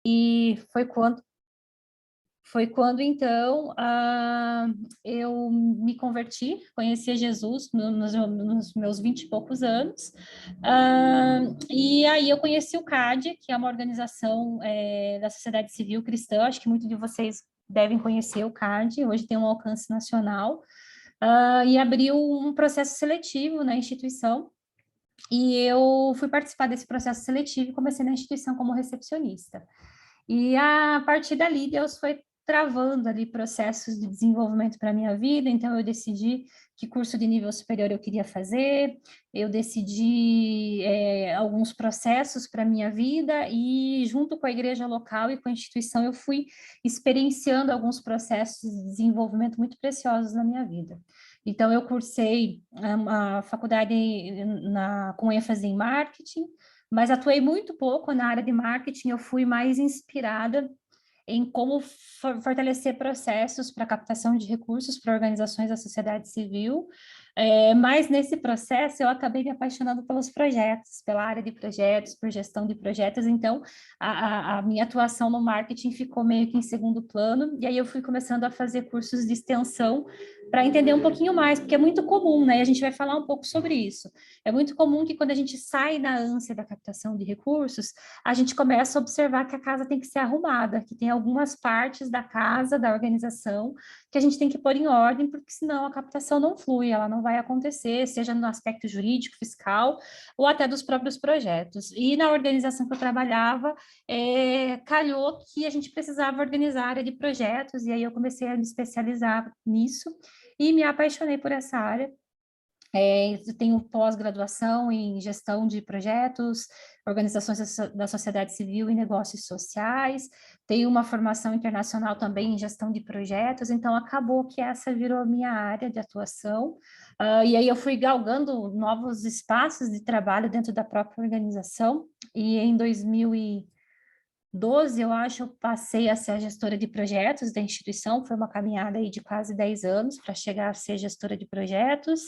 E foi quando então, eu me converti, conheci Jesus nos meus 20 e poucos anos, e aí eu conheci o CAD, que é uma organização da sociedade civil cristã. Acho que muitos de vocês devem conhecer o CAD, hoje tem um alcance nacional, e abriu um processo seletivo na instituição, e eu fui participar desse processo seletivo e comecei na instituição como recepcionista. E a partir dali, Deus foi travando ali processos de desenvolvimento para a minha vida. Então eu decidi que curso de nível superior eu queria fazer, eu decidi alguns processos para a minha vida, e junto com a igreja local e com a instituição eu fui experienciando alguns processos de desenvolvimento muito preciosos na minha vida. Então eu cursei a faculdade com ênfase em marketing, mas atuei muito pouco na área de marketing. Eu fui mais inspirada em como fortalecer processos para captação de recursos para organizações da sociedade civil, mas nesse processo eu acabei me apaixonando pelos projetos, pela área de projetos, por gestão de projetos. Então a minha atuação no marketing ficou meio que em segundo plano, e aí eu fui começando a fazer cursos de extensão para entender um pouquinho mais, porque é muito comum, né? E a gente vai falar um pouco sobre isso. É muito comum que quando a gente sai da ânsia da captação de recursos, a gente começa a observar que a casa tem que ser arrumada, que tem algumas partes da casa, da organização, que a gente tem que pôr em ordem, porque senão a captação não flui, ela não vai acontecer, seja no aspecto jurídico, fiscal, ou até dos próprios projetos. E na organização que eu trabalhava, calhou que a gente precisava organizar a área de projetos, e aí eu comecei a me especializar nisso, e me apaixonei por essa área. Eu tenho pós-graduação em gestão de projetos, organizações da sociedade civil e negócios sociais, tenho uma formação internacional também em gestão de projetos. Então acabou que essa virou a minha área de atuação, e aí eu fui galgando novos espaços de trabalho dentro da própria organização, e em 2012, eu acho, eu passei a ser a gestora de projetos da instituição. Foi uma caminhada aí de quase 10 anos para chegar a ser gestora de projetos.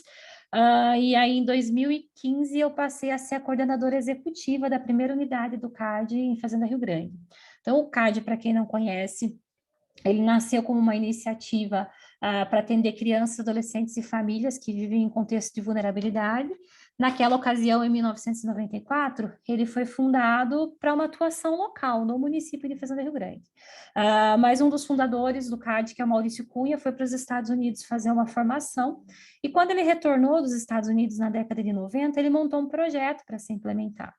E aí, em 2015, eu passei a ser a coordenadora executiva da primeira unidade do CAD em Fazenda Rio Grande. Então, o CAD, para quem não conhece, ele nasceu como uma iniciativa para atender crianças, adolescentes e famílias que vivem em contexto de vulnerabilidade. Naquela ocasião, em 1994, ele foi fundado para uma atuação local no município de Fazenda Rio Grande. Mas um dos fundadores do CAD, que é o Maurício Cunha, foi para os Estados Unidos fazer uma formação, e quando ele retornou dos Estados Unidos na década de 90, ele montou um projeto para ser implementado.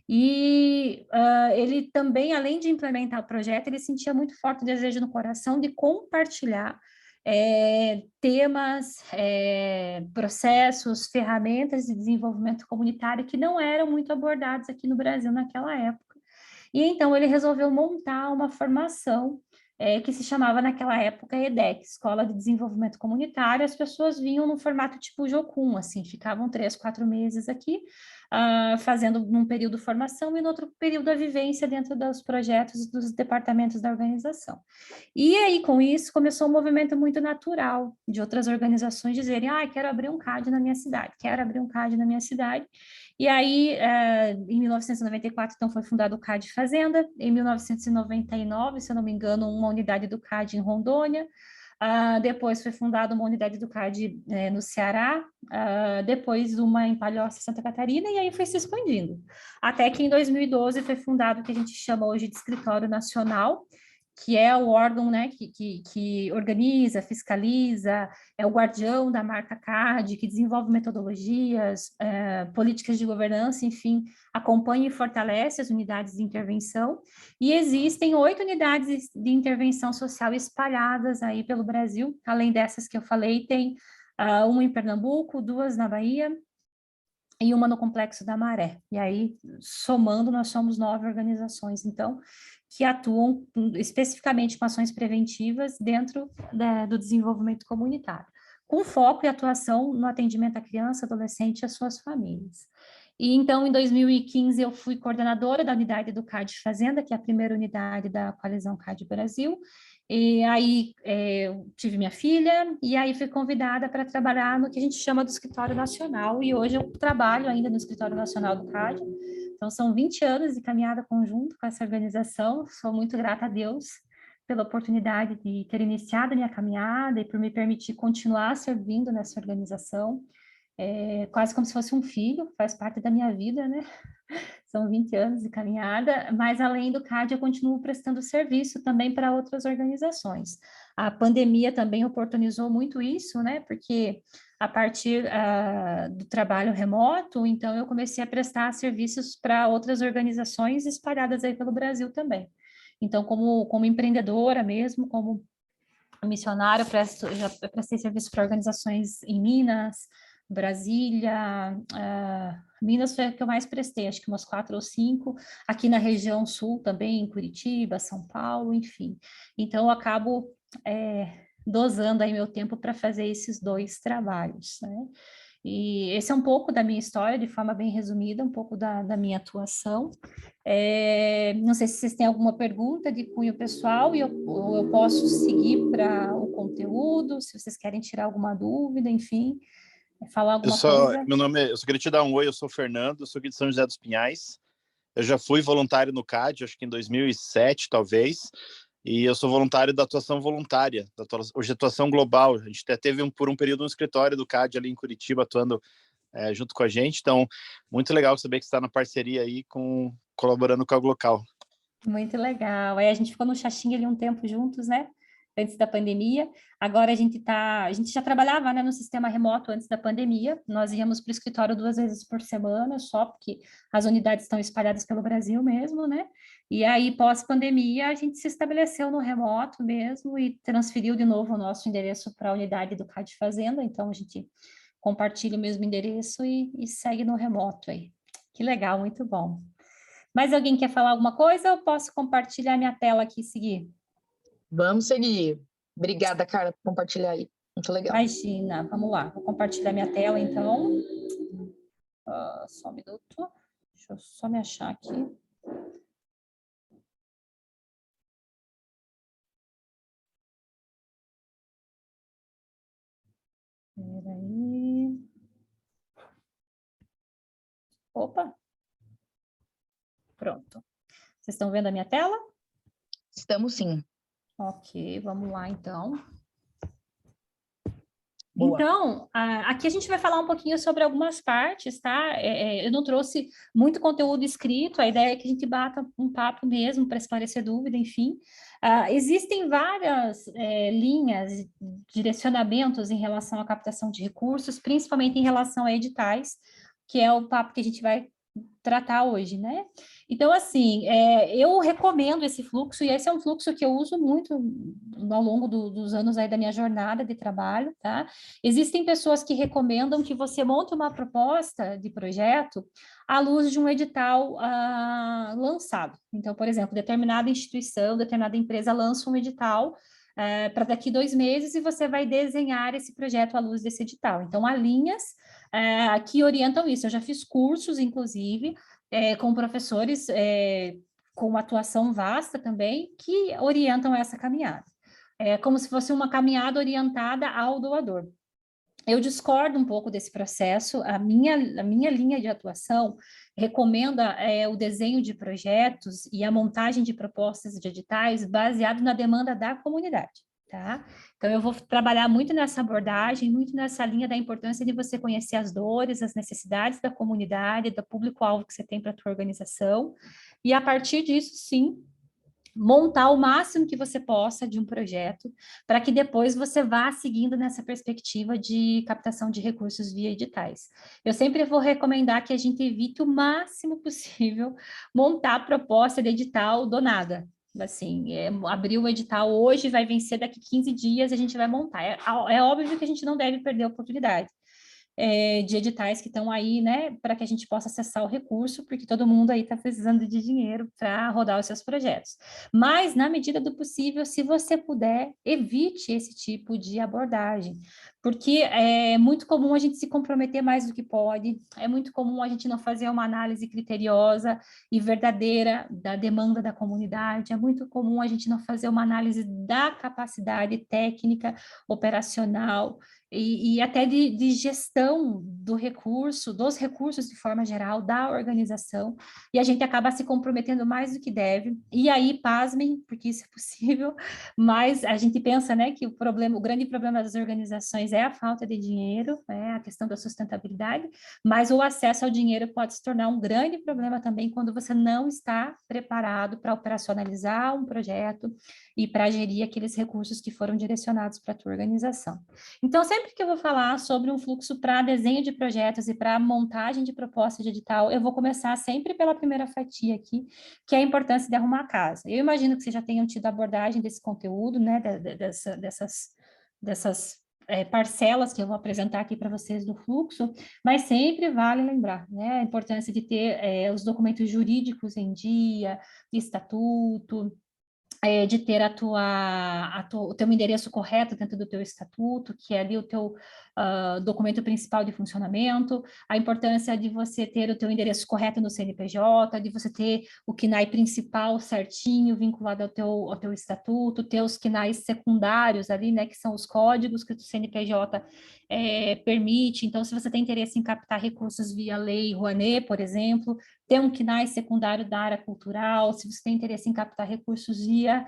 E ele também, além de implementar o projeto, ele sentia muito forte o desejo no coração de compartilhar temas, processos, ferramentas de desenvolvimento comunitário que não eram muito abordados aqui no Brasil naquela época. E então ele resolveu montar uma formação que se chamava naquela época EDEC, Escola de Desenvolvimento Comunitário. As pessoas vinham no formato tipo Jocum, assim, ficavam 3, 4 meses aqui, fazendo num período formação e no outro período a vivência dentro dos projetos dos departamentos da organização. E aí, com isso, começou um movimento muito natural de outras organizações dizerem: quero abrir um CAD na minha cidade, quero abrir um CAD na minha cidade. E aí, em 1994, então, foi fundado o CAD Fazenda. Em 1999, se eu não me engano, uma unidade do CAD em Rondônia. Depois foi fundada uma unidade do CAD no Ceará, depois uma em Palhoça, Santa Catarina, e aí foi se expandindo. Até que em 2012 foi fundado o que a gente chama hoje de Escritório Nacional, que é o órgão, né, que organiza, fiscaliza, é o guardião da marca CAD, que desenvolve metodologias, políticas de governança, enfim, acompanha e fortalece as unidades de intervenção. E existem 8 unidades de intervenção social espalhadas aí pelo Brasil. Além dessas que eu falei, tem uma em Pernambuco, 2 na Bahia e uma no Complexo da Maré. E aí, somando, nós somos 9 organizações, então, que atuam especificamente com ações preventivas dentro do desenvolvimento comunitário, com foco e atuação no atendimento à criança, adolescente e às suas famílias. E então, em 2015, eu fui coordenadora da unidade do CAD Fazenda, que é a primeira unidade da coalizão CAD Brasil. E aí eu tive minha filha, e aí fui convidada para trabalhar no que a gente chama do Escritório Nacional, e hoje eu trabalho ainda no Escritório Nacional do CAD, Então, são 20 anos de caminhada conjunto com essa organização. Sou muito grata a Deus pela oportunidade de ter iniciado a minha caminhada e por me permitir continuar servindo nessa organização. É quase como se fosse um filho, faz parte da minha vida, né? São 20 anos de caminhada, mas além do CAD, eu continuo prestando serviço também para outras organizações. A pandemia também oportunizou muito isso, né? Porque a partir do trabalho remoto, então eu comecei a prestar serviços para outras organizações espalhadas aí pelo Brasil também. Então, como empreendedora mesmo, como missionária, já prestei serviço para organizações em Minas, Brasília, Minas foi a que eu mais prestei, acho que umas 4 ou 5, aqui na região sul também, em Curitiba, São Paulo, enfim. Então, eu acabo dosando aí meu tempo para fazer esses 2 trabalhos, né? E esse é um pouco da minha história, de forma bem resumida, um pouco da minha atuação. Não sei se vocês têm alguma pergunta de cunho pessoal e eu posso seguir para o conteúdo, se vocês querem tirar alguma dúvida, enfim, falar alguma coisa. Eu só queria te dar um oi, eu sou o Fernando, eu sou aqui de São José dos Pinhais. Eu já fui voluntário no CAD, acho que em 2007, talvez, e eu sou voluntário da atuação voluntária, hoje atuação global. A gente até teve por um período um escritório do CAD ali em Curitiba, atuando junto com a gente, então muito legal saber que você está na parceria aí, colaborando com a Glocal. Muito legal. Aí a gente ficou no Xaxim ali um tempo juntos, né? Antes da pandemia. Agora a gente já trabalhava, né, no sistema remoto antes da pandemia. Nós íamos para o escritório 2 vezes por semana, só porque as unidades estão espalhadas pelo Brasil mesmo, né? E aí, pós-pandemia, a gente se estabeleceu no remoto mesmo e transferiu de novo o nosso endereço para a unidade do CAD Fazenda. Então, a gente compartilha o mesmo endereço e segue no remoto aí. Que legal, muito bom. Mais alguém quer falar alguma coisa ou posso compartilhar minha tela aqui e seguir? Vamos seguir. Obrigada, Carla, por compartilhar aí. Muito legal. Imagina, vamos lá. Vou compartilhar minha tela, então. Só um minuto. Deixa eu só me achar aqui. Espera aí. Opa. Pronto. Vocês estão vendo a minha tela? Estamos sim. Ok, vamos lá, então. Boa. Então, aqui a gente vai falar um pouquinho sobre algumas partes, tá? Eu não trouxe muito conteúdo escrito, a ideia é que a gente bata um papo mesmo para esclarecer dúvida, enfim. Existem várias linhas, direcionamentos em relação à captação de recursos, principalmente em relação a editais, que é o papo que a gente vai tratar hoje, né? Então, assim, eu recomendo esse fluxo, e esse é um fluxo que eu uso muito ao longo dos anos aí da minha jornada de trabalho, tá? Existem pessoas que recomendam que você monte uma proposta de projeto à luz de um edital lançado. Então, por exemplo, determinada instituição, determinada empresa lança um edital para daqui 2 meses e você vai desenhar esse projeto à luz desse edital. Então, há linhas que orientam isso. Eu já fiz cursos, inclusive, com professores com uma atuação vasta também, que orientam essa caminhada. É como se fosse uma caminhada orientada ao doador. Eu discordo um pouco desse processo. A minha linha de atuação recomenda o desenho de projetos e a montagem de propostas de editais baseado na demanda da comunidade, tá? Então, eu vou trabalhar muito nessa abordagem, muito nessa linha da importância de você conhecer as dores, as necessidades da comunidade, do público-alvo que você tem para a tua organização, e a partir disso, sim, montar o máximo que você possa de um projeto, para que depois você vá seguindo nessa perspectiva de captação de recursos via editais. Eu sempre vou recomendar que a gente evite o máximo possível montar a proposta de edital do nada. Assim, abrir o edital hoje, vai vencer daqui 15 dias, a gente vai montar. É óbvio que a gente não deve perder a oportunidade de editais que estão aí, né, para que a gente possa acessar o recurso, porque todo mundo aí está precisando de dinheiro para rodar os seus projetos. Mas, na medida do possível, se você puder, evite esse tipo de abordagem, porque é muito comum a gente se comprometer mais do que pode, é muito comum a gente não fazer uma análise criteriosa e verdadeira da demanda da comunidade, é muito comum a gente não fazer uma análise da capacidade técnica, operacional e até de gestão do recurso, dos recursos de forma geral, da organização, e a gente acaba se comprometendo mais do que deve, e aí, pasmem, porque isso é possível, mas a gente pensa, né, que o grande problema das organizações é a falta de dinheiro, é a questão da sustentabilidade, mas o acesso ao dinheiro pode se tornar um grande problema também quando você não está preparado para operacionalizar um projeto e para gerir aqueles recursos que foram direcionados para a tua organização. Então, sempre que eu vou falar sobre um fluxo para desenho de projetos e para montagem de proposta de edital, eu vou começar sempre pela primeira fatia aqui, que é a importância de arrumar a casa. Eu imagino que vocês já tenham tido abordagem desse conteúdo, né, dessas parcelas que eu vou apresentar aqui para vocês do fluxo, mas sempre vale lembrar, né, a importância de ter os documentos jurídicos em dia, estatuto, de ter o teu endereço correto dentro do teu estatuto, que é ali o teu documento principal de funcionamento, a importância de você ter o teu endereço correto no CNPJ, de você ter o CNAE principal certinho, vinculado ao teu estatuto, ter os CNAEs secundários ali, né, que são os códigos que o CNPJ permite. Então, se você tem interesse em captar recursos via lei Rouanet, por exemplo, ter um CNAE secundário da área cultural, se você tem interesse em captar recursos via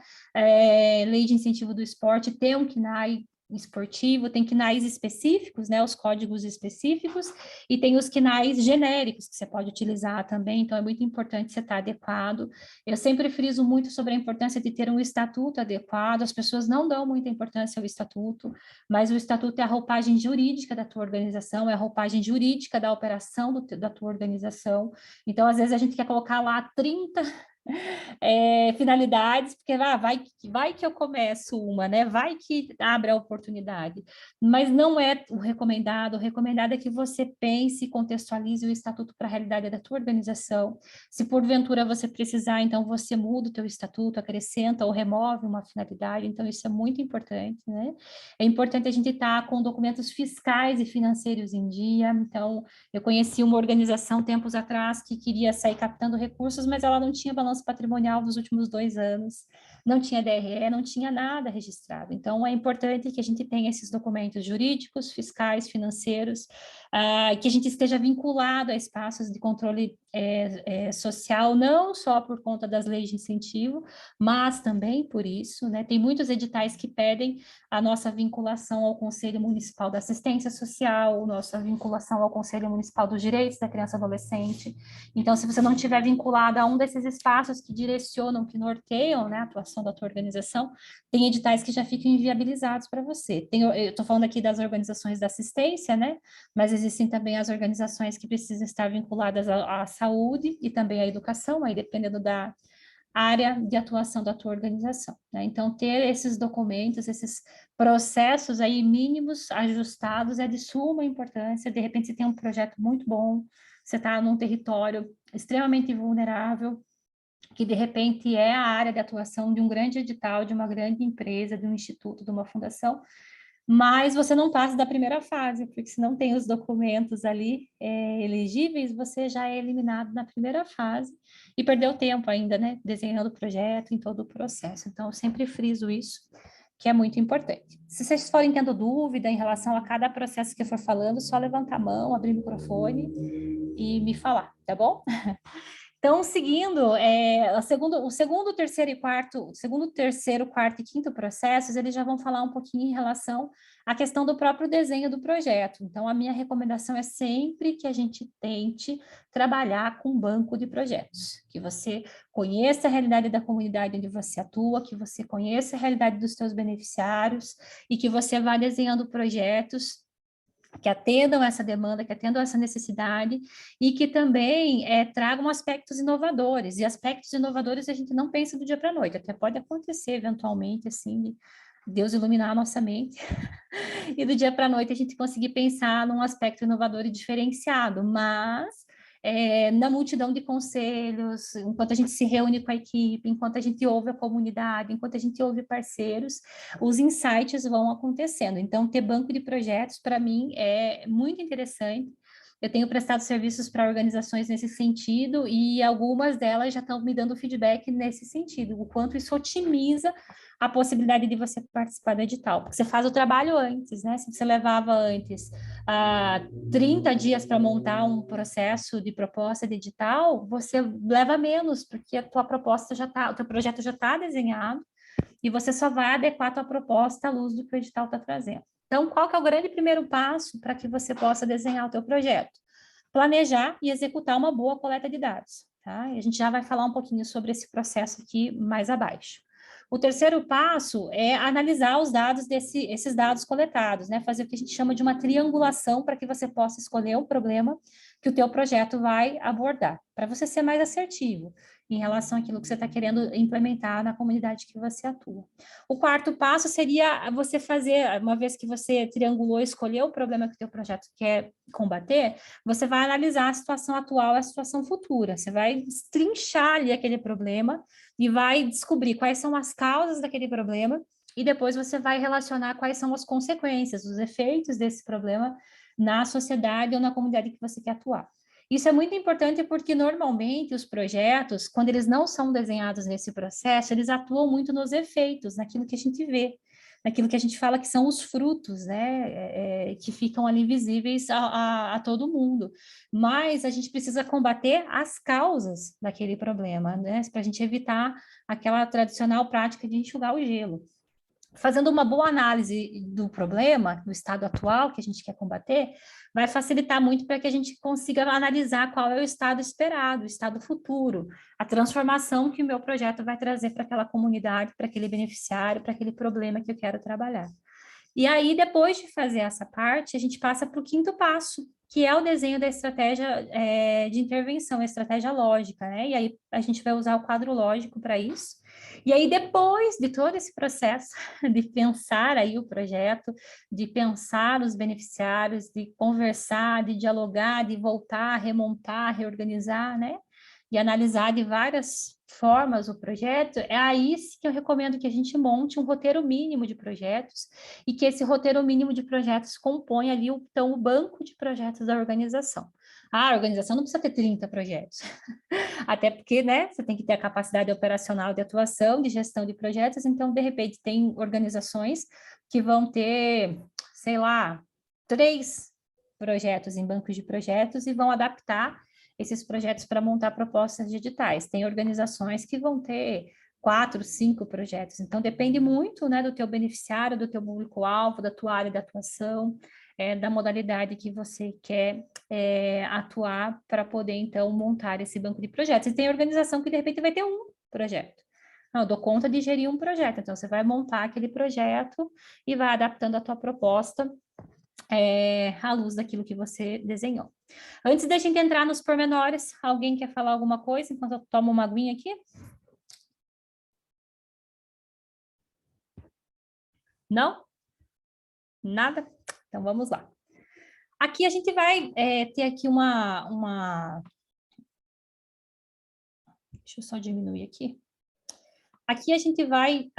lei de incentivo do esporte, ter um CNAE esportivo, tem CNAEs específicos, né, os códigos específicos, e tem os CNAEs genéricos que você pode utilizar também, então é muito importante você estar adequado. Eu sempre friso muito sobre a importância de ter um estatuto adequado, as pessoas não dão muita importância ao estatuto, mas o estatuto é a roupagem jurídica da tua organização, é a roupagem jurídica da operação da tua organização, então às vezes a gente quer colocar lá 30 finalidades, porque vai que eu começo uma, né? Vai que abre a oportunidade. Mas não é o recomendado é que você pense e contextualize o estatuto para a realidade da tua organização. Se porventura você precisar, então você muda o teu estatuto, acrescenta ou remove uma finalidade, então isso é muito importante, né? É importante a gente estar com documentos fiscais e financeiros em dia, então eu conheci uma organização tempos atrás que queria sair captando recursos, mas ela não tinha balanço patrimonial dos últimos 2 anos, não tinha DRE, não tinha nada registrado. Então, é importante que a gente tenha esses documentos jurídicos, fiscais, financeiros, que a gente esteja vinculado a espaços de controle social, não só por conta das leis de incentivo, mas também por isso, né? Tem muitos editais que pedem a nossa vinculação ao Conselho Municipal da Assistência Social, nossa vinculação ao Conselho Municipal dos Direitos da Criança e Adolescente. Então, se você não estiver vinculado a um desses espaços que direcionam, que norteiam, né, a atuação da tua organização, tem editais que já ficam inviabilizados para você. Eu estou falando aqui das organizações da assistência, né, mas existem também as organizações que precisam estar vinculadas à saúde e também à educação, aí dependendo da área de atuação da tua organização, né? Então, ter esses documentos, esses processos aí mínimos, ajustados, é de suma importância. De repente, você tem um projeto muito bom, você está num território extremamente vulnerável, que de repente é a área de atuação de um grande edital, de uma grande empresa, de um instituto, de uma fundação, mas você não passa da primeira fase, porque se não tem os documentos ali elegíveis, você já é eliminado na primeira fase e perdeu tempo ainda, né, desenhando o projeto, em todo o processo. Então, eu sempre friso isso, que é muito importante. Se vocês forem tendo dúvida em relação a cada processo que eu for falando, só levantar a mão, abrir o microfone e me falar, tá bom? Então, seguindo, o segundo, terceiro, quarto e quinto processos, eles já vão falar um pouquinho em relação à questão do próprio desenho do projeto. Então, a minha recomendação é sempre que a gente tente trabalhar com um banco de projetos, que você conheça a realidade da comunidade onde você atua, que você conheça a realidade dos seus beneficiários e que você vá desenhando projetos que atendam essa demanda, que atendam essa necessidade e que também tragam aspectos inovadores. E aspectos inovadores a gente não pensa do dia para a noite, até pode acontecer eventualmente, assim, Deus iluminar a nossa mente e do dia para a noite a gente conseguir pensar num aspecto inovador e diferenciado, mas na multidão de conselhos, enquanto a gente se reúne com a equipe, enquanto a gente ouve a comunidade, enquanto a gente ouve parceiros, os insights vão acontecendo. Então, ter banco de projetos, para mim, é muito interessante. Eu tenho prestado serviços para organizações nesse sentido e algumas delas já estão me dando feedback nesse sentido, o quanto isso otimiza a possibilidade de você participar do edital, porque você faz o trabalho antes, né? Se você levava antes 30 dias para montar um processo de proposta de edital, você leva menos, porque a tua proposta já está, o teu projeto já está desenhado e você só vai adequar a tua proposta à luz do que o edital está trazendo. Então, qual que é o grande primeiro passo para que você possa desenhar o teu projeto? Planejar e executar uma boa coleta de dados, tá? E a gente já vai falar um pouquinho sobre esse processo aqui mais abaixo. O terceiro passo é analisar os dados esses dados coletados, né? Fazer o que a gente chama de uma triangulação para que você possa escolher o problema que o teu projeto vai abordar, para você ser mais assertivo em relação àquilo que você está querendo implementar na comunidade que você atua. O quarto passo seria você fazer, uma vez que você triangulou e escolheu o problema que o teu projeto quer combater, você vai analisar a situação atual e a situação futura. Você vai destrinchar ali aquele problema e vai descobrir quais são as causas daquele problema e depois você vai relacionar quais são as consequências, os efeitos desse problema na sociedade ou na comunidade que você quer atuar. Isso é muito importante porque, normalmente, os projetos, quando eles não são desenhados nesse processo, eles atuam muito nos efeitos, naquilo que a gente vê, naquilo que a gente fala que são os frutos, né, que ficam ali visíveis a todo mundo. Mas a gente precisa combater as causas daquele problema, né, para a gente evitar aquela tradicional prática de enxugar o gelo. Fazendo uma boa análise do problema, do estado atual que a gente quer combater, vai facilitar muito para que a gente consiga analisar qual é o estado esperado, o estado futuro, a transformação que o meu projeto vai trazer para aquela comunidade, para aquele beneficiário, para aquele problema que eu quero trabalhar. E aí, depois de fazer essa parte, a gente passa para o quinto passo, que é o desenho da estratégia de intervenção, a estratégia lógica, né? E aí a gente vai usar o quadro lógico para isso. E aí, depois de todo esse processo de pensar aí o projeto, de pensar os beneficiários, de conversar, de dialogar, de voltar, remontar, reorganizar, né? E analisar de várias formas o projeto, é aí que eu recomendo que a gente monte um roteiro mínimo de projetos e que esse roteiro mínimo de projetos compõe ali, então, o banco de projetos da organização. A organização não precisa ter 30 projetos, até porque, né, você tem que ter a capacidade operacional de atuação, de gestão de projetos, então, de repente, tem organizações que vão ter, sei lá, 3 projetos em bancos de projetos e vão adaptar esses projetos para montar propostas de editais. Tem organizações que vão ter 4, 5 projetos. Então, depende muito, né, do teu beneficiário, do teu público-alvo, da tua área de atuação, da modalidade que você quer atuar para poder, então, montar esse banco de projetos. E tem organização que, de repente, vai ter um projeto. Não, eu dou conta de gerir um projeto. Então, você vai montar aquele projeto e vai adaptando a tua proposta à luz daquilo que você desenhou. Antes da gente entrar nos pormenores, alguém quer falar alguma coisa enquanto eu tomo uma aguinha aqui? Não? Nada? Então vamos lá. Aqui a gente vai ter aqui Deixa eu só diminuir aqui. Aqui a gente vai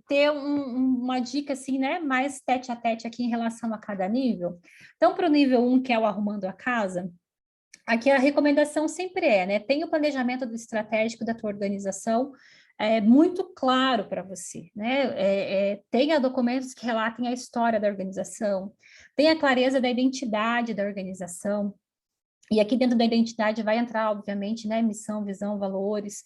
ter uma dica, assim, né, mais tete a tete aqui em relação a cada nível. Então, para o nível 1, que é o arrumando a casa, aqui a recomendação sempre né, tenha o planejamento do estratégico da tua organização muito claro para você, né, tenha documentos que relatem a história da organização, tenha clareza da identidade da organização, e aqui dentro da identidade vai entrar, obviamente, né, missão, visão, valores.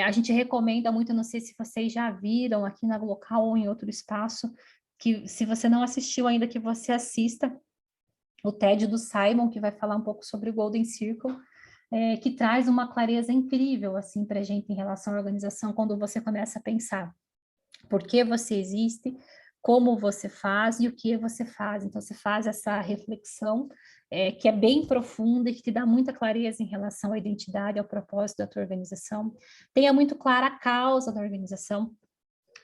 A gente recomenda muito, não sei se vocês já viram aqui na local ou em outro espaço, que se você não assistiu ainda, que você assista o TED do Simon, que vai falar um pouco sobre o Golden Circle, que traz uma clareza incrível, assim, para a gente em relação à organização, quando você começa a pensar por que você existe, como você faz e o que você faz. Então, você faz essa reflexão que é bem profunda e que te dá muita clareza em relação à identidade, ao propósito da tua organização. Tenha muito clara a causa da organização.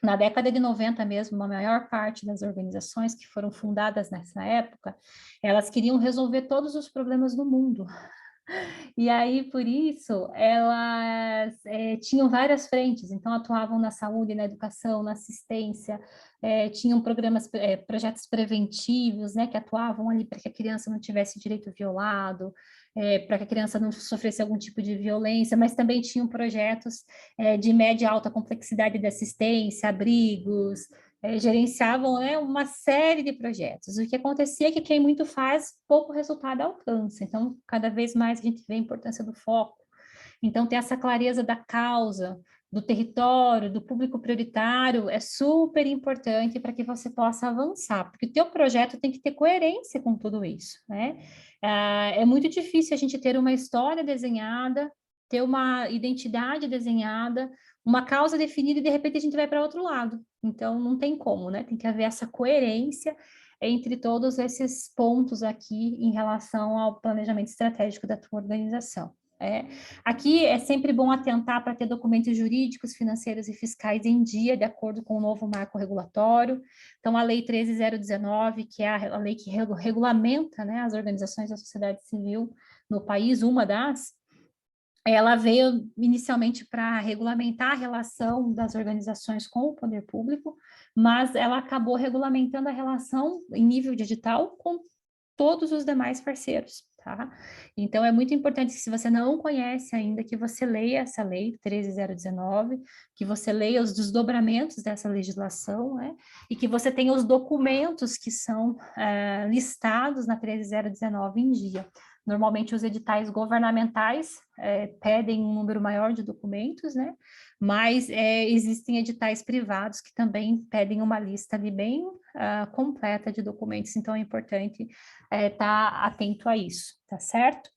Na década de 90 mesmo, a maior parte das organizações que foram fundadas nessa época, elas queriam resolver todos os problemas do mundo. E aí, por isso, elas tinham várias frentes, então atuavam na saúde, na educação, na assistência, tinham programas, projetos preventivos, né, que atuavam ali para que a criança não tivesse direito violado, para que a criança não sofresse algum tipo de violência, mas também tinham projetos de média e alta complexidade de assistência, abrigos, gerenciavam, né, uma série de projetos. O que acontecia é que quem muito faz, pouco resultado alcança. Então, cada vez mais a gente vê a importância do foco. Então, ter essa clareza da causa, do território, do público prioritário é super importante para que você possa avançar, porque o teu projeto tem que ter coerência com tudo isso, né? É muito difícil a gente ter uma história desenhada, ter uma identidade desenhada, uma causa definida e de repente a gente vai para outro lado. Então, não tem como, né? Tem que haver essa coerência entre todos esses pontos aqui em relação ao planejamento estratégico da tua organização. Aqui é sempre bom atentar para ter documentos jurídicos, financeiros e fiscais em dia, de acordo com o novo marco regulatório. Então, a Lei 13.019, que é a lei que regulamenta, né, as organizações da sociedade civil no país, uma das, ela veio inicialmente para regulamentar a relação das organizações com o poder público, mas ela acabou regulamentando a relação em nível digital com todos os demais parceiros, tá? Então, é muito importante que, se você não conhece ainda, que você leia essa lei 13.019, que você leia os desdobramentos dessa legislação, né? E que você tenha os documentos que são listados na 13.019 em dia. Normalmente, os editais governamentais pedem um número maior de documentos, né? Mas existem editais privados que também pedem uma lista ali bem completa de documentos, então é importante estar atento a isso, tá certo?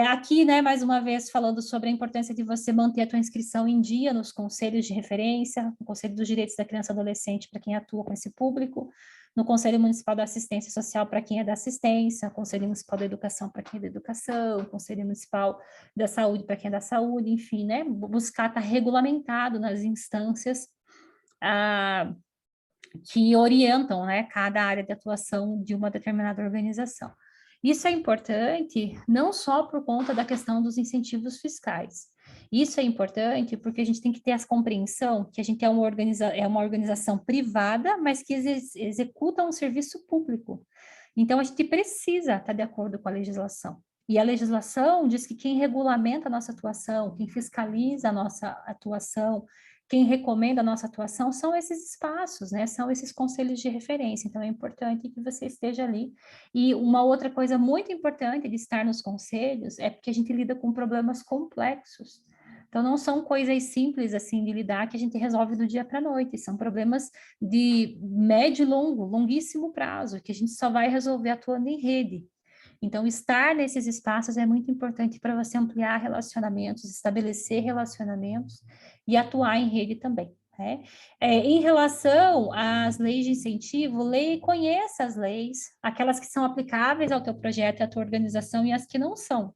Aqui, né, mais uma vez, falando sobre a importância de você manter a tua inscrição em dia nos conselhos de referência, no Conselho dos Direitos da Criança e Adolescente, para quem atua com esse público, no Conselho Municipal da Assistência Social, para quem é da assistência, Conselho Municipal da Educação, para quem é da educação, Conselho Municipal da Saúde, para quem é da saúde, enfim, né, buscar estar regulamentado nas instâncias que orientam, né, cada área de atuação de uma determinada organização. Isso é importante não só por conta da questão dos incentivos fiscais. Isso é importante porque a gente tem que ter essa compreensão que a gente é uma organização privada, mas que executa um serviço público. Então, a gente precisa estar de acordo com a legislação. E a legislação diz que quem regulamenta a nossa atuação, quem fiscaliza a nossa atuação, quem recomenda a nossa atuação são esses espaços, né? São esses conselhos de referência. Então, é importante que você esteja ali. E uma outra coisa muito importante de estar nos conselhos é porque a gente lida com problemas complexos. Então, não são coisas simples assim de lidar que a gente resolve do dia para a noite. São problemas de médio e longuíssimo prazo, que a gente só vai resolver atuando em rede. Então, estar nesses espaços é muito importante para você ampliar relacionamentos, estabelecer relacionamentos e atuar em rede também. Né? Em relação às leis de incentivo, conheça as leis, aquelas que são aplicáveis ao teu projeto e à tua organização e as que não são.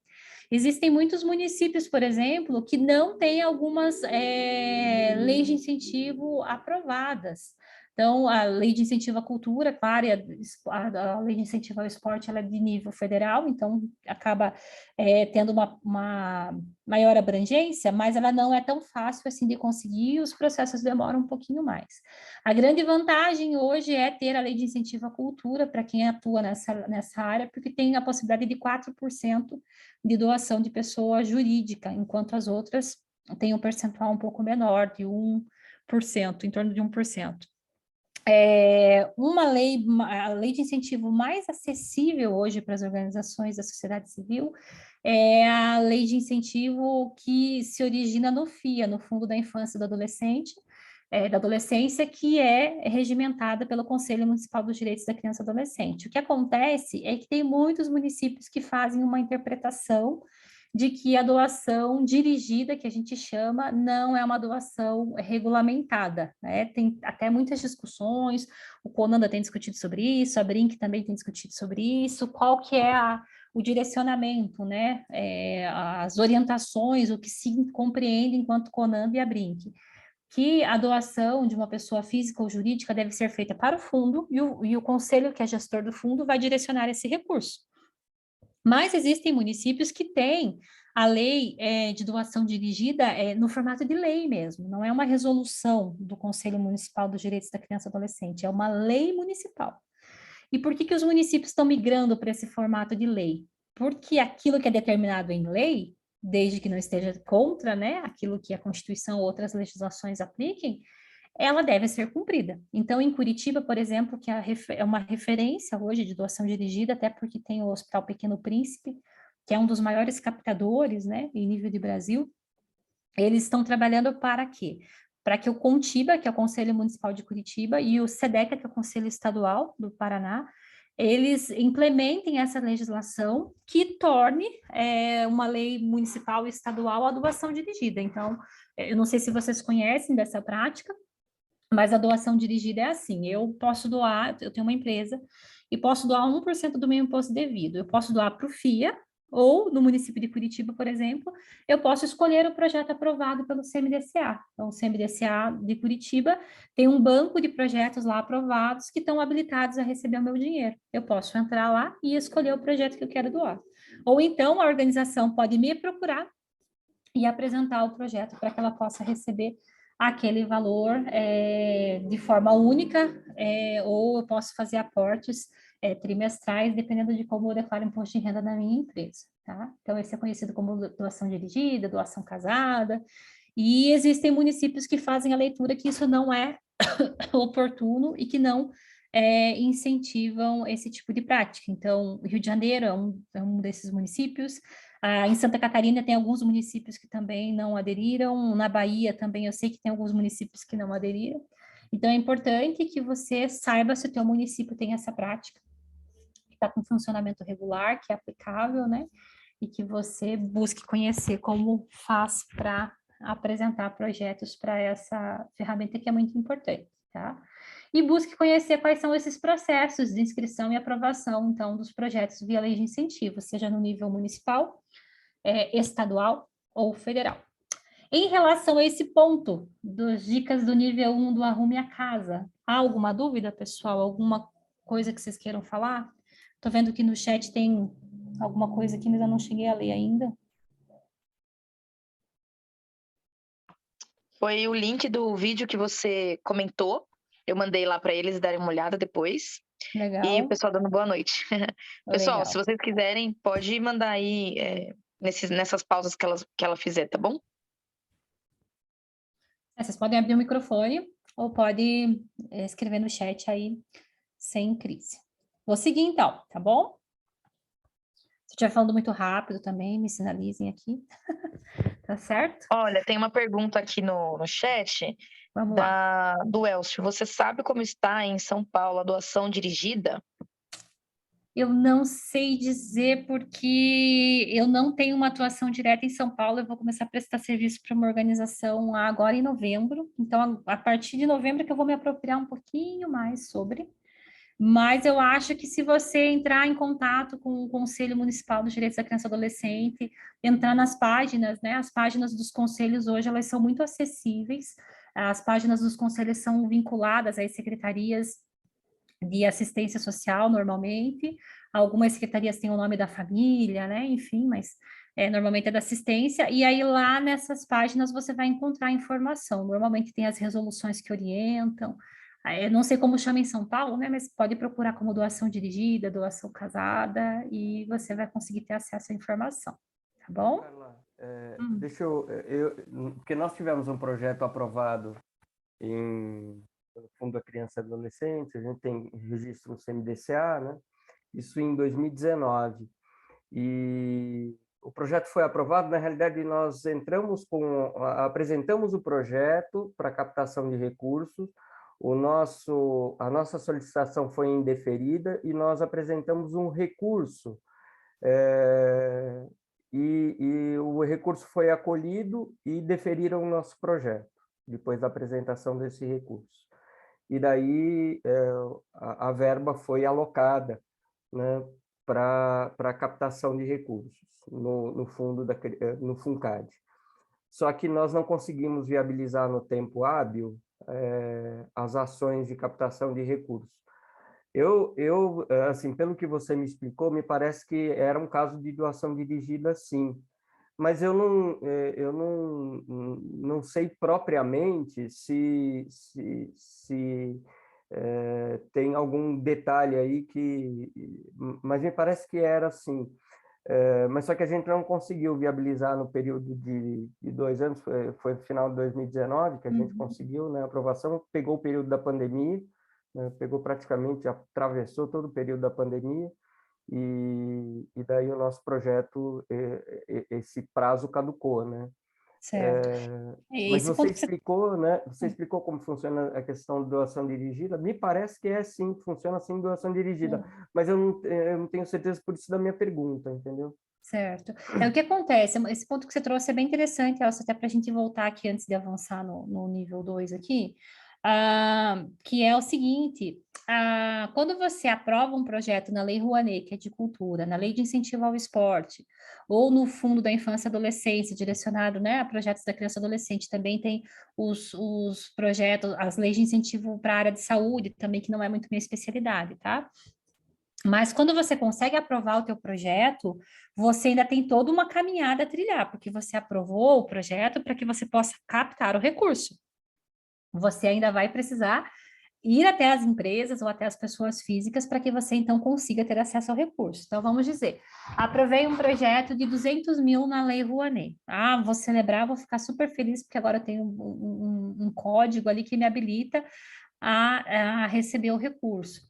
Existem muitos municípios, por exemplo, que não têm algumas leis de incentivo aprovadas. Então, a lei de incentivo à cultura, claro, a lei de incentivo ao esporte, ela é de nível federal, então acaba tendo uma maior abrangência, mas ela não é tão fácil assim de conseguir, e os processos demoram um pouquinho mais. A grande vantagem hoje é ter a lei de incentivo à cultura para quem atua nessa área, porque tem a possibilidade de 4% de doação de pessoa jurídica, enquanto as outras têm um percentual um pouco menor, de 1%, em torno de 1%. A lei de incentivo mais acessível hoje para as organizações da sociedade civil é a lei de incentivo que se origina no FIA, no Fundo da Infância e do Adolescente, da Adolescência, que é regimentada pelo Conselho Municipal dos Direitos da Criança e Adolescente. O que acontece é que tem muitos municípios que fazem uma interpretação de que a doação dirigida, que a gente chama, não é uma doação regulamentada, né? Tem até muitas discussões, o CONANDA tem discutido sobre isso, a BRINC também tem discutido sobre isso, qual que é o direcionamento, né? As orientações, o que se compreende enquanto CONANDA e a BRINC. Que a doação de uma pessoa física ou jurídica deve ser feita para o fundo e o conselho, que é gestor do fundo, vai direcionar esse recurso. Mas existem municípios que têm a lei de doação dirigida no formato de lei mesmo, não é uma resolução do Conselho Municipal dos Direitos da Criança e Adolescente, é uma lei municipal. E por que que os municípios estão migrando para esse formato de lei? Porque aquilo que é determinado em lei, desde que não esteja contra, né, aquilo que a Constituição ou outras legislações apliquem, ela deve ser cumprida. Então, em Curitiba, por exemplo, que é uma referência hoje de doação dirigida, até porque tem o Hospital Pequeno Príncipe, que é um dos maiores captadores, né, em nível de Brasil, eles estão trabalhando para quê? Para que o Contiba, que é o Conselho Municipal de Curitiba, e o SEDECA, que é o Conselho Estadual do Paraná, eles implementem essa legislação que torne uma lei municipal e estadual a doação dirigida. Então, eu não sei se vocês conhecem dessa prática, mas a doação dirigida é assim: eu posso doar, eu tenho uma empresa, e posso doar 1% do meu imposto devido. Eu posso doar para o FIA, ou no município de Curitiba, por exemplo, eu posso escolher o projeto aprovado pelo CMDCA. Então, o CMDCA de Curitiba tem um banco de projetos lá aprovados que estão habilitados a receber o meu dinheiro. Eu posso entrar lá e escolher o projeto que eu quero doar. Ou então, a organização pode me procurar e apresentar o projeto para que ela possa receber aquele valor de forma única, ou eu posso fazer aportes trimestrais, dependendo de como eu declaro imposto de renda na minha empresa, tá? Então, esse é conhecido como doação dirigida, doação casada, e existem municípios que fazem a leitura que isso não é oportuno e que não incentivam esse tipo de prática. Então, o Rio de Janeiro é um desses municípios. Em Santa Catarina tem alguns municípios que também não aderiram. Na Bahia também eu sei que tem alguns municípios que não aderiram. Então, é importante que você saiba se o teu município tem essa prática, que está com funcionamento regular, que é aplicável, né? E que você busque conhecer como faz para apresentar projetos para essa ferramenta que é muito importante, tá? E busque conhecer quais são esses processos de inscrição e aprovação, então, dos projetos via lei de incentivo, seja no nível municipal, estadual ou federal. Em relação a esse ponto, das dicas do nível 1 do Arrume a Casa, há alguma dúvida, pessoal? Alguma coisa que vocês queiram falar? Estou vendo que no chat tem alguma coisa aqui, mas eu não cheguei a ler ainda. Foi o link do vídeo que você comentou. Eu mandei lá para eles darem uma olhada depois. Legal. E o pessoal dando boa noite. Pessoal, Legal. se vocês quiserem, pode mandar aí nessas pausas que ela fizer, tá bom? Vocês podem abrir o microfone ou pode escrever no chat aí, sem crise. Vou seguir então, tá bom? Se estiver falando muito rápido também, me sinalizem aqui. Tá certo? Olha, tem uma pergunta aqui no chat Vamos lá. do Elcio. Você sabe como está em São Paulo a doação dirigida? Eu não sei dizer porque eu não tenho uma atuação direta em São Paulo. Eu vou começar a prestar serviço para uma organização agora em novembro. Então, a partir de novembro é que eu vou me apropriar um pouquinho mais sobre. Mas eu acho que se você entrar em contato com o Conselho Municipal dos Direitos da Criança e Adolescente, entrar nas páginas, né? As páginas dos conselhos hoje, elas são muito acessíveis. As páginas dos conselhos são vinculadas às secretarias de assistência social, normalmente. Algumas secretarias têm o nome da família, né? Enfim, mas normalmente é da assistência. E aí lá nessas páginas você vai encontrar informação. Normalmente tem as resoluções que orientam. Eu não sei como chama em São Paulo, né? Mas pode procurar como doação dirigida, doação casada, e você vai conseguir ter acesso à informação, tá bom? Carla, porque nós tivemos um projeto aprovado no Fundo da Criança e Adolescente, a gente tem registro no CMDCA, né? Isso em 2019. E o projeto foi aprovado, na realidade nós apresentamos o projeto para captação de recursos, a nossa solicitação foi indeferida e nós apresentamos um recurso, e o recurso foi acolhido e deferiram o nosso projeto, depois da apresentação desse recurso. E daí a verba foi alocada, né, para captação de recursos no fundo no FUNCAD. Só que nós não conseguimos viabilizar no tempo hábil as ações de captação de recursos. Assim, pelo que você me explicou, me parece que era um caso de doação dirigida, sim. Mas eu não sei propriamente se tem algum detalhe aí mas me parece que era assim. Mas só que a gente não conseguiu viabilizar no período de 2 anos, foi no final de 2019 que a gente conseguiu, né, a aprovação, pegou o período da pandemia, né, pegou praticamente, atravessou todo o período da pandemia, e daí o nosso projeto, esse prazo caducou, né? Certo. Mas Esse você ponto que você... explicou, né? Você explicou como funciona a questão de doação dirigida. Me parece que sim, funciona assim doação dirigida, mas eu não tenho certeza por isso da minha pergunta, entendeu? Certo. O que acontece, esse ponto que você trouxe é bem interessante, Elcio, até para a gente voltar aqui antes de avançar no nível 2 aqui, que é o seguinte, quando você aprova um projeto na Lei Rouanet, que é de cultura, na Lei de Incentivo ao Esporte, ou no Fundo da Infância e Adolescência, direcionado, né, a projetos da criança e adolescente, também tem os projetos, as leis de incentivo para a área de saúde, também, que não é muito minha especialidade, tá? Mas quando você consegue aprovar o teu projeto, você ainda tem toda uma caminhada a trilhar, porque você aprovou o projeto para que você possa captar o recurso. Você ainda vai precisar ir até as empresas ou até as pessoas físicas para que você então consiga ter acesso ao recurso. Então, vamos dizer, aprovei um projeto de 200 mil na Lei Rouanet. Vou celebrar, vou ficar super feliz porque agora eu tenho um código ali que me habilita a receber o recurso.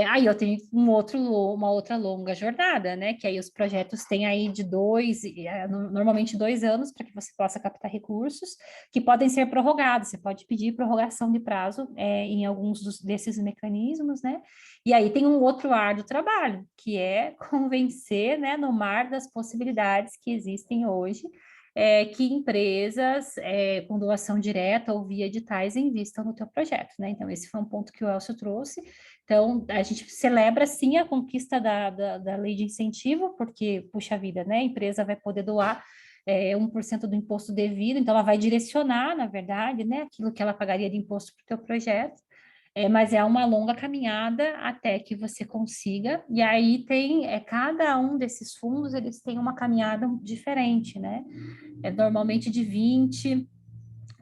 Aí eu tenho uma outra longa jornada, né? Que aí os projetos têm aí de normalmente 2 anos para que você possa captar recursos que podem ser prorrogados. Você pode pedir prorrogação de prazo em alguns desses mecanismos, né? E aí tem um outro árduo trabalho, que é convencer, né, no mar das possibilidades que existem hoje, que empresas com doação direta ou via editais investam no teu projeto, né? Então, esse foi um ponto que o Elcio trouxe. Então, a gente celebra, sim, a conquista da lei de incentivo, porque, puxa vida, né? A empresa vai poder doar 1% do imposto devido, então ela vai direcionar, na verdade, né, aquilo que ela pagaria de imposto para o teu projeto. Mas é uma longa caminhada até que você consiga, e aí tem, cada um desses fundos, eles têm uma caminhada diferente, né? Normalmente de 20,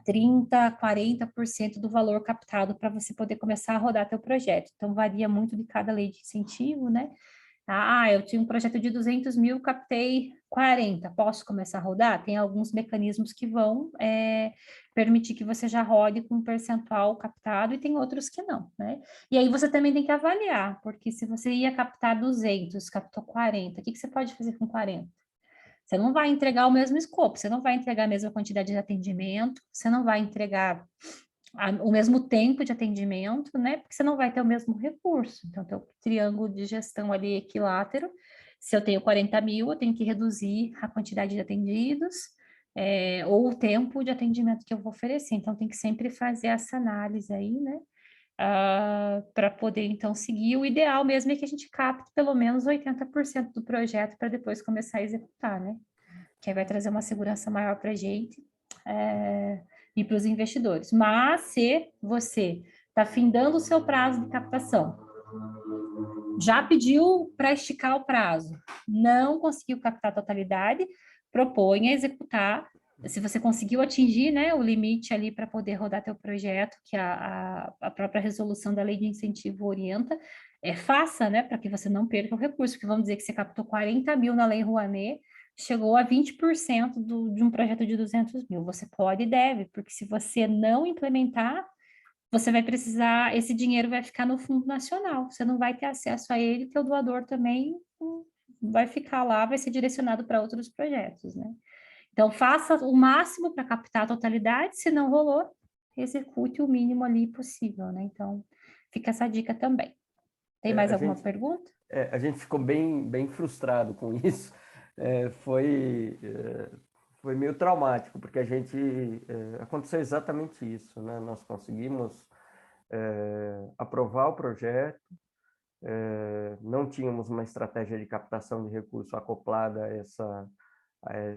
30, 40% do valor captado para você poder começar a rodar teu projeto. Então, varia muito de cada lei de incentivo, né? Eu tinha um projeto de 200 mil, captei 40, posso começar a rodar? Tem alguns mecanismos que vão permitir que você já rode com um percentual captado e tem outros que não, né? E aí você também tem que avaliar, porque se você ia captar 200, captou 40, o que você pode fazer com 40? Você não vai entregar o mesmo escopo, você não vai entregar a mesma quantidade de atendimento, você não vai entregar o mesmo tempo de atendimento, né? Porque você não vai ter o mesmo recurso. Então, tem o triângulo de gestão ali equilátero. Se eu tenho 40 mil, eu tenho que reduzir a quantidade de atendidos, ou o tempo de atendimento que eu vou oferecer. Então, tem que sempre fazer essa análise aí, né? Para poder, então, seguir. O ideal mesmo é que a gente capte pelo menos 80% do projeto para depois começar a executar, né? Que aí vai trazer uma segurança maior para a gente e para os investidores. Mas se você está findando o seu prazo de captação, já pediu para esticar o prazo, não conseguiu captar a totalidade, proponha executar. Se você conseguiu atingir, né, o limite ali para poder rodar teu projeto, que a própria resolução da lei de incentivo orienta, faça, né, para que você não perca o recurso, porque vamos dizer que você captou 40 mil na lei Rouanet, chegou a 20% de um projeto de 200 mil. Você pode e deve, porque se você não implementar, você vai precisar, esse dinheiro vai ficar no Fundo Nacional, você não vai ter acesso a ele, teu doador também vai ficar lá, vai ser direcionado para outros projetos, né? Então, faça o máximo para captar a totalidade, se não rolou, execute o mínimo ali possível, né? Então, fica essa dica também. Tem mais alguma pergunta? A gente ficou bem frustrado com isso. Foi meio traumático, porque aconteceu exatamente isso, né? Nós conseguimos aprovar o projeto, não tínhamos uma estratégia de captação de recurso acoplada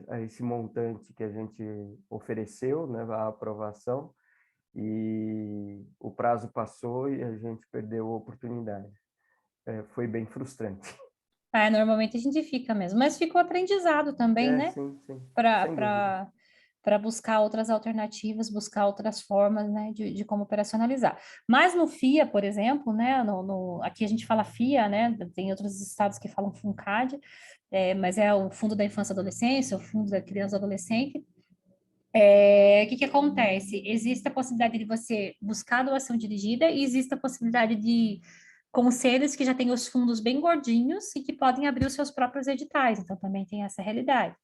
a esse montante que a gente ofereceu, né, a aprovação, e o prazo passou e a gente perdeu a oportunidade. Foi bem frustrante. Normalmente a gente fica mesmo, mas ficou aprendizado também, né? Sim, sem Para buscar outras alternativas, buscar outras formas, né, de como operacionalizar. Mas no FIA, por exemplo, né, aqui a gente fala FIA, né, tem outros estados que falam FUNCAD, mas é o Fundo da Infância e Adolescência, o Fundo da Criança e Adolescente. O que acontece? Existe a possibilidade de você buscar doação dirigida e existe a possibilidade de conselhos que já têm os fundos bem gordinhos e que podem abrir os seus próprios editais, então também tem essa realidade.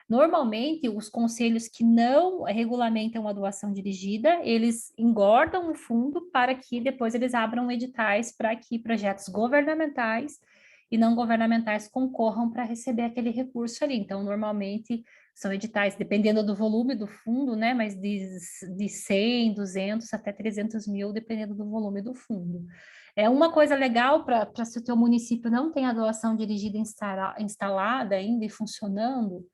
Normalmente, os conselhos que não regulamentam a doação dirigida, eles engordam o fundo para que depois eles abram editais para que projetos governamentais e não governamentais concorram para receber aquele recurso ali. Então, normalmente, são editais, dependendo do volume do fundo, né, mas de 100, 200 até 300 mil, dependendo do volume do fundo. Uma coisa legal para se o teu município não tem a doação dirigida instalada ainda e funcionando,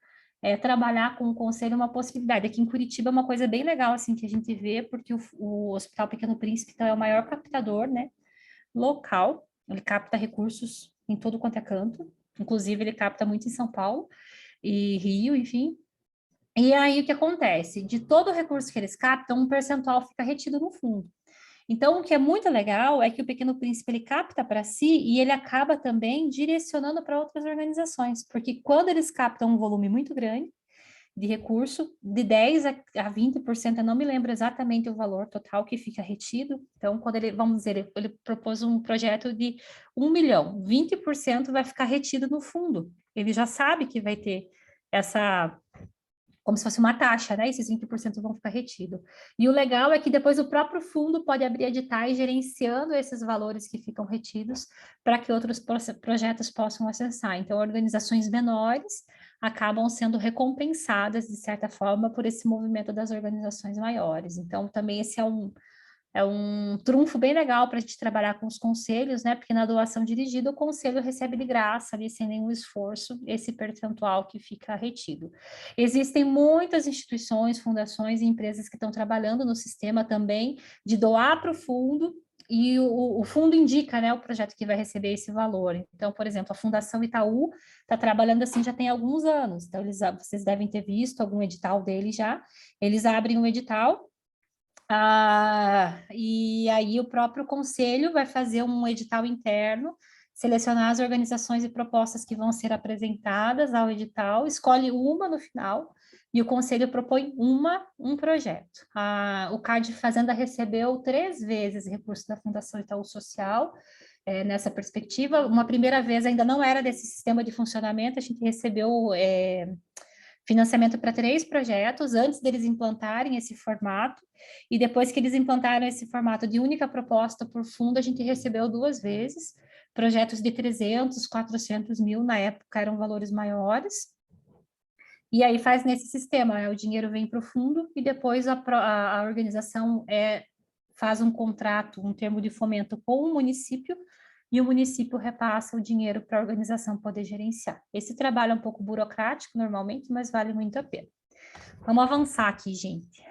trabalhar com o conselho uma possibilidade. Aqui em Curitiba é uma coisa bem legal, assim, que a gente vê, porque o Hospital Pequeno Príncipe então, é o maior captador, né, local, ele capta recursos em todo quanto é canto, inclusive ele capta muito em São Paulo e Rio, enfim. E aí o que acontece? De todo o recurso que eles captam, um percentual fica retido no fundo. Então, o que é muito legal é que o Pequeno Príncipe ele capta para si e ele acaba também direcionando para outras organizações, porque quando eles captam um volume muito grande de recurso, de 10 a 20%, eu não me lembro exatamente o valor total que fica retido. Então, quando vamos dizer, ele propôs um projeto de 1 milhão, 20% vai ficar retido no fundo. Ele já sabe que vai ter como se fosse uma taxa, né? Esses 20% vão ficar retidos. E o legal é que depois o próprio fundo pode abrir editais gerenciando esses valores que ficam retidos para que outros projetos possam acessar. Então, organizações menores acabam sendo recompensadas, de certa forma, por esse movimento das organizações maiores. Então, também esse é um trunfo bem legal para a gente trabalhar com os conselhos, né? Porque na doação dirigida, o conselho recebe de graça, ali, sem nenhum esforço, esse percentual que fica retido. Existem muitas instituições, fundações e empresas que estão trabalhando no sistema também de doar para o fundo, e o fundo indica, né, o projeto que vai receber esse valor. Então, por exemplo, a Fundação Itaú está trabalhando assim já tem alguns anos. Então, vocês devem ter visto algum edital dele já. Eles abrem um edital, e aí o próprio conselho vai fazer um edital interno, selecionar as organizações e propostas que vão ser apresentadas ao edital, escolhe uma no final, e o conselho propõe um projeto. O CAD Fazenda recebeu 3 vezes recurso da Fundação Itaú Social, nessa perspectiva. Uma primeira vez ainda não era desse sistema de funcionamento, a gente recebeu financiamento para 3 projetos, antes deles implantarem esse formato, e depois que eles implantaram esse formato de única proposta por fundo, a gente recebeu 2 vezes, projetos de 300, 400 mil, na época eram valores maiores, e aí faz nesse sistema, né? O dinheiro vem para o fundo, e depois a organização faz um contrato, um termo de fomento com o município, e o município repassa o dinheiro para a organização poder gerenciar. Esse trabalho é um pouco burocrático normalmente, mas vale muito a pena. Vamos avançar aqui, gente.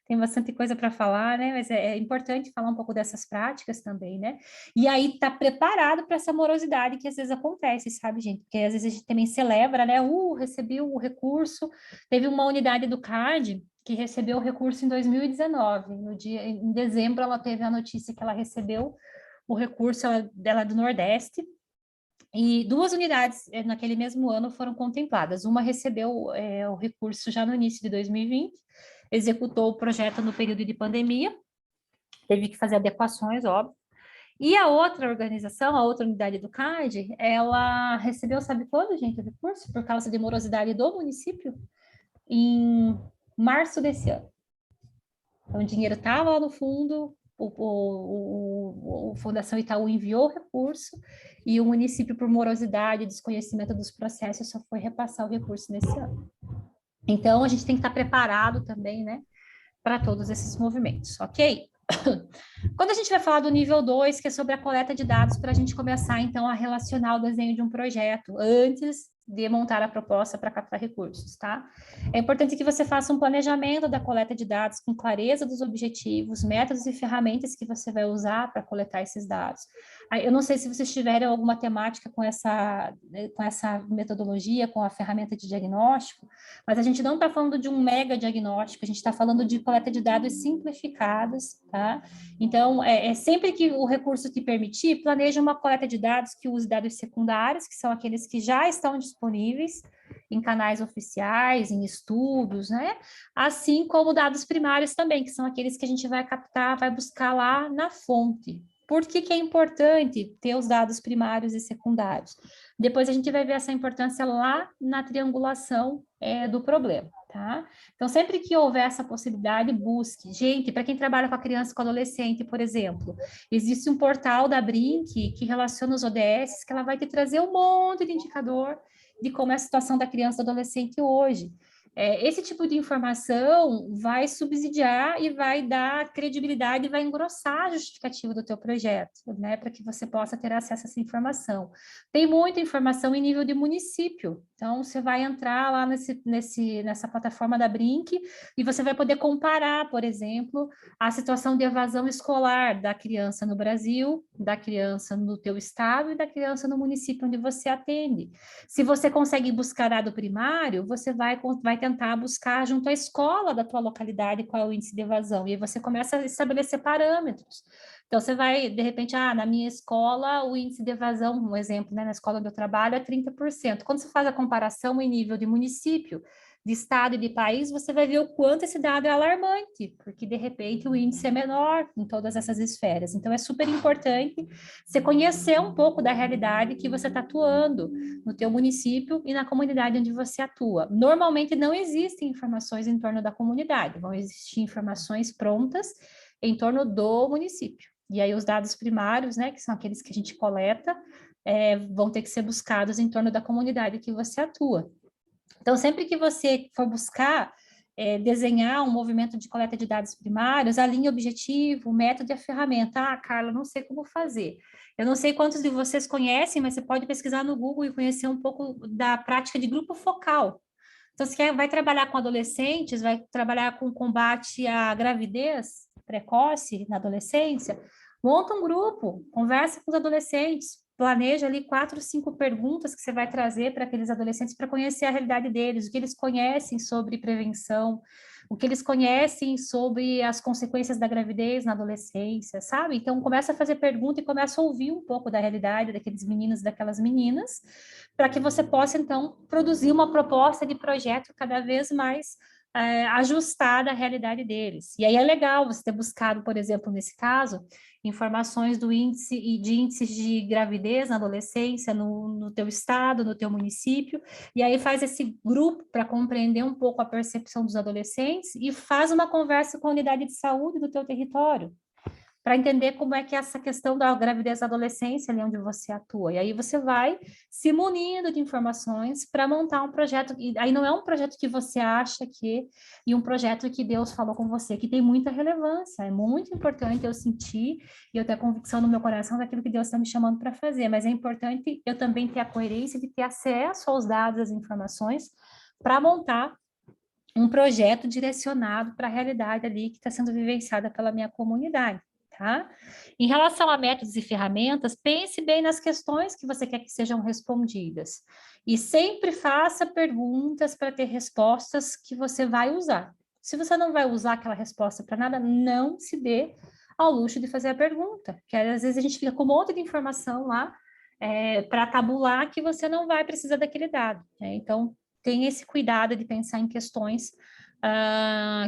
Tem bastante coisa para falar, né? Mas é importante falar um pouco dessas práticas também, né? E aí tá preparado para essa morosidade que às vezes acontece, sabe, gente? Porque às vezes a gente também celebra, né? Recebi o recurso. Teve uma unidade do CAD que recebeu o recurso em 2019. Em dezembro, ela teve a notícia que ela recebeu o recurso dela do Nordeste, e 2 unidades naquele mesmo ano foram contempladas. Uma recebeu o recurso já no início de 2020, executou o projeto no período de pandemia, teve que fazer adequações, óbvio. E a outra organização, a outra unidade do CAD, ela recebeu, sabe quando, gente, o recurso? Por causa de morosidade do município, em março desse ano. Então, o dinheiro estava lá no fundo, o Fundação Itaú enviou o recurso e o município, por morosidade e desconhecimento dos processos, só foi repassar o recurso nesse ano. Então, a gente tem que estar preparado também, né, para todos esses movimentos, ok? Quando a gente vai falar do nível 2, que é sobre a coleta de dados, para a gente começar, então, a relacionar o desenho de um projeto, antes de montar a proposta para captar recursos, tá? É importante que você faça um planejamento da coleta de dados com clareza dos objetivos, métodos e ferramentas que você vai usar para coletar esses dados. Eu não sei se vocês tiverem alguma temática com essa metodologia, com a ferramenta de diagnóstico, mas a gente não está falando de um mega diagnóstico, a gente está falando de coleta de dados simplificados, tá? Então, sempre que o recurso te permitir, planeje uma coleta de dados que use dados secundários, que são aqueles que já estão disponíveis em canais oficiais, em estudos, né? Assim como dados primários também, que são aqueles que a gente vai captar, vai buscar lá na fonte. Por que que é importante ter os dados primários e secundários? Depois a gente vai ver essa importância lá na triangulação do problema, tá? Então, sempre que houver essa possibilidade, busque. Gente, para quem trabalha com a criança e com o adolescente, por exemplo, existe um portal da Brinq que relaciona os ODS, que ela vai te trazer um monte de indicador de como é a situação da criança e do adolescente hoje. Esse tipo de informação vai subsidiar e vai dar credibilidade e vai engrossar a justificativa do teu projeto, né, para que você possa ter acesso a essa informação. Tem muita informação em nível de município, então você vai entrar lá nessa plataforma da Brinq e você vai poder comparar, por exemplo, a situação de evasão escolar da criança no Brasil, da criança no teu estado e da criança no município onde você atende. Se você consegue buscar dado primário, você vai tentar buscar junto à escola da tua localidade qual é o índice de evasão, e aí você começa a estabelecer parâmetros. Então, você vai, de repente, na minha escola, o índice de evasão, um exemplo, né, na escola onde eu trabalho, é 30%. Quando você faz a comparação em nível de município, de estado e de país, você vai ver o quanto esse dado é alarmante, porque, de repente, o índice é menor em todas essas esferas. Então, é super importante você conhecer um pouco da realidade que você está atuando no teu município e na comunidade onde você atua. Normalmente, não existem informações em torno da comunidade, vão existir informações prontas em torno do município. E aí, os dados primários, né, que são aqueles que a gente coleta, vão ter que ser buscados em torno da comunidade que você atua. Então, sempre que você for buscar desenhar um movimento de coleta de dados primários, alinhe o objetivo, o método e a ferramenta. Ah, Carla, não sei como fazer. Eu não sei quantos de vocês conhecem, mas você pode pesquisar no Google e conhecer um pouco da prática de grupo focal. Então, você vai trabalhar com adolescentes, vai trabalhar com combate à gravidez precoce na adolescência, monta um grupo, conversa com os adolescentes, planeja ali 4, 5 perguntas que você vai trazer para aqueles adolescentes para conhecer a realidade deles, o que eles conhecem sobre prevenção, o que eles conhecem sobre as consequências da gravidez na adolescência, sabe? Então, começa a fazer pergunta e começa a ouvir um pouco da realidade daqueles meninos e daquelas meninas, para que você possa, então, produzir uma proposta de projeto cada vez mais ajustada à realidade deles. E aí é legal você ter buscado, por exemplo, nesse caso, informações de índices de gravidez na adolescência, no teu estado, no teu município, e aí faz esse grupo para compreender um pouco a percepção dos adolescentes e faz uma conversa com a unidade de saúde do teu território, para entender como é que é essa questão da gravidez da adolescência, ali onde você atua. E aí você vai se munindo de informações para montar um projeto. E aí não é um projeto que você acha que, e um projeto que Deus falou com você, que tem muita relevância. É muito importante eu sentir e eu ter a convicção no meu coração daquilo que Deus está me chamando para fazer. Mas é importante eu também ter a coerência de ter acesso aos dados, às informações, para montar um projeto direcionado para a realidade ali que está sendo vivenciada pela minha comunidade. Tá? Em relação a métodos e ferramentas, pense bem nas questões que você quer que sejam respondidas. E sempre faça perguntas para ter respostas que você vai usar. Se você não vai usar aquela resposta para nada, não se dê ao luxo de fazer a pergunta. Porque às vezes a gente fica com um monte de informação lá para tabular que você não vai precisar daquele dado. Né? Então, tenha esse cuidado de pensar em questões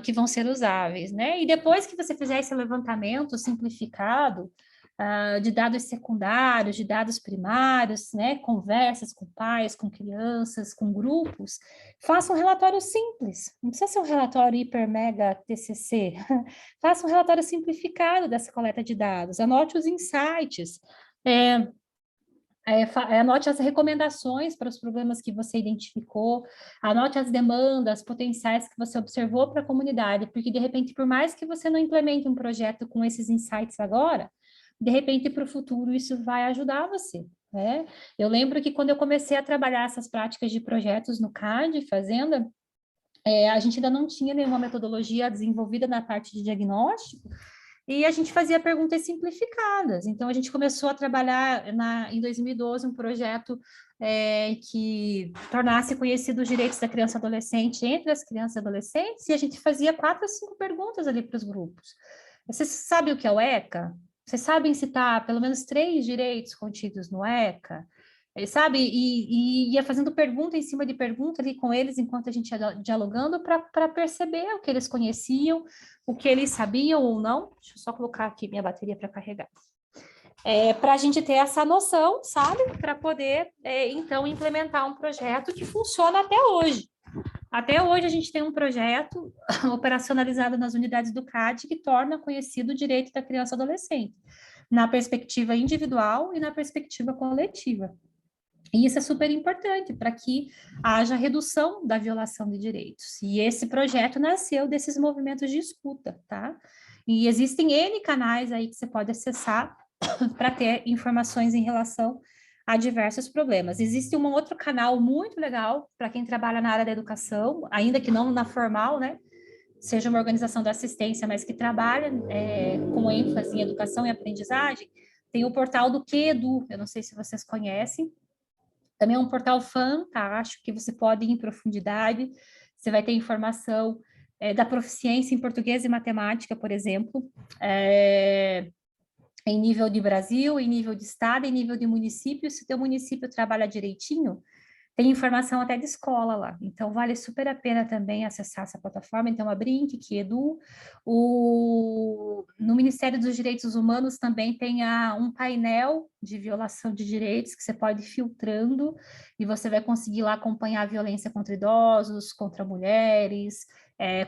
que vão ser usáveis, né? E depois que você fizer esse levantamento simplificado de dados secundários, de dados primários, né? Conversas com pais, com crianças, com grupos, faça um relatório simples. Não precisa ser um relatório hiper mega TCC. Faça um relatório simplificado dessa coleta de dados. Anote os insights. Anote as recomendações para os problemas que você identificou, anote as demandas potenciais que você observou para a comunidade, porque de repente, por mais que você não implemente um projeto com esses insights agora, de repente para o futuro isso vai ajudar você, né? Eu lembro que quando eu comecei a trabalhar essas práticas de projetos no CAD, Fazenda, a gente ainda não tinha nenhuma metodologia desenvolvida na parte de diagnóstico, e a gente fazia perguntas simplificadas. Então, a gente começou a trabalhar em 2012 um projeto que tornasse conhecido os direitos da criança e adolescente entre as crianças e adolescentes, e a gente fazia 4 a 5 perguntas ali para os grupos. Vocês sabem o que é o ECA? Vocês sabem citar pelo menos 3 direitos contidos no ECA? Sabe? E ia fazendo pergunta em cima de pergunta ali com eles enquanto a gente ia dialogando para perceber o que eles conheciam, o que eles sabiam ou não. Deixa eu só colocar aqui minha bateria para carregar. Para a gente ter essa noção, sabe? Para poder, então, implementar um projeto que funciona até hoje. Até hoje a gente tem um projeto operacionalizado nas unidades do CAD que torna conhecido o direito da criança e adolescente, na perspectiva individual e na perspectiva coletiva. E isso é super importante para que haja redução da violação de direitos. E esse projeto nasceu desses movimentos de escuta, tá? E existem N canais aí que você pode acessar para ter informações em relação a diversos problemas. Existe um outro canal muito legal para quem trabalha na área da educação, ainda que não na formal, né? Seja uma organização da assistência, mas que trabalha com ênfase em educação e aprendizagem, tem o portal do QEDU, eu não sei se vocês conhecem, também é um portal fantástico, que você pode ir em profundidade, você vai ter informação da proficiência em português e matemática, por exemplo, em nível de Brasil, em nível de estado, em nível de município. Se o teu município trabalha direitinho, tem informação até de escola lá, então vale super a pena também acessar essa plataforma. Então, a Brinq, que Edu, no Ministério dos Direitos Humanos também tem um painel de violação de direitos que você pode ir filtrando e você vai conseguir lá acompanhar a violência contra idosos, contra mulheres,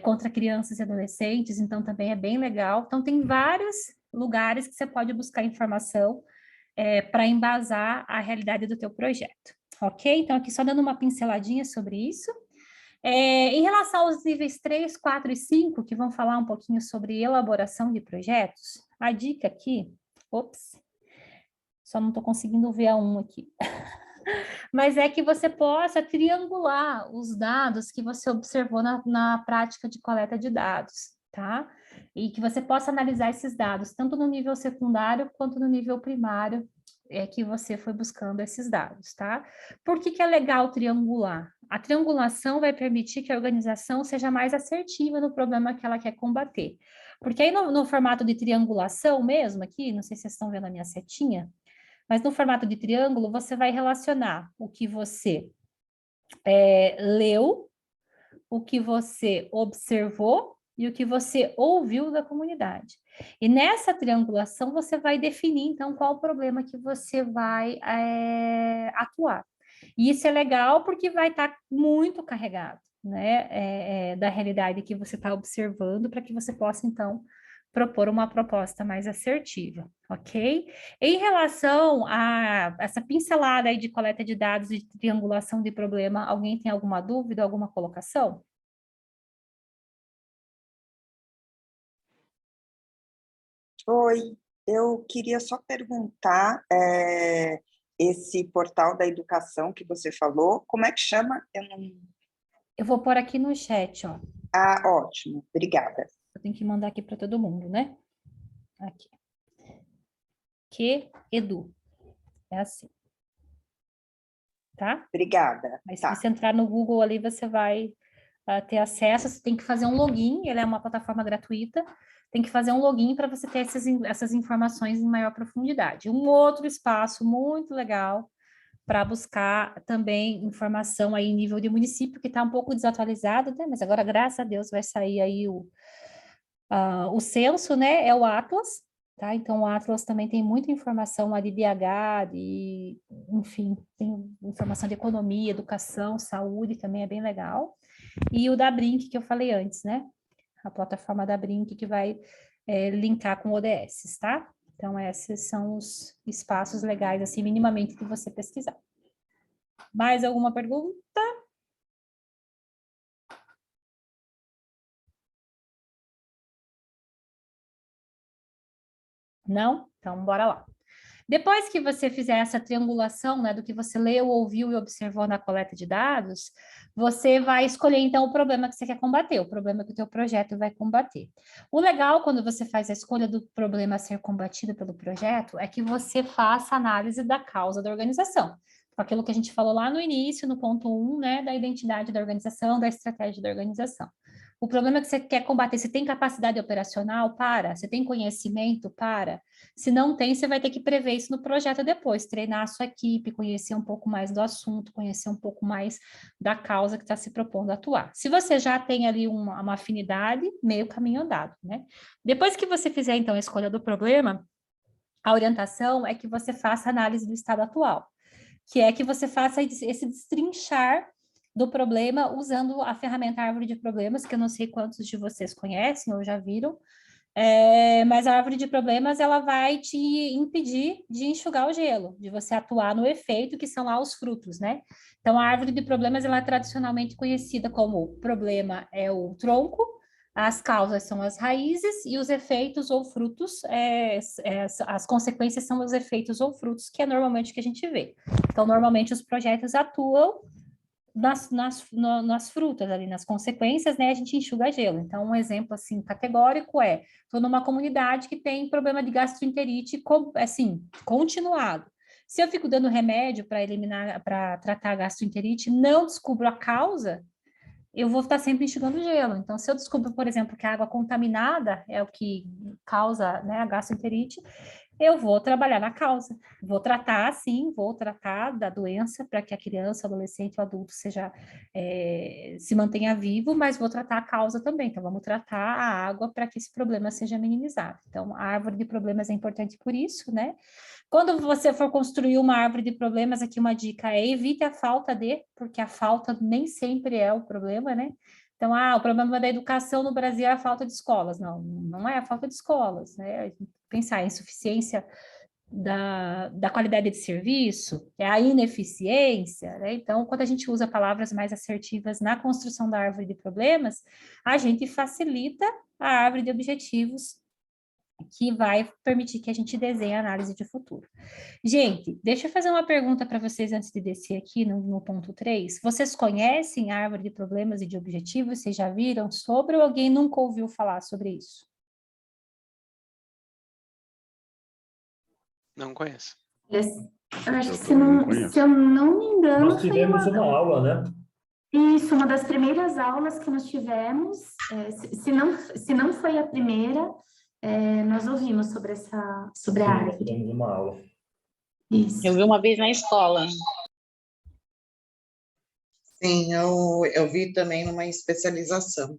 contra crianças e adolescentes, então também é bem legal. Então, tem vários lugares que você pode buscar informação para embasar a realidade do teu projeto. Ok? Então, aqui só dando uma pinceladinha sobre isso. Em relação aos níveis 3, 4 e 5, que vão falar um pouquinho sobre elaboração de projetos, a dica aqui, só não estou conseguindo ver a 1 aqui, mas é que você possa triangular os dados que você observou na prática de coleta de dados, tá? E que você possa analisar esses dados, tanto no nível secundário quanto no nível primário, que você foi buscando esses dados, tá? Por que é legal triangular? A triangulação vai permitir que a organização seja mais assertiva no problema que ela quer combater. Porque aí no formato de triangulação mesmo, aqui, não sei se vocês estão vendo a minha setinha, mas no formato de triângulo, você vai relacionar o que você leu, o que você observou e o que você ouviu da comunidade. E nessa triangulação, você vai definir, então, qual o problema que você vai atuar. E isso é legal porque vai estar muito carregado, né, da realidade que você está observando, para que você possa, então, propor uma proposta mais assertiva, ok? Em relação a essa pincelada aí de coleta de dados e triangulação de problema, alguém tem alguma dúvida, alguma colocação? Oi, eu queria só perguntar, esse portal da educação que você falou, como é que chama? Eu vou pôr aqui no chat, ó. Ah, ótimo, obrigada. Eu tenho que mandar aqui para todo mundo, né? Aqui. QEDU. É assim. Tá? Obrigada. Mas Tá. se você entrar no Google ali, você vai ter acesso. Você tem que fazer um login, ele é uma plataforma gratuita. Tem que fazer um login para você ter essas informações em maior profundidade. Um outro espaço muito legal para buscar também informação aí em nível de município, que está um pouco desatualizado, né? Mas agora, graças a Deus, vai sair aí o censo, né? É o Atlas, tá? Então, o Atlas também tem muita informação lá de DH, enfim, tem informação de economia, educação, saúde, também é bem legal. E o da Brinq, que eu falei antes, né? A plataforma da Brinq que vai linkar com ODS, tá? Então, esses são os espaços legais, assim, minimamente, que você pesquisar. Mais alguma pergunta? Não? Então, bora lá. Depois que você fizer essa triangulação, né, do que você leu, ouviu e observou na coleta de dados, você vai escolher, então, o problema que você quer combater, o problema que o teu projeto vai combater. O legal, quando você faz a escolha do problema a ser combatido pelo projeto, é que você faça análise da causa da organização. Aquilo que a gente falou lá no início, no ponto 1, né, da identidade da organização, da estratégia da organização. O problema que você quer combater, você tem capacidade operacional? Para. Você tem conhecimento? Para. Se não tem, você vai ter que prever isso no projeto depois, treinar a sua equipe, conhecer um pouco mais do assunto, conhecer um pouco mais da causa que está se propondo a atuar. Se você já tem ali uma afinidade, meio caminho andado, né? Depois que você fizer, então, a escolha do problema, a orientação é que você faça análise do estado atual, que é que você faça esse destrinchar do problema usando a ferramenta Árvore de Problemas, que eu não sei quantos de vocês conhecem ou já viram, mas a Árvore de Problemas, ela vai te impedir de enxugar o gelo, de você atuar no efeito, que são lá os frutos, né? Então, a Árvore de Problemas, ela é tradicionalmente conhecida como o problema é o tronco, as causas são as raízes e os efeitos ou frutos, as consequências são os efeitos ou frutos, que é normalmente o que a gente vê. Então, normalmente os projetos atuam nas frutas ali, nas consequências, né, a gente enxuga gelo. Então, um exemplo, assim, categórico estou numa comunidade que tem problema de gastroenterite, assim, continuado. Se eu fico dando remédio para tratar a gastroenterite, não descubro a causa, eu vou estar sempre enxugando gelo. Então, se eu descubro, por exemplo, que a água contaminada é o que causa, né, a gastroenterite, eu vou trabalhar na causa. Vou tratar, sim, vou tratar da doença para que a criança, adolescente ou adulto se mantenha vivo, mas vou tratar a causa também. Então, vamos tratar a água para que esse problema seja minimizado. Então, a árvore de problemas é importante por isso, né? Quando você for construir uma árvore de problemas, aqui uma dica é evite a falta porque a falta nem sempre é o problema, né? Então, o problema da educação no Brasil é a falta de escolas. Não, não é a falta de escolas, né? Pensar em insuficiência da qualidade de serviço, é a ineficiência, né? Então, quando a gente usa palavras mais assertivas na construção da árvore de problemas, a gente facilita a árvore de objetivos que vai permitir que a gente desenhe a análise de futuro. Gente, deixa eu fazer uma pergunta para vocês antes de descer aqui no ponto 3. Vocês conhecem a árvore de problemas e de objetivos? Vocês já viram sobre ou alguém nunca ouviu falar sobre isso? Não conheço. Eu acho que se eu não me engano, nós tivemos uma aula, né? Isso, uma das primeiras aulas que nós tivemos, se não foi a primeira, nós ouvimos sobre a árvore. Tivemos uma aula. Isso. Eu vi uma vez na escola. Sim, eu vi também numa especialização.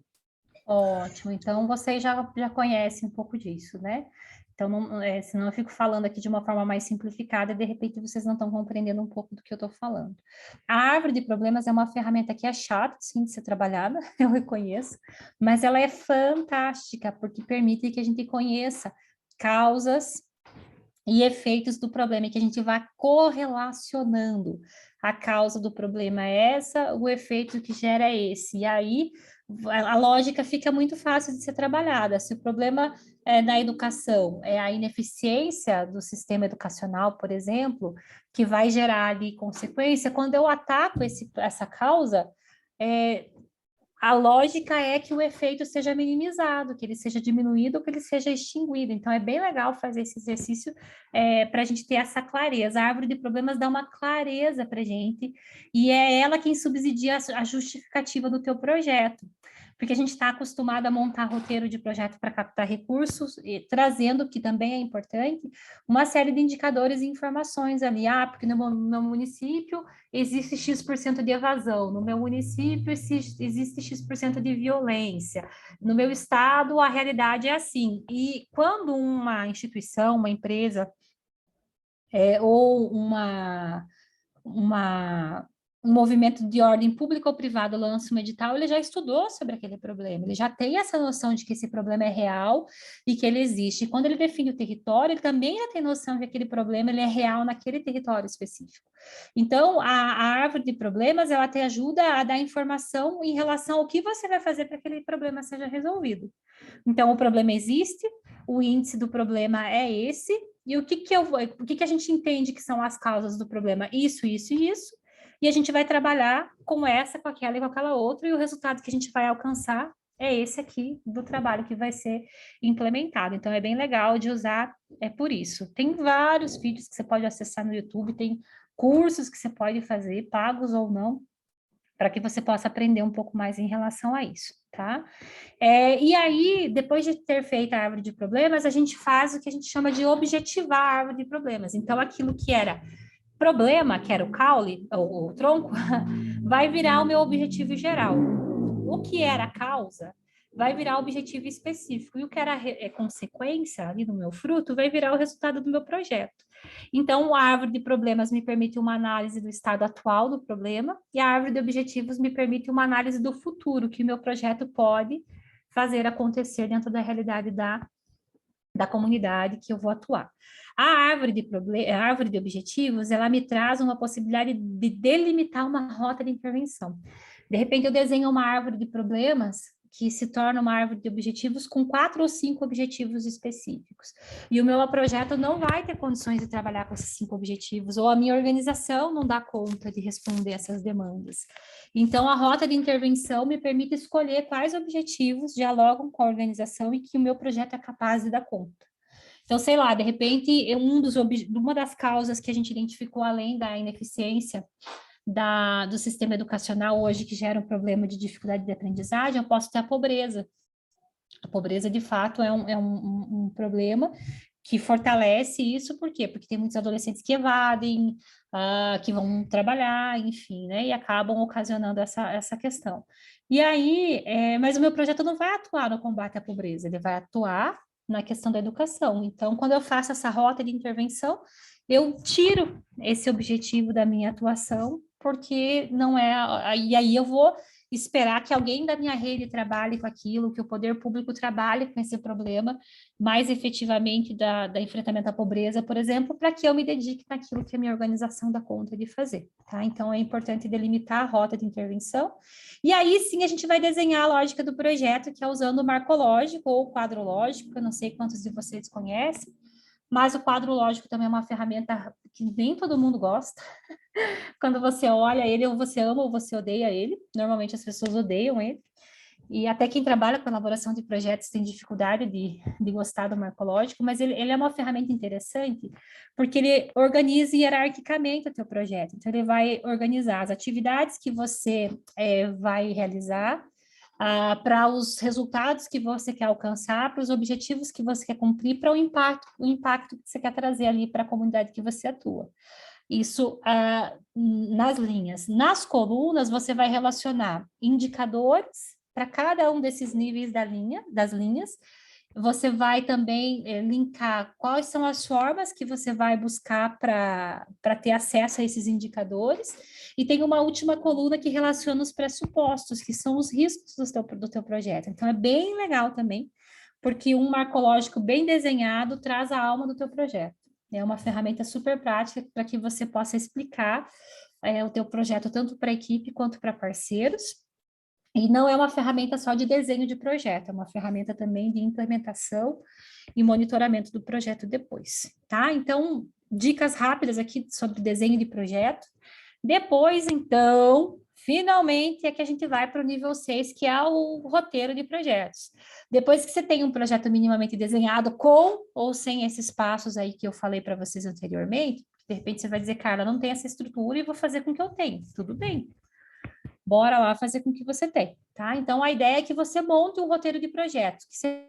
Ótimo, então vocês já conhecem um pouco disso, né? Então, senão eu fico falando aqui de uma forma mais simplificada e de repente vocês não estão compreendendo um pouco do que eu estou falando. A árvore de problemas é uma ferramenta que é chata, sim, de ser trabalhada, eu reconheço, mas ela é fantástica porque permite que a gente conheça causas e efeitos do problema, e que a gente vá correlacionando. A causa do problema é essa, o efeito que gera é esse. E aí, a lógica fica muito fácil de ser trabalhada. Se o problema na educação é a ineficiência do sistema educacional, por exemplo, que vai gerar ali consequência, quando eu ataco essa causa, a lógica é que o efeito seja minimizado, que ele seja diminuído ou que ele seja extinguido. Então, é bem legal fazer esse exercício para a gente ter essa clareza. A árvore de problemas dá uma clareza para a gente e é ela quem subsidia a justificativa do teu projeto. Porque a gente está acostumado a montar roteiro de projeto para captar recursos, trazendo, que também é importante, uma série de indicadores e informações ali. Porque no meu município existe X% de evasão, no meu município existe X% de violência, no meu estado a realidade é assim. E quando uma instituição, uma empresa, ou um movimento de ordem pública ou privada lança um edital, ele já estudou sobre aquele problema, ele já tem essa noção de que esse problema é real e que ele existe. E quando ele define o território, ele também já tem noção de que aquele problema ele é real naquele território específico. Então, a árvore de problemas, ela te ajuda a dar informação em relação ao que você vai fazer para que aquele problema seja resolvido. Então, o problema existe, o índice do problema é esse, E o que a gente entende que são as causas do problema? Isso, isso e isso. E a gente vai trabalhar com essa, com aquela e com aquela outra, e o resultado que a gente vai alcançar é esse aqui do trabalho que vai ser implementado. Então, é bem legal de usar, é por isso. Tem vários vídeos que você pode acessar no YouTube, tem cursos que você pode fazer, pagos ou não, para que você possa aprender um pouco mais em relação a isso, tá? E aí, depois de ter feito a árvore de problemas, a gente faz o que a gente chama de objetivar a árvore de problemas. Então, aquilo que era problema, que era o caule, o tronco, vai virar o meu objetivo geral. O que era causa vai virar objetivo específico, e o que era consequência ali no meu fruto vai virar o resultado do meu projeto. Então, a árvore de problemas me permite uma análise do estado atual do problema, e a árvore de objetivos me permite uma análise do futuro, que o meu projeto pode fazer acontecer dentro da realidade da comunidade que eu vou atuar. A árvore de objetivos, ela me traz uma possibilidade de delimitar uma rota de intervenção. De repente, eu desenho uma árvore de problemas que se torna uma árvore de objetivos com 4 ou 5 objetivos específicos. E o meu projeto não vai ter condições de trabalhar com esses 5 objetivos, ou a minha organização não dá conta de responder essas demandas. Então, a rota de intervenção me permite escolher quais objetivos dialogam com a organização e que o meu projeto é capaz de dar conta. Então, sei lá, de repente, uma das causas que a gente identificou, além da ineficiência do sistema educacional hoje, que gera um problema de dificuldade de aprendizagem, eu posso ter a pobreza. A pobreza, de fato, é um problema que fortalece isso, por quê? Porque tem muitos adolescentes que evadem, que vão trabalhar, enfim, né, e acabam ocasionando essa questão. E aí, mas o meu projeto não vai atuar no combate à pobreza, ele vai atuar na questão da educação. Então, quando eu faço essa rota de intervenção, eu tiro esse objetivo da minha atuação, porque não é... E aí eu vou esperar que alguém da minha rede trabalhe com aquilo, que o poder público trabalhe com esse problema mais efetivamente da enfrentamento à pobreza, por exemplo, para que eu me dedique naquilo que a minha organização dá conta de fazer, tá? Então, é importante delimitar a rota de intervenção, e aí sim a gente vai desenhar a lógica do projeto, que é usando o marco lógico ou o quadro lógico, eu não sei quantos de vocês conhecem, mas o quadro lógico também é uma ferramenta que nem todo mundo gosta. Quando você olha ele, ou você ama ou você odeia ele. Normalmente as pessoas odeiam ele. E até quem trabalha com elaboração de projetos tem dificuldade de gostar do marco lógico, mas ele é uma ferramenta interessante, porque ele organiza hierarquicamente o teu projeto. Então, ele vai organizar as atividades que você vai realizar, para os resultados que você quer alcançar, para os objetivos que você quer cumprir, para o impacto que você quer trazer ali para a comunidade que você atua. Isso nas linhas. Nas colunas, você vai relacionar indicadores para cada um desses níveis das linhas. Você vai também linkar quais são as formas que você vai buscar para ter acesso a esses indicadores. E tem uma última coluna que relaciona os pressupostos, que são os riscos do teu projeto. Então, é bem legal também, porque um marco lógico bem desenhado traz a alma do teu projeto. É uma ferramenta super prática para que você possa explicar o teu projeto tanto para a equipe quanto para parceiros. E não é uma ferramenta só de desenho de projeto, é uma ferramenta também de implementação e monitoramento do projeto depois, tá? Então, dicas rápidas aqui sobre desenho de projeto. Depois, então, finalmente é que a gente vai para o nível 6, que é o roteiro de projetos. Depois que você tem um projeto minimamente desenhado, com ou sem esses passos aí que eu falei para vocês anteriormente, de repente você vai dizer, Carla, não tem essa estrutura e vou fazer com o que eu tenho. Tudo bem. Bora lá fazer com o que você tem, tá? Então, a ideia é que você monte um roteiro de projetos, que você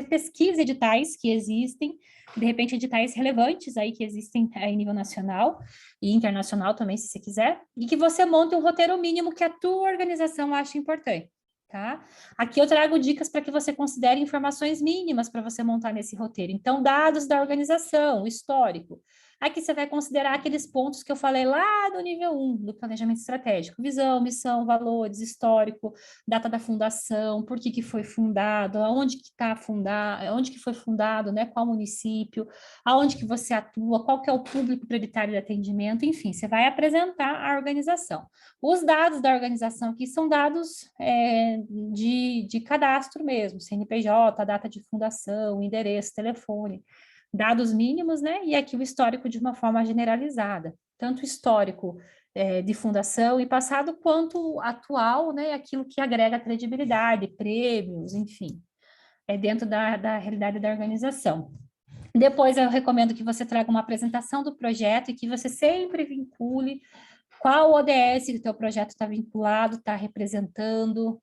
pesquise editais que existem, de repente editais relevantes aí que existem em nível nacional e internacional também, se você quiser, e que você monte um roteiro mínimo que a tua organização acha importante, tá? Aqui eu trago dicas para que você considere informações mínimas para você montar nesse roteiro. Então, dados da organização, histórico. Aqui você vai considerar aqueles pontos que eu falei lá do nível 1, do planejamento estratégico. Visão, missão, valores, histórico, data da fundação, por que foi fundado, aonde que está fundado, onde que foi fundado, né, qual município, aonde que você atua, qual que é o público prioritário de atendimento, enfim, você vai apresentar a organização. Os dados da organização aqui são dados de cadastro mesmo, CNPJ, data de fundação, endereço, telefone. dados mínimos, né? E aqui o histórico de uma forma generalizada, tanto histórico de fundação e passado, quanto atual, né? Aquilo que agrega credibilidade, prêmios, enfim, dentro da realidade da organização. Depois eu recomendo que você traga uma apresentação do projeto e que você sempre vincule qual ODS que o teu projeto está vinculado, está representando,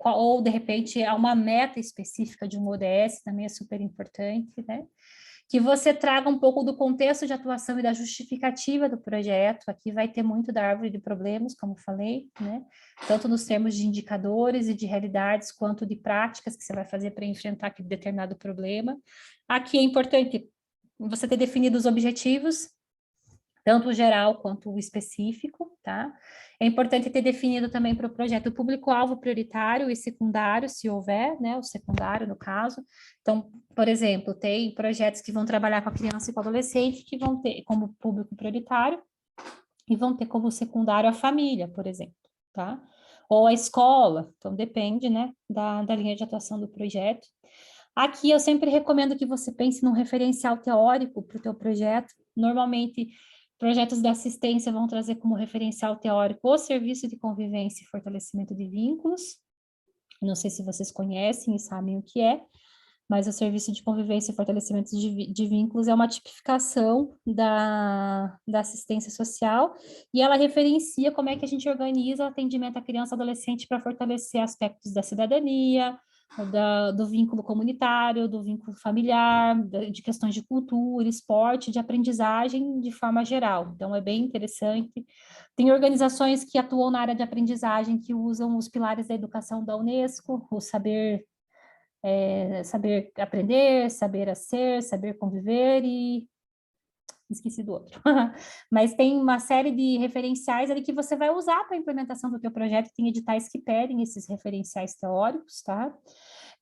ou de repente há uma meta específica de um ODS, também é super importante, né? Que você traga um pouco do contexto de atuação e da justificativa do projeto. Aqui vai ter muito da árvore de problemas, como falei, né? Tanto nos termos de indicadores e de realidades, quanto de práticas que você vai fazer para enfrentar aquele determinado problema. Aqui é importante você ter definido os objetivos, tanto o geral quanto o específico, tá? É importante ter definido também para o projeto o público-alvo prioritário e secundário, se houver, né? O secundário, no caso. Então, por exemplo, tem projetos que vão trabalhar com a criança e com o adolescente, que vão ter como público prioritário e vão ter como secundário a família, por exemplo, tá? Ou a escola, então depende, né, da linha de atuação do projeto. Aqui eu sempre recomendo que você pense num referencial teórico para o teu projeto. Normalmente, projetos de assistência vão trazer como referencial teórico o serviço de convivência e fortalecimento de vínculos. Não sei se vocês conhecem e sabem o que é, mas o serviço de convivência e fortalecimento de vínculos é uma tipificação da assistência social, e ela referencia como é que a gente organiza o atendimento à criança e adolescente para fortalecer aspectos da cidadania, do vínculo comunitário, do vínculo familiar, de questões de cultura, esporte, de aprendizagem de forma geral. Então, é bem interessante. Tem organizações que atuam na área de aprendizagem que usam os pilares da educação da Unesco, o saber aprender, saber a ser, saber conviver e... esqueci do outro. Mas tem uma série de referenciais ali que você vai usar para a implementação do teu projeto, tem editais que pedem esses referenciais teóricos, tá?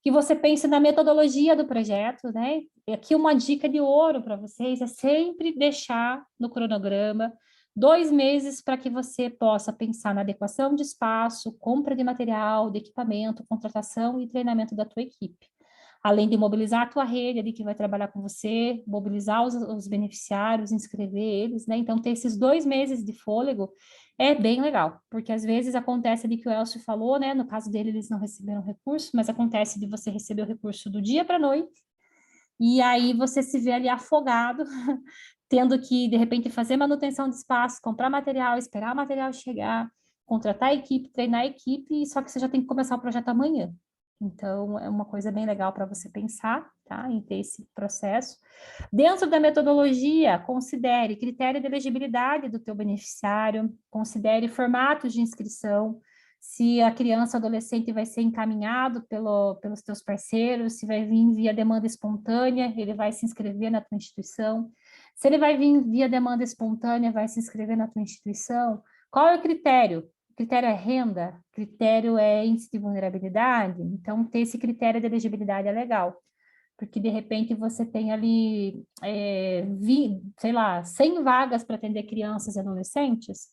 Que você pense na metodologia do projeto, né? E aqui uma dica de ouro para vocês é sempre deixar no cronograma 2 meses para que você possa pensar na adequação de espaço, compra de material, de equipamento, contratação e treinamento da tua equipe. Além de mobilizar a tua rede ali que vai trabalhar com você, mobilizar os beneficiários, inscrever eles, né? Então, ter esses 2 meses de fôlego é bem legal, porque às vezes acontece ali que o Elcio falou, né? No caso dele, eles não receberam recurso, mas acontece de você receber o recurso do dia para a noite, e aí você se vê ali afogado, tendo que, de repente, fazer manutenção de espaço, comprar material, esperar o material chegar, contratar a equipe, treinar a equipe, só que você já tem que começar o projeto amanhã. Então, é uma coisa bem legal para você pensar, tá? Em ter esse processo. Dentro da metodologia, considere critério de elegibilidade do teu beneficiário, considere formatos de inscrição, se a criança ou adolescente vai ser encaminhado pelos teus parceiros, se vai vir via demanda espontânea, ele vai se inscrever na tua instituição. Se ele vai vir via demanda espontânea, vai se inscrever na tua instituição. Qual é o critério? Critério é renda, critério é índice de vulnerabilidade, então ter esse critério de elegibilidade é legal, porque de repente você tem ali, sei lá, 100 vagas para atender crianças e adolescentes,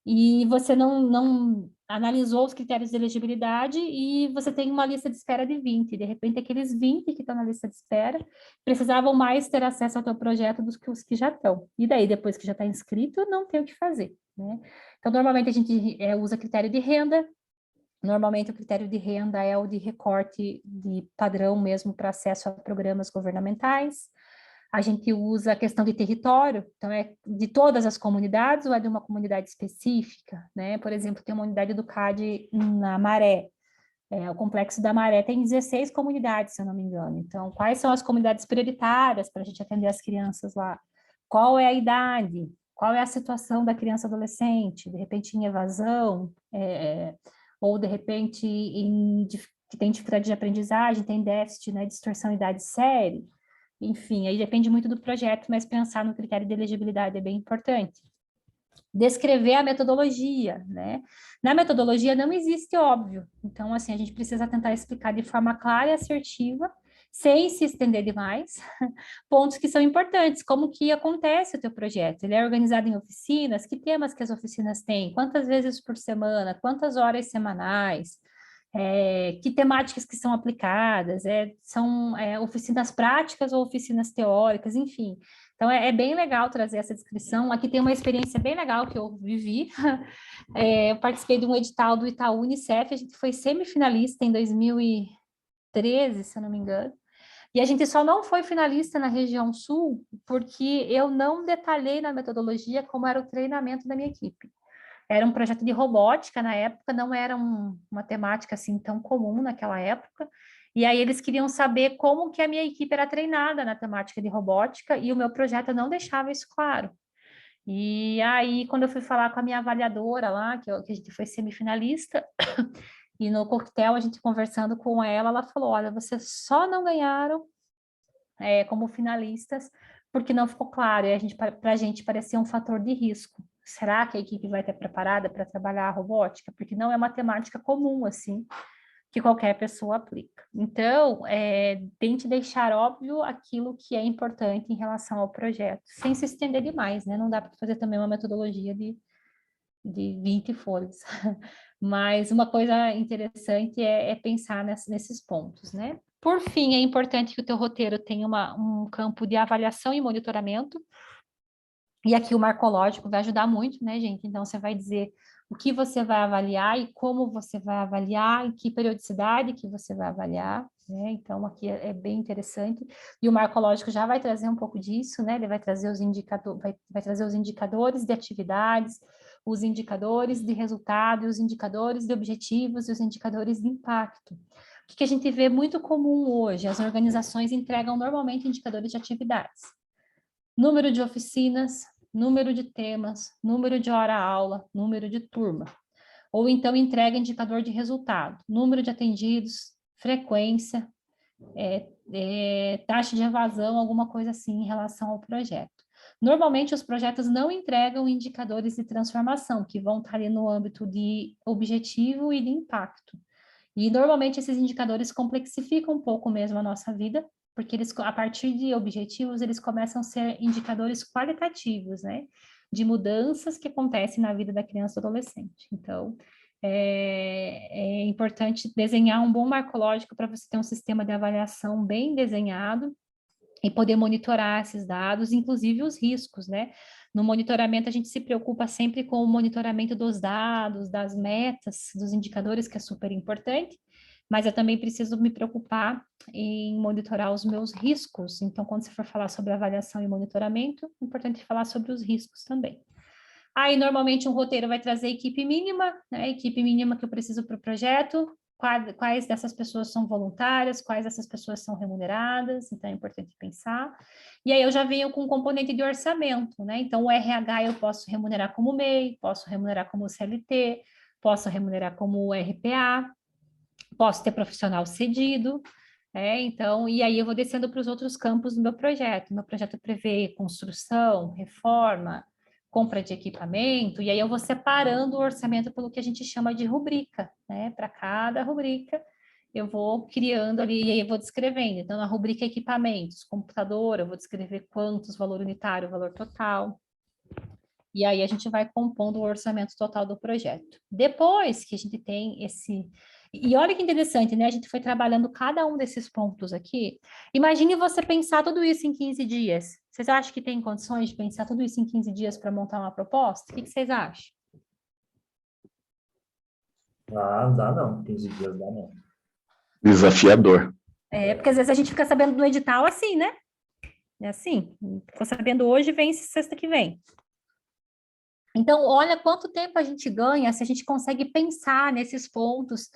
e você não analisou os critérios de elegibilidade e você tem uma lista de espera de 20, de repente aqueles 20 que estão na lista de espera precisavam mais ter acesso ao teu projeto do que os que já estão, e daí depois que já está inscrito, não tem o que fazer, né? Então, normalmente a gente usa critério de renda, normalmente o critério de renda é o de recorte de padrão mesmo para acesso a programas governamentais. A gente usa a questão de território, então é de todas as comunidades ou é de uma comunidade específica, né? Por exemplo, tem uma unidade do CAD na Maré, o Complexo da Maré tem 16 comunidades, se eu não me engano. Então, quais são as comunidades prioritárias para a gente atender as crianças lá? Qual é a idade? Qual é a situação da criança e adolescente? De repente em evasão, ou de repente que tem dificuldade de aprendizagem, tem déficit, né, distorção idade série. Enfim, aí depende muito do projeto, mas pensar no critério de elegibilidade é bem importante. Descrever a metodologia, né? Na metodologia não existe óbvio, então assim, a gente precisa tentar explicar de forma clara e assertiva, sem se estender demais, pontos que são importantes, como que acontece o teu projeto, ele é organizado em oficinas, que temas que as oficinas têm, quantas vezes por semana, quantas horas semanais, que temáticas que são aplicadas, são oficinas práticas ou oficinas teóricas, enfim. Então, é bem legal trazer essa descrição. Aqui tem uma experiência bem legal que eu vivi. Eu participei de um edital do Itaú Unicef, a gente foi semifinalista em 2013, se eu não me engano. E a gente só não foi finalista na região sul porque eu não detalhei na metodologia como era o treinamento da minha equipe. Era um projeto de robótica na época, não era uma temática assim tão comum naquela época. E aí eles queriam saber como que a minha equipe era treinada na temática de robótica e o meu projeto não deixava isso claro. E aí, quando eu fui falar com a minha avaliadora lá, que a gente foi semifinalista, e no coquetel, a gente conversando com ela falou, olha, vocês só não ganharam como finalistas porque não ficou claro, e para a gente parecia um fator de risco. Será que a equipe vai estar preparada para trabalhar a robótica? Porque não é uma temática comum, assim, que qualquer pessoa aplica. Então, tente deixar óbvio aquilo que é importante em relação ao projeto, sem se estender demais, né? Não dá para fazer também uma metodologia de 20 folhas. Mas uma coisa interessante é pensar nesses pontos, né? Por fim, é importante que o teu roteiro tenha um campo de avaliação e monitoramento. E aqui o marcológico vai ajudar muito, né, gente? Então, você vai dizer o que você vai avaliar e como você vai avaliar, em que periodicidade que você vai avaliar, né? Então, aqui é bem interessante. E o marcológico já vai trazer um pouco disso, né? Ele vai trazer os indicadores, vai trazer os indicadores de atividades, os indicadores de resultado, os indicadores de objetivos e os indicadores de impacto. O que a gente vê muito comum hoje? As organizações entregam normalmente indicadores de atividades. Número de oficinas, número de temas, número de hora-aula, número de turma. Ou então entrega indicador de resultado, número de atendidos, frequência, taxa de evasão, alguma coisa assim em relação ao projeto. Normalmente, os projetos não entregam indicadores de transformação, que vão estar ali no âmbito de objetivo e de impacto. E, normalmente, esses indicadores complexificam um pouco mesmo a nossa vida, porque eles, a partir de objetivos, eles começam a ser indicadores qualitativos, né? De mudanças que acontecem na vida da criança ou adolescente. Então, é importante desenhar um bom marcológico para você ter um sistema de avaliação bem desenhado e poder monitorar esses dados, inclusive os riscos, né? No monitoramento, a gente se preocupa sempre com o monitoramento dos dados, das metas, dos indicadores, que é super importante, mas eu também preciso me preocupar em monitorar os meus riscos. Então, quando você for falar sobre avaliação e monitoramento, é importante falar sobre os riscos também. Aí, normalmente, um roteiro vai trazer equipe mínima, né? Equipe mínima que eu preciso para o projeto, quais dessas pessoas são voluntárias, quais dessas pessoas são remuneradas, então é importante pensar. E aí eu já venho com um componente de orçamento, né? Então, o RH eu posso remunerar como MEI, posso remunerar como CLT, posso remunerar como RPA, posso ter profissional cedido, então, e aí eu vou descendo para os outros campos do meu projeto. Meu projeto prevê construção, reforma, compra de equipamento, e aí eu vou separando o orçamento pelo que a gente chama de rubrica, né? Para cada rubrica, eu vou criando ali, e aí eu vou descrevendo. Então, na rubrica equipamentos, computador, eu vou descrever quantos, valor unitário, valor total. E aí a gente vai compondo o orçamento total do projeto. Depois que a gente tem esse... E olha que interessante, né? A gente foi trabalhando cada um desses pontos aqui. Imagine você pensar tudo isso em 15 dias. Vocês acham que tem condições de pensar tudo isso em 15 dias para montar uma proposta? O que vocês acham? Ah, dá não. 15 dias dá não. Desafiador. Porque às vezes a gente fica sabendo no edital assim, né? É assim. Ficou sabendo hoje, vence sexta que vem. Então, olha quanto tempo a gente ganha se a gente consegue pensar nesses pontos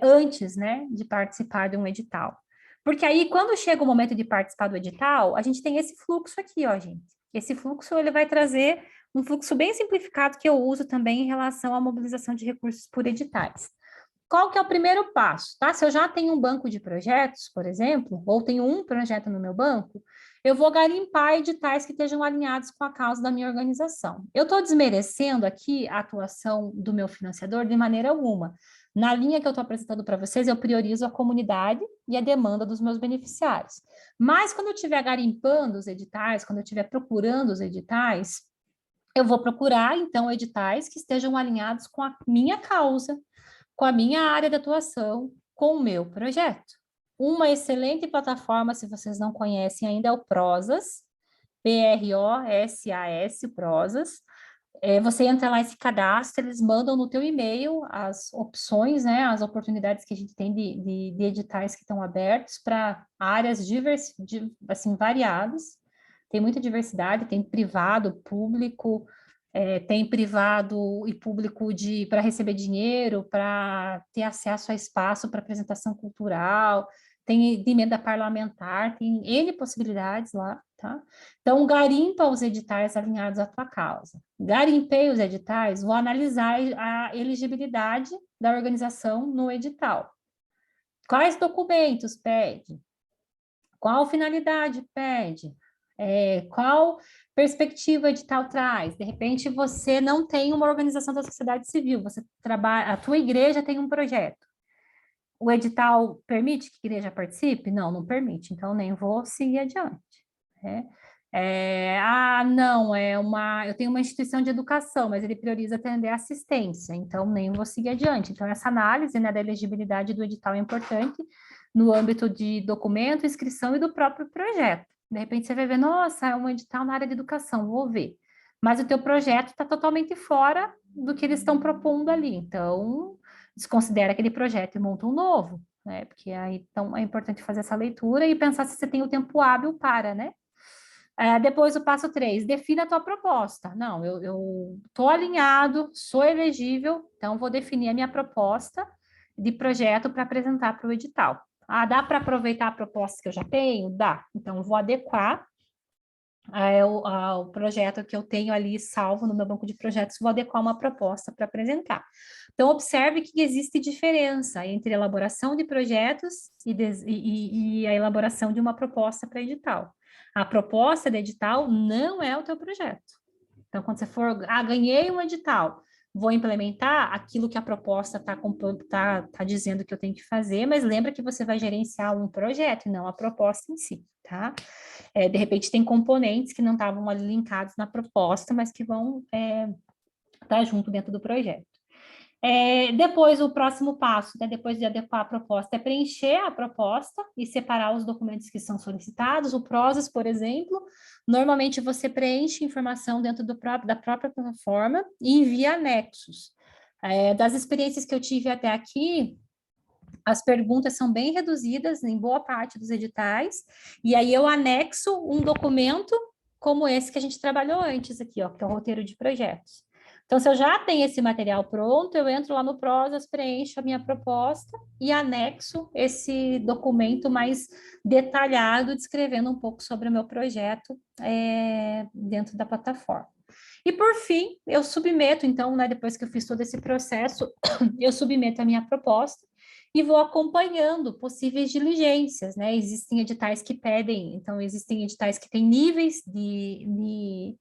antes, né, de participar de um edital. Porque aí, quando chega o momento de participar do edital, a gente tem esse fluxo aqui, ó, gente. Esse fluxo, ele vai trazer um fluxo bem simplificado que eu uso também em relação à mobilização de recursos por editais. Qual que é o primeiro passo, tá? Se eu já tenho um banco de projetos, por exemplo, ou tenho um projeto no meu banco, eu vou garimpar editais que estejam alinhados com a causa da minha organização. Eu estou desmerecendo aqui a atuação do meu financiador de maneira alguma. Na linha que eu estou apresentando para vocês, eu priorizo a comunidade e a demanda dos meus beneficiários. Mas quando eu estiver garimpando os editais, quando eu estiver procurando os editais, eu vou procurar, então, editais que estejam alinhados com a minha causa, com a minha área de atuação, com o meu projeto. Uma excelente plataforma, se vocês não conhecem ainda, é o Prozas, PROSAS, o Prozas. Você entra lá e se cadastra, eles mandam no teu e-mail as opções, né, as oportunidades que a gente tem de editais que estão abertos para áreas assim, variadas. Tem muita diversidade, tem privado, público, tem privado e público para receber dinheiro, para ter acesso a espaço para apresentação cultural, tem de emenda parlamentar, tem N possibilidades lá, tá? Então, garimpa os editais alinhados à tua causa. Garimpei os editais, vou analisar a elegibilidade da organização no edital. Quais documentos pede? Qual finalidade pede? Qual perspectiva o edital traz? De repente, você não tem uma organização da sociedade civil, você trabalha, a tua igreja tem um projeto. O edital permite que a igreja participe? Não, não permite, então nem vou seguir adiante. Não, eu tenho uma instituição de educação, mas ele prioriza atender a assistência, então nem vou seguir adiante. Então, essa análise, né, da elegibilidade do edital é importante no âmbito de documento, inscrição e do próprio projeto. De repente, você vai ver, nossa, é um edital na área de educação, vou ver. Mas o teu projeto está totalmente fora do que eles estão propondo ali, então desconsidera aquele projeto e monta um novo, né? Porque aí então, é importante fazer essa leitura e pensar se você tem o tempo hábil para, né? Depois o passo 3, defina a tua proposta. Não, eu estou alinhado, sou elegível, então vou definir a minha proposta de projeto para apresentar para o edital. Dá para aproveitar a proposta que eu já tenho? Dá. Então, vou adequar o projeto que eu tenho ali salvo no meu banco de projetos, vou adequar uma proposta para apresentar. Então, observe que existe diferença entre elaboração de projetos e a elaboração de uma proposta para edital. A proposta de edital não é o teu projeto. Então, quando você for, ganhei um edital, vou implementar aquilo que a proposta tá dizendo que eu tenho que fazer, mas lembra que você vai gerenciar um projeto e não a proposta em si, tá? De repente, tem componentes que não estavam ali linkados na proposta, mas que vão estar junto dentro do projeto. Depois, o próximo passo, né, depois de adequar a proposta, é preencher a proposta e separar os documentos que são solicitados. O Prozas, por exemplo, normalmente você preenche informação dentro da própria plataforma e envia anexos. Das experiências que eu tive até aqui, as perguntas são bem reduzidas em boa parte dos editais, e aí eu anexo um documento como esse que a gente trabalhou antes aqui, ó, que é o roteiro de projetos. Então, se eu já tenho esse material pronto, eu entro lá no Prozas, preencho a minha proposta e anexo esse documento mais detalhado, descrevendo um pouco sobre o meu projeto dentro da plataforma. E, por fim, eu submeto, então, né, depois que eu fiz todo esse processo, eu submeto a minha proposta e vou acompanhando possíveis diligências, né? Existem editais que pedem, então, existem editais que têm níveis de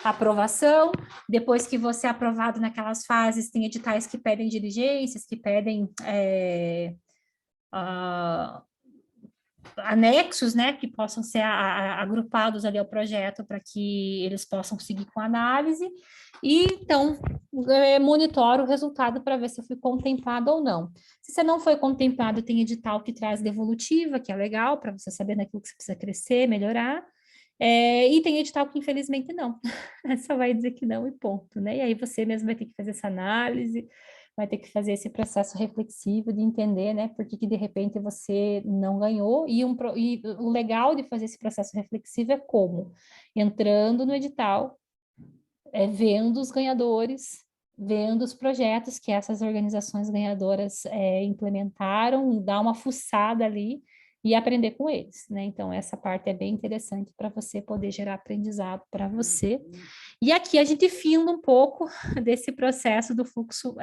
aprovação. Depois que você é aprovado naquelas fases, tem editais que pedem diligências, que pedem anexos, né, que possam ser agrupados ali ao projeto para que eles possam seguir com a análise, e então monitoro o resultado para ver se eu fui contemplado ou não. Se você não foi contemplado, tem edital que traz devolutiva, que é legal, para você saber naquilo que você precisa crescer, melhorar, e tem edital que infelizmente não, só vai dizer que não e ponto, né? E aí você mesmo vai ter que fazer essa análise, vai ter que fazer esse processo reflexivo de entender, né, por que de repente você não ganhou, e o legal de fazer esse processo reflexivo é como? Entrando no edital, vendo os ganhadores, vendo os projetos que essas organizações ganhadoras implementaram, dar uma fuçada ali, e aprender com eles, né? Então, essa parte é bem interessante para você poder gerar aprendizado para você. E aqui a gente finda um pouco desse processo do fluxo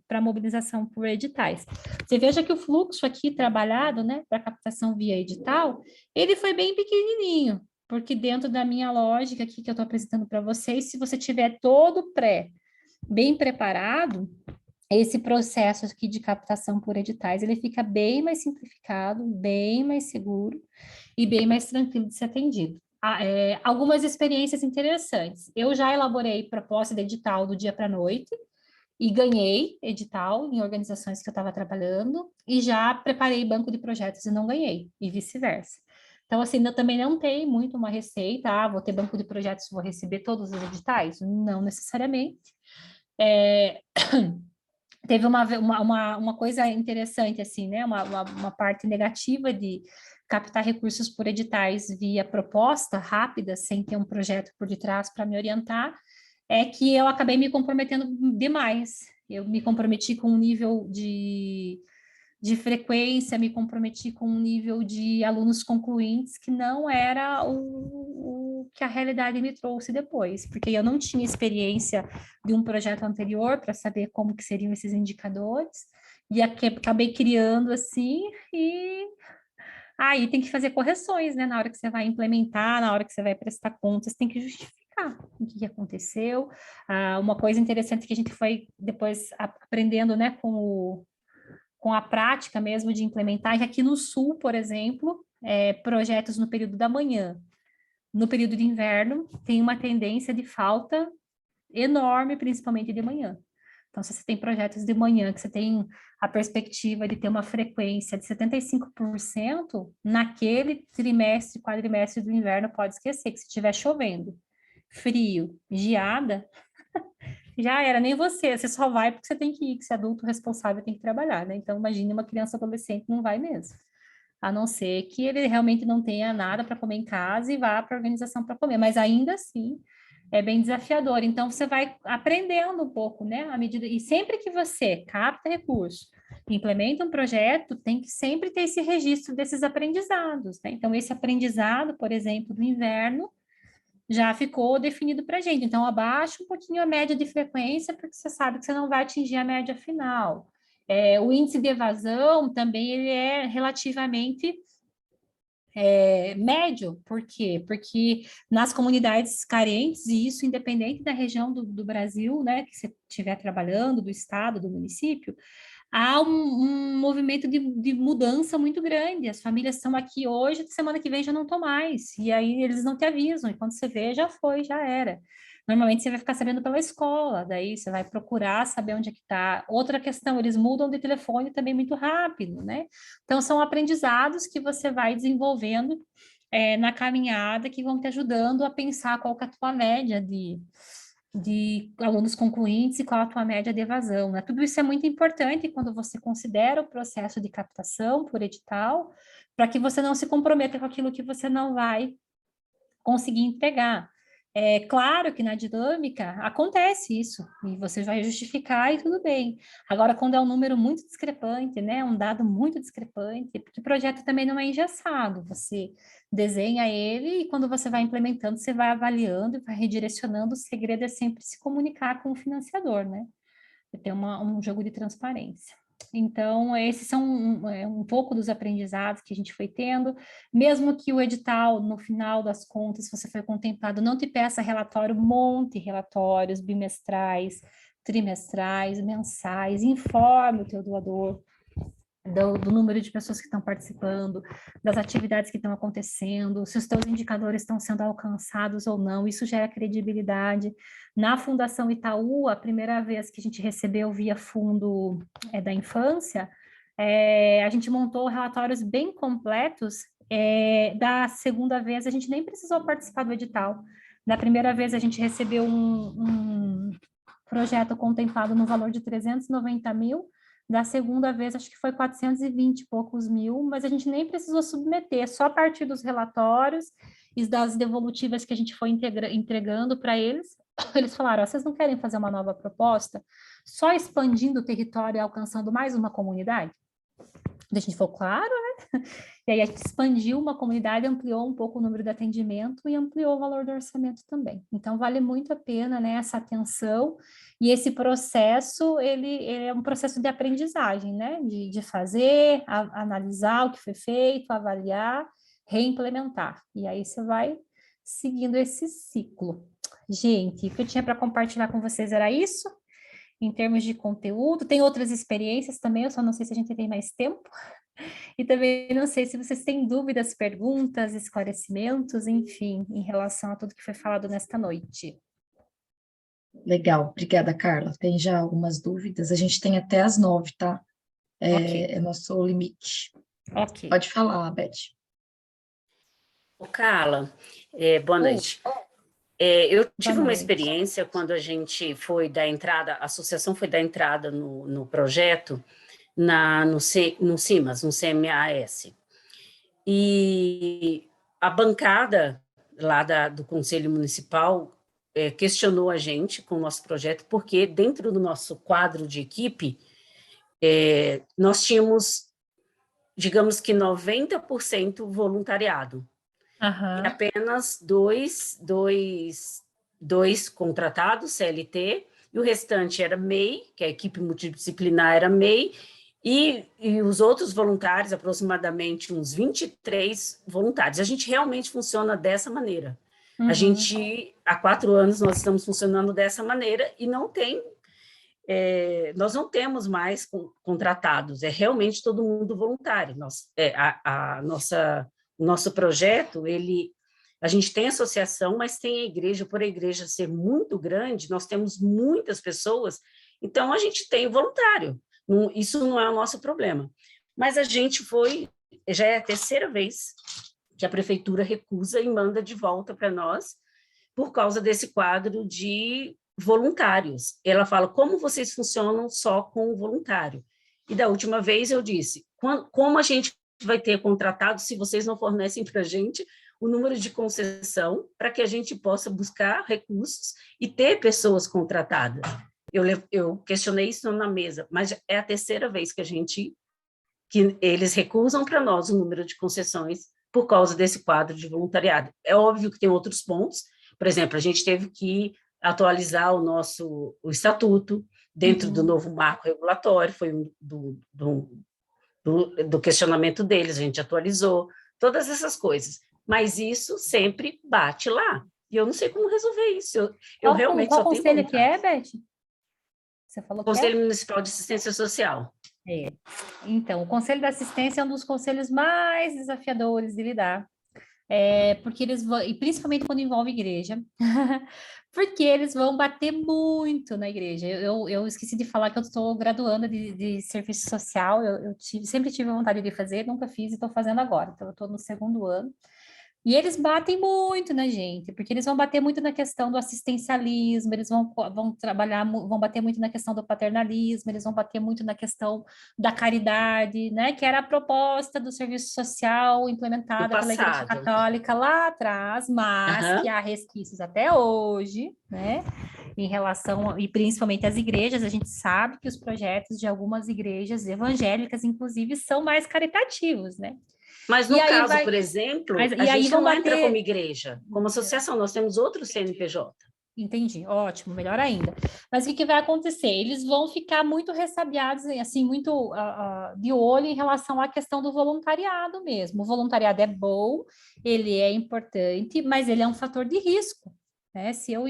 para mobilização por editais. Você veja que o fluxo aqui trabalhado, né, para captação via edital, ele foi bem pequenininho, porque dentro da minha lógica aqui que eu estou apresentando para vocês, se você tiver todo bem preparado, esse processo aqui de captação por editais, ele fica bem mais simplificado, bem mais seguro e bem mais tranquilo de ser atendido. Algumas experiências interessantes. Eu já elaborei proposta de edital do dia para a noite, e ganhei edital em organizações que eu estava trabalhando, e já preparei banco de projetos e não ganhei, e vice-versa. Então, assim, eu também não tem muito uma receita, vou ter banco de projetos, vou receber todos os editais? Não necessariamente. Teve uma coisa interessante, assim, né? Uma parte negativa de captar recursos por editais via proposta rápida, sem ter um projeto por detrás para me orientar, é que eu acabei me comprometendo demais. Eu me comprometi com um nível de frequência, me comprometi com um nível de alunos concluintes que não era o que a realidade me trouxe depois, porque eu não tinha experiência de um projeto anterior para saber como que seriam esses indicadores, e acabei criando assim, e aí tem que fazer correções, né? Na hora que você vai implementar, na hora que você vai prestar contas, tem que justificar o que aconteceu. Uma coisa interessante que a gente foi depois aprendendo, né, com a prática mesmo de implementar, é que aqui no Sul, por exemplo, projetos no período da manhã, no período de inverno, tem uma tendência de falta enorme, principalmente de manhã. Então, se você tem projetos de manhã, que você tem a perspectiva de ter uma frequência de 75%, naquele trimestre, quadrimestre do inverno, pode esquecer que se estiver chovendo, frio, geada, já era, nem você só vai porque você tem que ir, que você é adulto responsável tem que trabalhar, né? Então, imagine uma criança adolescente não vai mesmo. A não ser que ele realmente não tenha nada para comer em casa e vá para a organização para comer, mas ainda assim é bem desafiador. Então, você vai aprendendo um pouco, né? À medida, e sempre que você capta recurso, implementa um projeto, tem que sempre ter esse registro desses aprendizados, né? Então, esse aprendizado, por exemplo, do inverno, já ficou definido para a gente. Então, abaixa um pouquinho a média de frequência, porque você sabe que você não vai atingir a média final. O índice de evasão também ele é relativamente médio. Por quê? Porque nas comunidades carentes, e isso independente da região do Brasil, né, que você estiver trabalhando, do estado, do município, há um movimento de mudança muito grande. As famílias estão aqui hoje, semana que vem já não estão mais. E aí eles não te avisam. E quando você vê, já foi, já era. Normalmente você vai ficar sabendo pela escola, daí você vai procurar saber onde é que está. Outra questão, eles mudam de telefone também muito rápido, né? Então, são aprendizados que você vai desenvolvendo na caminhada que vão te ajudando a pensar qual que é a tua média de alunos concluintes e qual a tua média de evasão, né? Tudo isso é muito importante quando você considera o processo de captação por edital, para que você não se comprometa com aquilo que você não vai conseguir entregar. É claro que na dinâmica acontece isso, e você vai justificar e tudo bem. Agora, quando é um número muito discrepante, né, um dado muito discrepante, porque o projeto também não é engessado, você desenha ele e quando você vai implementando, você vai avaliando e vai redirecionando, o segredo é sempre se comunicar com o financiador, né? Ter um jogo de transparência. Então, esses são um pouco dos aprendizados que a gente foi tendo, mesmo que o edital, no final das contas, se você foi contemplado, não te peça relatório, monte relatórios bimestrais, trimestrais, mensais, informe o teu doador do número de pessoas que estão participando, das atividades que estão acontecendo, se os teus indicadores estão sendo alcançados ou não, isso gera credibilidade. Na Fundação Itaú, a primeira vez que a gente recebeu via fundo da infância, a gente montou relatórios bem completos, da segunda vez a gente nem precisou participar do edital. Na primeira vez a gente recebeu um projeto contemplado no valor de 390 mil, da segunda vez, acho que foi 420 e poucos mil, mas a gente nem precisou submeter, só a partir dos relatórios e das devolutivas que a gente foi entregando para eles, eles falaram, vocês não querem fazer uma nova proposta? Só expandindo o território e alcançando mais uma comunidade? A gente falou, claro, né? E aí a gente expandiu uma comunidade, ampliou um pouco o número de atendimento e ampliou o valor do orçamento também. Então, vale muito a pena, né, essa atenção. E esse processo, ele é um processo de aprendizagem, né? De fazer, analisar o que foi feito, avaliar, reimplementar. E aí você vai seguindo esse ciclo. Gente, o que eu tinha para compartilhar com vocês era isso. Em termos de conteúdo, tem outras experiências também, eu só não sei se a gente tem mais tempo. E também não sei se vocês têm dúvidas, perguntas, esclarecimentos, enfim, em relação a tudo que foi falado nesta noite. Legal, obrigada, Carla. Tem já algumas dúvidas? A gente tem até às 9, tá? Ok. É nosso limite. Ok. Pode falar, Beth. Ô, Carla, boa Oi. noite. Eu tive Boa uma noite. experiência quando a gente foi dar entrada, a associação foi dar entrada no projeto no CIMAS, no CMAS. E a bancada lá do Conselho Municipal questionou a gente com o nosso projeto, porque dentro do nosso quadro de equipe, nós tínhamos, digamos que 90% voluntariado. Aham. E apenas dois contratados, CLT, e o restante era MEI, que a equipe multidisciplinar era MEI, e os outros voluntários, aproximadamente uns 23 voluntários. A gente realmente funciona dessa maneira. Uhum. A gente, há 4 anos, nós estamos funcionando dessa maneira e nós não temos mais contratados, é realmente todo mundo voluntário. O nosso projeto, a gente tem associação, mas tem a igreja, por a igreja ser muito grande, nós temos muitas pessoas, então a gente tem voluntário. Isso não é o nosso problema. Mas a gente já é a 3ª vez que a prefeitura recusa e manda de volta para nós por causa desse quadro de voluntários. Ela fala, como vocês funcionam só com o voluntário? E da última vez eu disse, como a gente vai ter contratado se vocês não fornecem para a gente o número de concessão para que a gente possa buscar recursos e ter pessoas contratadas? Eu questionei isso na mesa, mas é a 3ª vez que eles recusam para nós o número de concessões por causa desse quadro de voluntariado. É óbvio que tem outros pontos, por exemplo, a gente teve que atualizar o estatuto dentro do novo marco regulatório, foi do questionamento deles, a gente atualizou, todas essas coisas, mas isso sempre bate lá, e eu não sei como resolver isso, eu realmente qual só tenho conselho vontade. que é, Beth? Você falou que Conselho Municipal de Assistência Social. Então, o Conselho da Assistência é um dos conselhos mais desafiadores de lidar, porque eles vão, e principalmente quando envolve igreja, porque eles vão bater muito na igreja. Eu esqueci de falar que eu estou graduanda de serviço social, sempre tive vontade de fazer, nunca fiz e estou fazendo agora, então eu estou no 2º ano. E eles batem muito na gente, porque eles vão bater muito na questão do assistencialismo, eles vão bater muito na questão do paternalismo, eles vão bater muito na questão da caridade, né? Que era a proposta do serviço social implementada pela Igreja Católica lá atrás, mas que há resquícios até hoje, né? Em relação, e principalmente às igrejas, a gente sabe que os projetos de algumas igrejas evangélicas, inclusive, são mais caritativos, né? Mas no caso, por exemplo, a gente não entra como igreja, como associação, nós temos outro CNPJ. Entendi, ótimo, melhor ainda. Mas o que vai acontecer? Eles vão ficar muito ressabiados, assim, muito de olho em relação à questão do voluntariado mesmo. O voluntariado é bom, ele é importante, mas ele é um fator de risco. Né? Se eu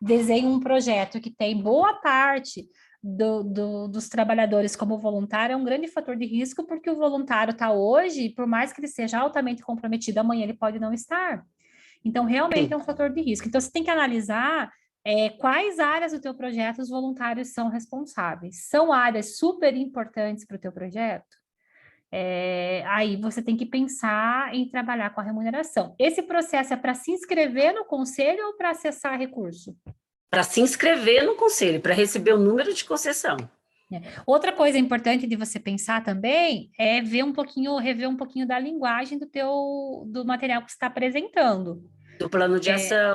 desenho um projeto que tem boa parte dos trabalhadores como voluntário, é um grande fator de risco, porque o voluntário está hoje, por mais que ele seja altamente comprometido, amanhã ele pode não estar. Então, realmente é um fator de risco. Então, você tem que analisar quais áreas do teu projeto os voluntários são responsáveis. São áreas super importantes para o teu projeto? Aí você tem que pensar em trabalhar com a remuneração. Esse processo é para se inscrever no conselho ou para acessar recurso? Para se inscrever no conselho, para receber o número de concessão. Outra coisa importante de você pensar também é rever um pouquinho da linguagem do material que você está apresentando. Do plano de ação,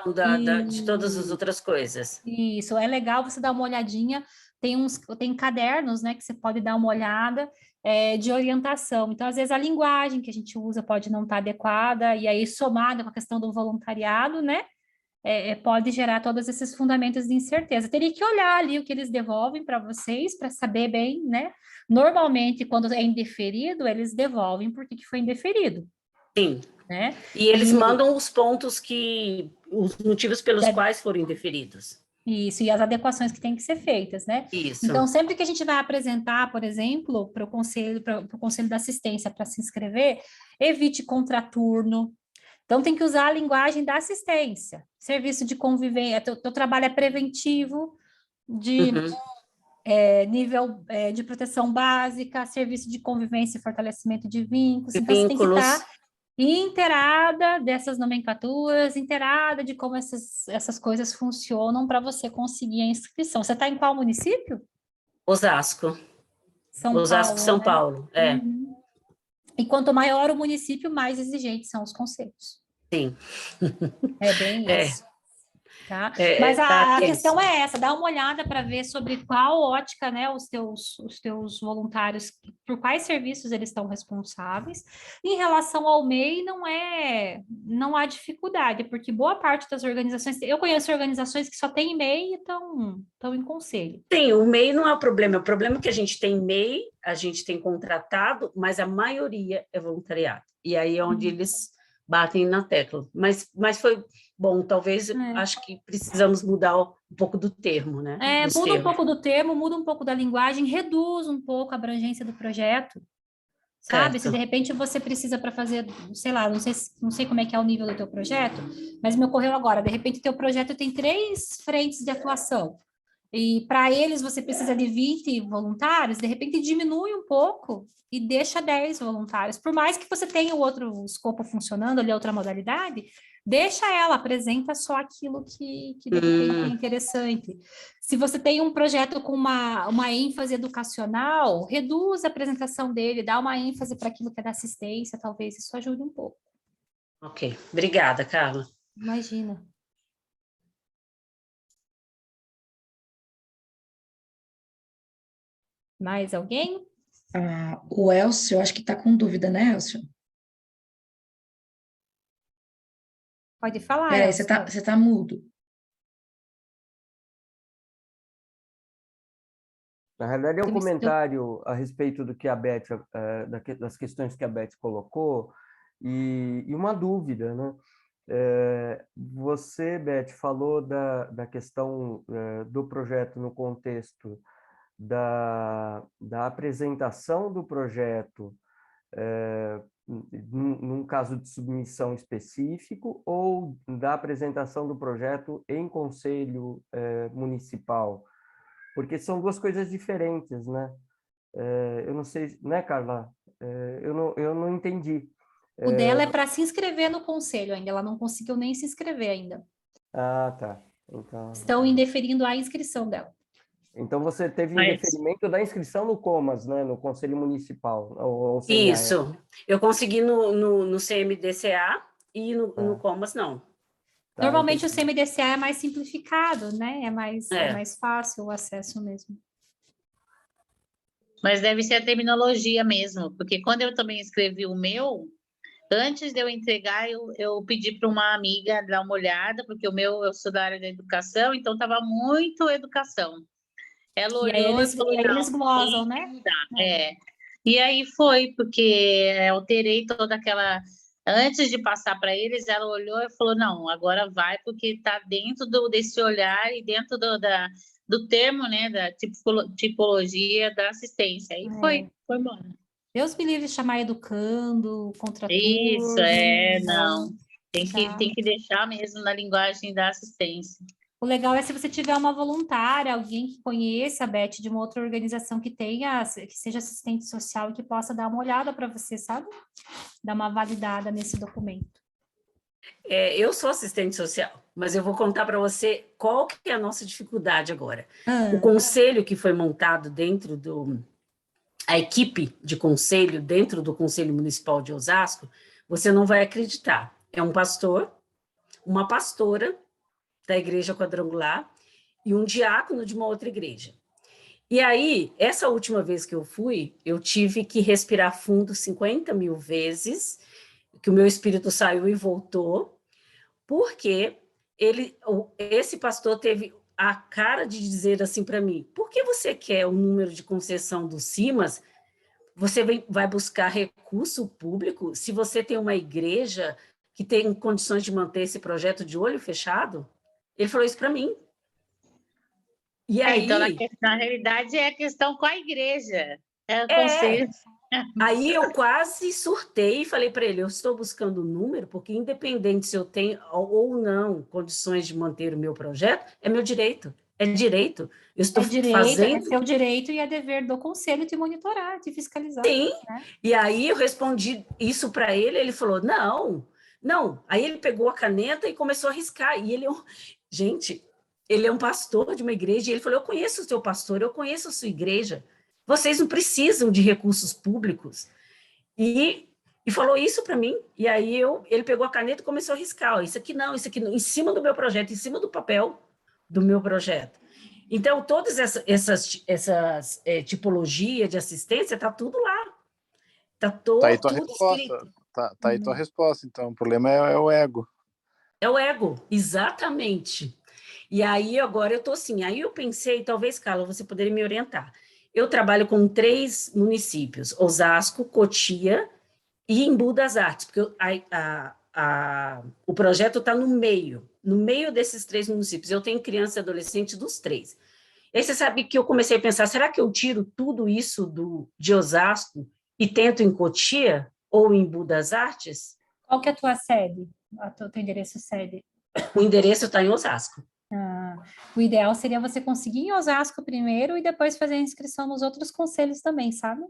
de todas as outras coisas. Isso, é legal você dar uma olhadinha, tem cadernos, né, que você pode dar uma olhada de orientação. Então, às vezes, a linguagem que a gente usa pode não estar adequada, e aí, somada com a questão do voluntariado, né, pode gerar todos esses fundamentos de incerteza. Teria que olhar ali o que eles devolvem para vocês, para saber bem, né? Normalmente, quando é indeferido, eles devolvem porque que foi indeferido. Sim. Né? E eles mandam os os motivos pelos quais foram indeferidos. Isso, e as adequações que têm que ser feitas, né? Isso. Então, sempre que a gente vai apresentar, por exemplo, para o conselho da assistência para se inscrever, evite contraturno. Então, tem que usar a linguagem da assistência. Serviço de convivência, teu trabalho é preventivo, de nível de proteção básica, serviço de convivência e fortalecimento de vínculos. Então, você tem que estar inteirada dessas nomenclaturas, inteirada de como essas coisas funcionam para você conseguir a inscrição. Você está em qual município? Osasco. Osasco, São Paulo, Uhum. E quanto maior o município, mais exigentes são os conselhos. Sim. É bem isso. Tá? Mas a questão é essa, dá uma olhada para ver sobre qual ótica, né, os teus voluntários, por quais serviços eles estão responsáveis. Em relação ao MEI, não há dificuldade, porque boa parte das organizações, eu conheço organizações que só têm MEI e estão em conselho. Sim, o MEI não é o problema é que a gente tem MEI, a gente tem contratado, mas a maioria é voluntariado. E aí é onde eles batem na tecla. Mas foi bom, talvez, acho que precisamos mudar um pouco do termo, né? Muda um pouco do termo, muda um pouco da linguagem, reduz um pouco a abrangência do projeto, sabe? Se de repente você precisa para fazer, sei lá, não sei como é que é o nível do teu projeto, mas me ocorreu agora, de repente teu projeto tem 3 frentes de atuação, e para eles você precisa de 20 voluntários, de repente diminui um pouco e deixa 10 voluntários. Por mais que você tenha o outro escopo funcionando ali, a outra modalidade, deixa ela, apresenta só aquilo que de repente é interessante. Se você tem um projeto com uma ênfase educacional, reduz a apresentação dele, dá uma ênfase para aquilo que é da assistência, talvez isso ajude um pouco. Ok, obrigada, Carla. Imagina. Mais alguém? O Elcio, eu acho que está com dúvida, né, Elcio? Pode falar, Peraí, Elcio. você tá mudo. Na realidade, é um comentário a respeito do que a Beth, das questões que a Beth colocou, e uma dúvida, né? Você, Beth, falou da questão do projeto no contexto da apresentação do projeto num caso de submissão específico ou da apresentação do projeto em conselho municipal, porque são 2 coisas diferentes, né? Eu não sei, né, Carla? Eu não entendi. O dela é para se inscrever no conselho ainda, ela não conseguiu nem se inscrever ainda. Ah, tá. Então, estão indeferindo a inscrição dela. Então, você teve indeferimento da inscrição no COMAS, né? No Conselho Municipal. Ou Isso. Eu consegui no CMDCA e no COMAS, não. Tá, normalmente entendi. O CMDCA é mais simplificado, né? É mais fácil o acesso mesmo. Mas deve ser a terminologia mesmo, porque quando eu também escrevi o meu, antes de eu entregar, eu pedi para uma amiga dar uma olhada, porque eu sou da área da educação, então estava muito educação. Ela olhou e falou... eles glosam, né? E aí foi, porque eu alterei toda aquela... Antes de passar para eles, ela olhou e falou, não, agora vai, porque está dentro desse olhar e dentro do termo, né, da tipologia da assistência. Aí foi bom. Deus me livre de chamar educando, contraturno. Isso, não. Tem que deixar mesmo na linguagem da assistência. O legal é se você tiver uma voluntária, alguém que conheça a Beth de uma outra organização que seja assistente social e que possa dar uma olhada para você, sabe? Dar uma validada nesse documento. Eu sou assistente social, mas eu vou contar para você qual que é a nossa dificuldade agora. O conselho que foi montado dentro a equipe de conselho dentro do Conselho Municipal de Osasco, você não vai acreditar. É um pastor, uma pastora da Igreja Quadrangular e um diácono de uma outra igreja. E aí, essa última vez que eu fui, eu tive que respirar fundo 50.000 vezes, que o meu espírito saiu e voltou, porque esse pastor teve a cara de dizer assim para mim, por que você quer o número de concessão do CIMAS? Você vai buscar recurso público se você tem uma igreja que tem condições de manter esse projeto de olho fechado? Ele falou isso para mim. E aí... Então, na realidade, é a questão com a igreja. É o conselho. Aí eu quase surtei e falei para ele, eu estou buscando um número, porque independente se eu tenho ou não condições de manter o meu projeto, é meu direito, é direito. Eu estou fazendo... É seu direito e é dever do conselho te monitorar, te fiscalizar. Sim, né? E aí eu respondi isso para ele, ele falou, não. Aí ele pegou a caneta e começou a riscar, e ele gente, ele é um pastor de uma igreja, e ele falou, eu conheço o seu pastor, eu conheço a sua igreja, vocês não precisam de recursos públicos. E falou isso para mim, e aí ele pegou a caneta e começou a riscar, ó, isso aqui não, em cima do meu projeto, em cima do papel do meu projeto. Então, todas essas tipologias de assistência, está tudo lá. Tá aí tua tudo resposta. escrito. Tá aí tua resposta, então. O problema é o ego. É o ego, exatamente. E aí, agora eu estou assim, aí eu pensei, talvez, Carla, você poderia me orientar. Eu trabalho com 3 municípios, Osasco, Cotia e Embu das Artes, porque o projeto está no meio desses 3 municípios. Eu tenho criança e adolescente dos 3. E aí você sabe que eu comecei a pensar, será que eu tiro tudo isso de Osasco e tento em Cotia ou em Embu das Artes? Qual que é a tua sede? O teu endereço sede? O endereço está em Osasco. O ideal seria você conseguir em Osasco primeiro e depois fazer a inscrição nos outros conselhos também, sabe?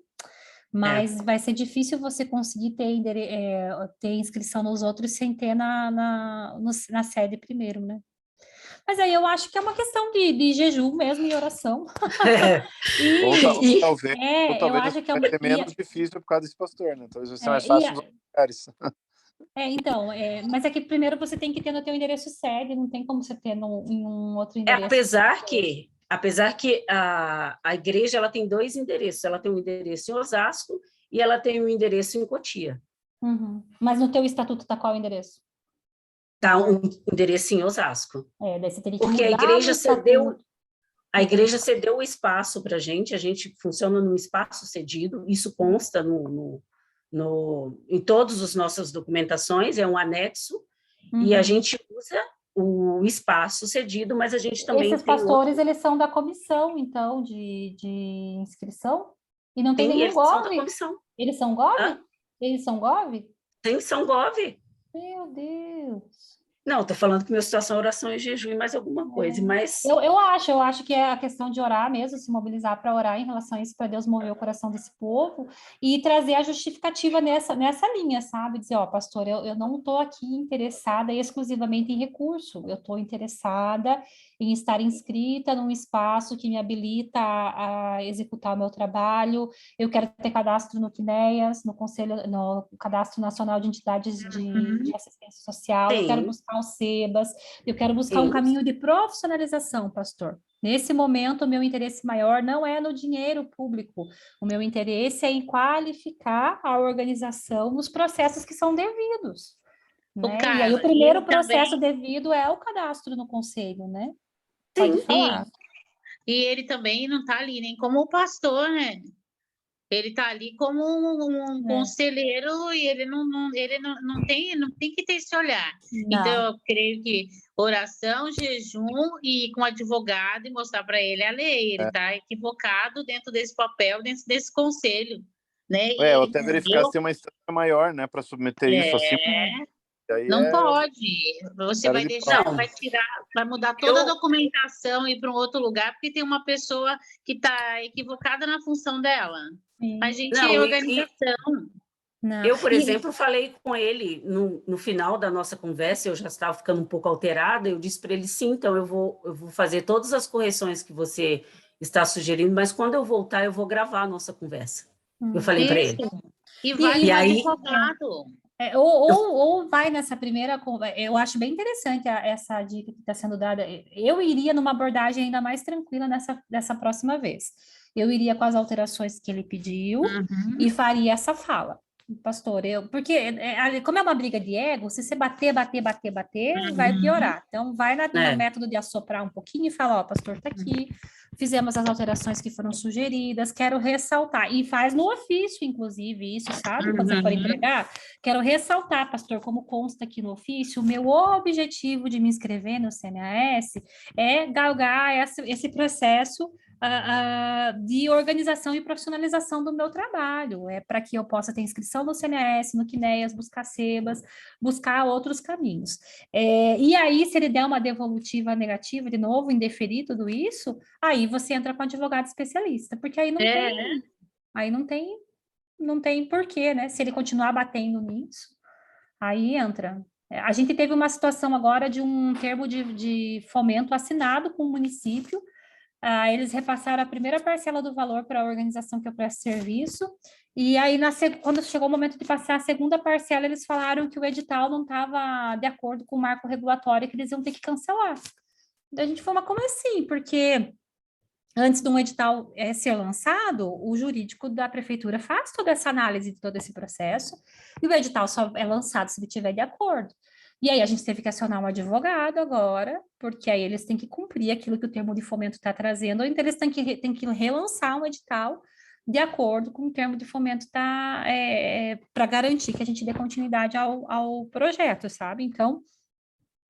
Mas vai ser difícil você conseguir ter inscrição nos outros sem ter na sede primeiro, né? Mas aí eu acho que é uma questão de jejum mesmo e oração. Ou talvez eu acho que vai ser menos difícil por causa desse pastor, né? Talvez vai ser mais fácil nos lugares. Mas é que primeiro você tem que ter no teu endereço sede, não tem como você ter em um outro endereço. Apesar que a igreja ela tem 2 endereços, ela tem um endereço em Osasco e ela tem um endereço em Cotia. Uhum. Mas no teu estatuto está qual o endereço? Está um endereço em Osasco. Daí você teria que porque a igreja cedeu o espaço para a gente funciona num espaço cedido, isso consta em todas as nossas documentações, é um anexo, e a gente usa o espaço cedido, mas a gente também Esses pastores, eles são da comissão, então, de inscrição? E não tem nenhum eles GOV? são da comissão. Eles são GOV? Eles são GOV? Sim, são GOV. Meu Deus! Não, estou falando que minha situação é oração e jejum e mais alguma coisa, mas... Eu acho que é a questão de orar mesmo, se mobilizar para orar em relação a isso, para Deus mover o coração desse povo e trazer a justificativa nessa linha, sabe? Dizer, pastor, eu não estou aqui interessada exclusivamente em recurso, eu estou interessada em estar inscrita num espaço que me habilita a executar o meu trabalho, eu quero ter cadastro no CNEAS, no Cadastro Nacional de Entidades de Assistência Social, eu quero buscar o SEBAS, eu quero buscar um caminho de profissionalização, pastor. Nesse momento, o meu interesse maior não é no dinheiro público, o meu interesse é em qualificar a organização nos processos que são devidos. Né? E aí o primeiro processo devido é o cadastro no conselho, né? Pode falar. E ele também não está ali nem como pastor, né? Ele está ali como um conselheiro e ele não tem que ter esse olhar. Não. Então, eu creio que oração, jejum e com advogado e mostrar para ele a lei. Ele está equivocado dentro desse papel, dentro desse conselho. Né? Ou até verificar se tem uma instância maior, né, para submeter isso assim. Não pode. Você vai deixar, vai mudar toda a documentação e ir para um outro lugar, porque tem uma pessoa que está equivocada na função dela. A gente é organização. Eu, por exemplo, falei com ele no final da nossa conversa, eu já estava ficando um pouco alterada, eu disse para ele, sim, então eu vou fazer todas as correções que você está sugerindo, mas quando eu voltar, eu vou gravar a nossa conversa. Eu falei para ele. E vai advogado. Ou vai nessa primeira... Eu acho bem interessante essa dica que está sendo dada. Eu iria numa abordagem ainda mais tranquila nessa próxima vez. Eu iria com as alterações que ele pediu e faria essa fala. Pastor, porque como é uma briga de ego, se você bater, vai piorar. Então, vai no método de assoprar um pouquinho e fala, pastor, está aqui, fizemos as alterações que foram sugeridas, quero ressaltar, e faz no ofício, inclusive, isso, sabe? Quando você for entregar, quero ressaltar, pastor, como consta aqui no ofício, o meu objetivo de me inscrever no CNAS é galgar esse processo de organização e profissionalização do meu trabalho, para que eu possa ter inscrição no CMAS, no CNEAS, buscar SEBAS, buscar outros caminhos. E aí, se ele der uma devolutiva negativa, de novo, indeferir tudo isso, aí você entra com advogado especialista, porque aí não tem porquê, né? Se ele continuar batendo nisso, aí entra. A gente teve uma situação agora de um termo de fomento assinado com o município. Eles repassaram a primeira parcela do valor para a organização que eu presto serviço, e aí, quando chegou o momento de passar a segunda parcela, eles falaram que o edital não estava de acordo com o marco regulatório, que eles iam ter que cancelar. Daí a gente falou, mas como assim? Porque antes de um edital ser lançado, o jurídico da prefeitura faz toda essa análise de todo esse processo, e o edital só é lançado se ele estiver de acordo. E aí a gente teve que acionar um advogado agora, porque aí eles têm que cumprir aquilo que o termo de fomento está trazendo, ou então eles têm que relançar um edital de acordo com o termo de fomento para garantir que a gente dê continuidade ao projeto, sabe? Então,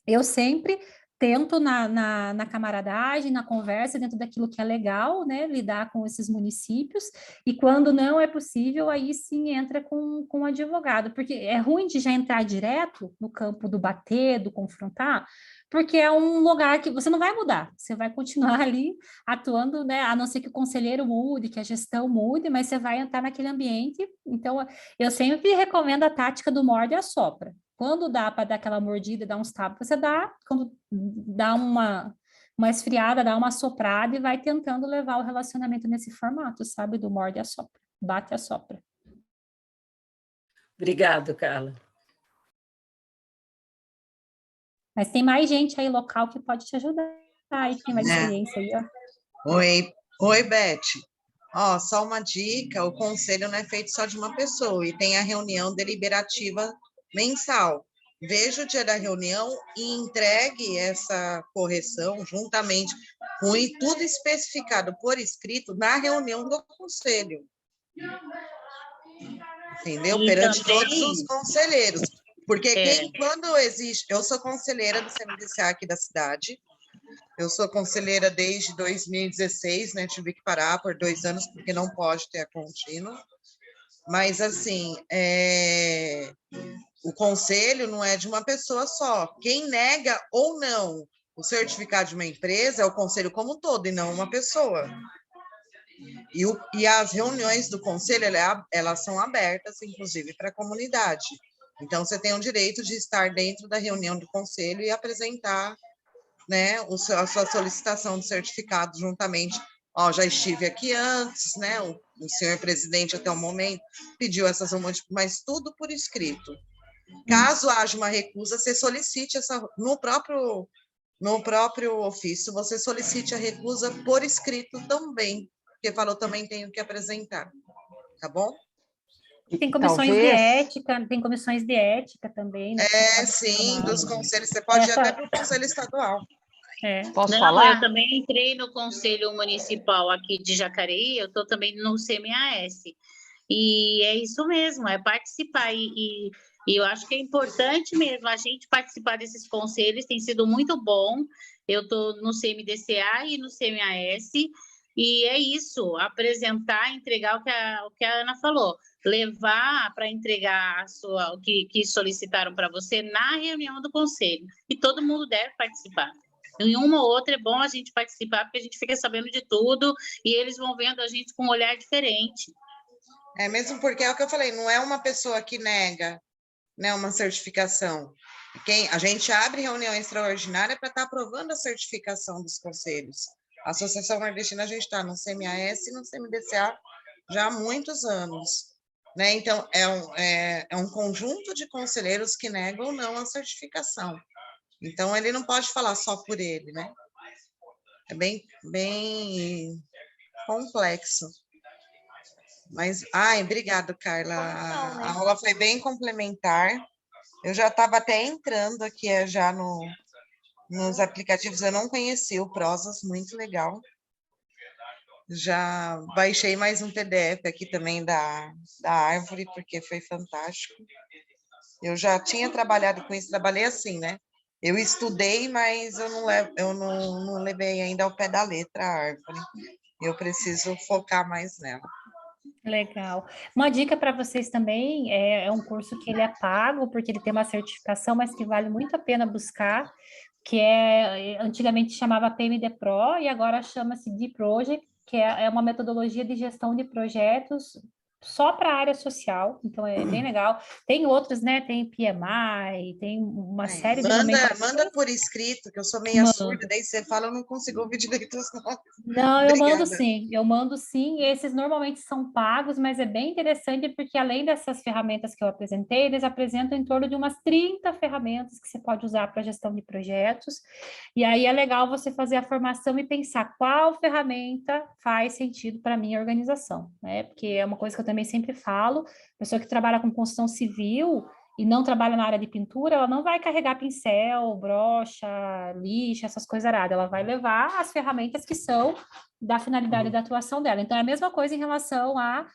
eu sempre tento na camaradagem, na conversa, dentro daquilo que é legal, né, lidar com esses municípios, e quando não é possível, aí sim entra com o advogado, porque é ruim de já entrar direto no campo do bater, do confrontar, porque é um lugar que você não vai mudar, você vai continuar ali atuando, né, a não ser que o conselheiro mude, que a gestão mude, mas você vai entrar naquele ambiente. Então, eu sempre recomendo a tática do morde e assopra. Quando dá para dar aquela mordida, dar uns tapas, você dá, quando dá uma esfriada, dá uma soprada e vai tentando levar o relacionamento nesse formato, sabe? Do morde e assopra, bate e assopra. Obrigado, Carla. Mas tem mais gente aí local que pode te ajudar, aí tem mais experiência aí, ó. Oi, Beth. Ó, só uma dica, o conselho não é feito só de uma pessoa, e tem a reunião deliberativa mensal. Veja o dia da reunião e entregue essa correção juntamente com tudo especificado por escrito na reunião do conselho. Entendeu? E perante também... todos os conselheiros. Porque quando existe... Eu sou conselheira do CMDCA aqui da cidade. Eu sou conselheira desde 2016, né? Tive que parar por 2 anos, porque não pode ter a contínua. Mas, assim, o conselho não é de uma pessoa só. Quem nega ou não o certificado de uma empresa é o conselho como um todo, e não uma pessoa. E as reuniões do conselho, elas são abertas, inclusive, para a comunidade. Então, você tem o direito de estar dentro da reunião do conselho e apresentar, né, a sua solicitação de certificado juntamente. Ó, já estive aqui antes, né? O senhor presidente, até o momento, pediu essas reuniões, mas tudo por escrito. Caso haja uma recusa, você solicite no próprio ofício, você solicite a recusa por escrito também, porque falou também tenho que apresentar, tá bom? Tem comissões de ética, tem comissões de ética também, né? Sim, dos conselhos, você pode ir até para o conselho estadual. Posso falar? Eu também entrei no Conselho Municipal aqui de Jacareí, eu estou também no CMAS. E é isso mesmo, é participar. E eu acho que é importante mesmo a gente participar desses conselhos, tem sido muito bom. Eu estou no CMDCA e no CMAS, e é isso, apresentar, entregar o que a Ana falou, levar para entregar o que solicitaram para você na reunião do conselho. E todo mundo deve participar. Em uma ou outra é bom a gente participar, porque a gente fica sabendo de tudo e eles vão vendo a gente com um olhar diferente. Mesmo porque é o que eu falei, não é uma pessoa que nega, né, uma certificação. A gente abre reunião extraordinária para estar aprovando a certificação dos conselhos. A Associação Nordestina, a gente está no CMAS e no CMDCA já há muitos anos. Né? Então, é um conjunto de conselheiros que negam ou não a certificação. Então, ele não pode falar só por ele, né? É bem complexo. Mas, obrigado, Carla. A aula foi bem complementar. Eu já estava até entrando aqui já nos aplicativos, eu não conhecia o Prozas, muito legal. Já baixei mais um PDF aqui também da Árvore, porque foi fantástico. Eu já tinha trabalhado com isso, trabalhei assim, né? Eu estudei, mas eu não levei ainda ao pé da letra a Árvore. Eu preciso focar mais nela. Legal. Uma dica para vocês também é um curso que ele é pago, porque ele tem uma certificação, mas que vale muito a pena buscar, que antigamente chamava PMD Pro e agora chama-se D-Project, que é uma metodologia de gestão de projetos só para a área social, então é bem legal. Tem outros, né? Tem PMI, tem uma série de nomenclaturas. Manda por escrito, que eu sou meio surda, daí você fala, eu não consigo ouvir direito os nomes. Não, eu mando sim. Esses normalmente são pagos, mas é bem interessante porque além dessas ferramentas que eu apresentei, eles apresentam em torno de umas 30 ferramentas que você pode usar para gestão de projetos. E aí é legal você fazer a formação e pensar qual ferramenta faz sentido para a minha organização, né? Porque é uma coisa que eu também sempre falo, pessoa que trabalha com construção civil e não trabalha na área de pintura, ela não vai carregar pincel, brocha, lixa, essas coisas aradas. Ela vai levar as ferramentas que são da finalidade da atuação dela. Então, é a mesma coisa em relação à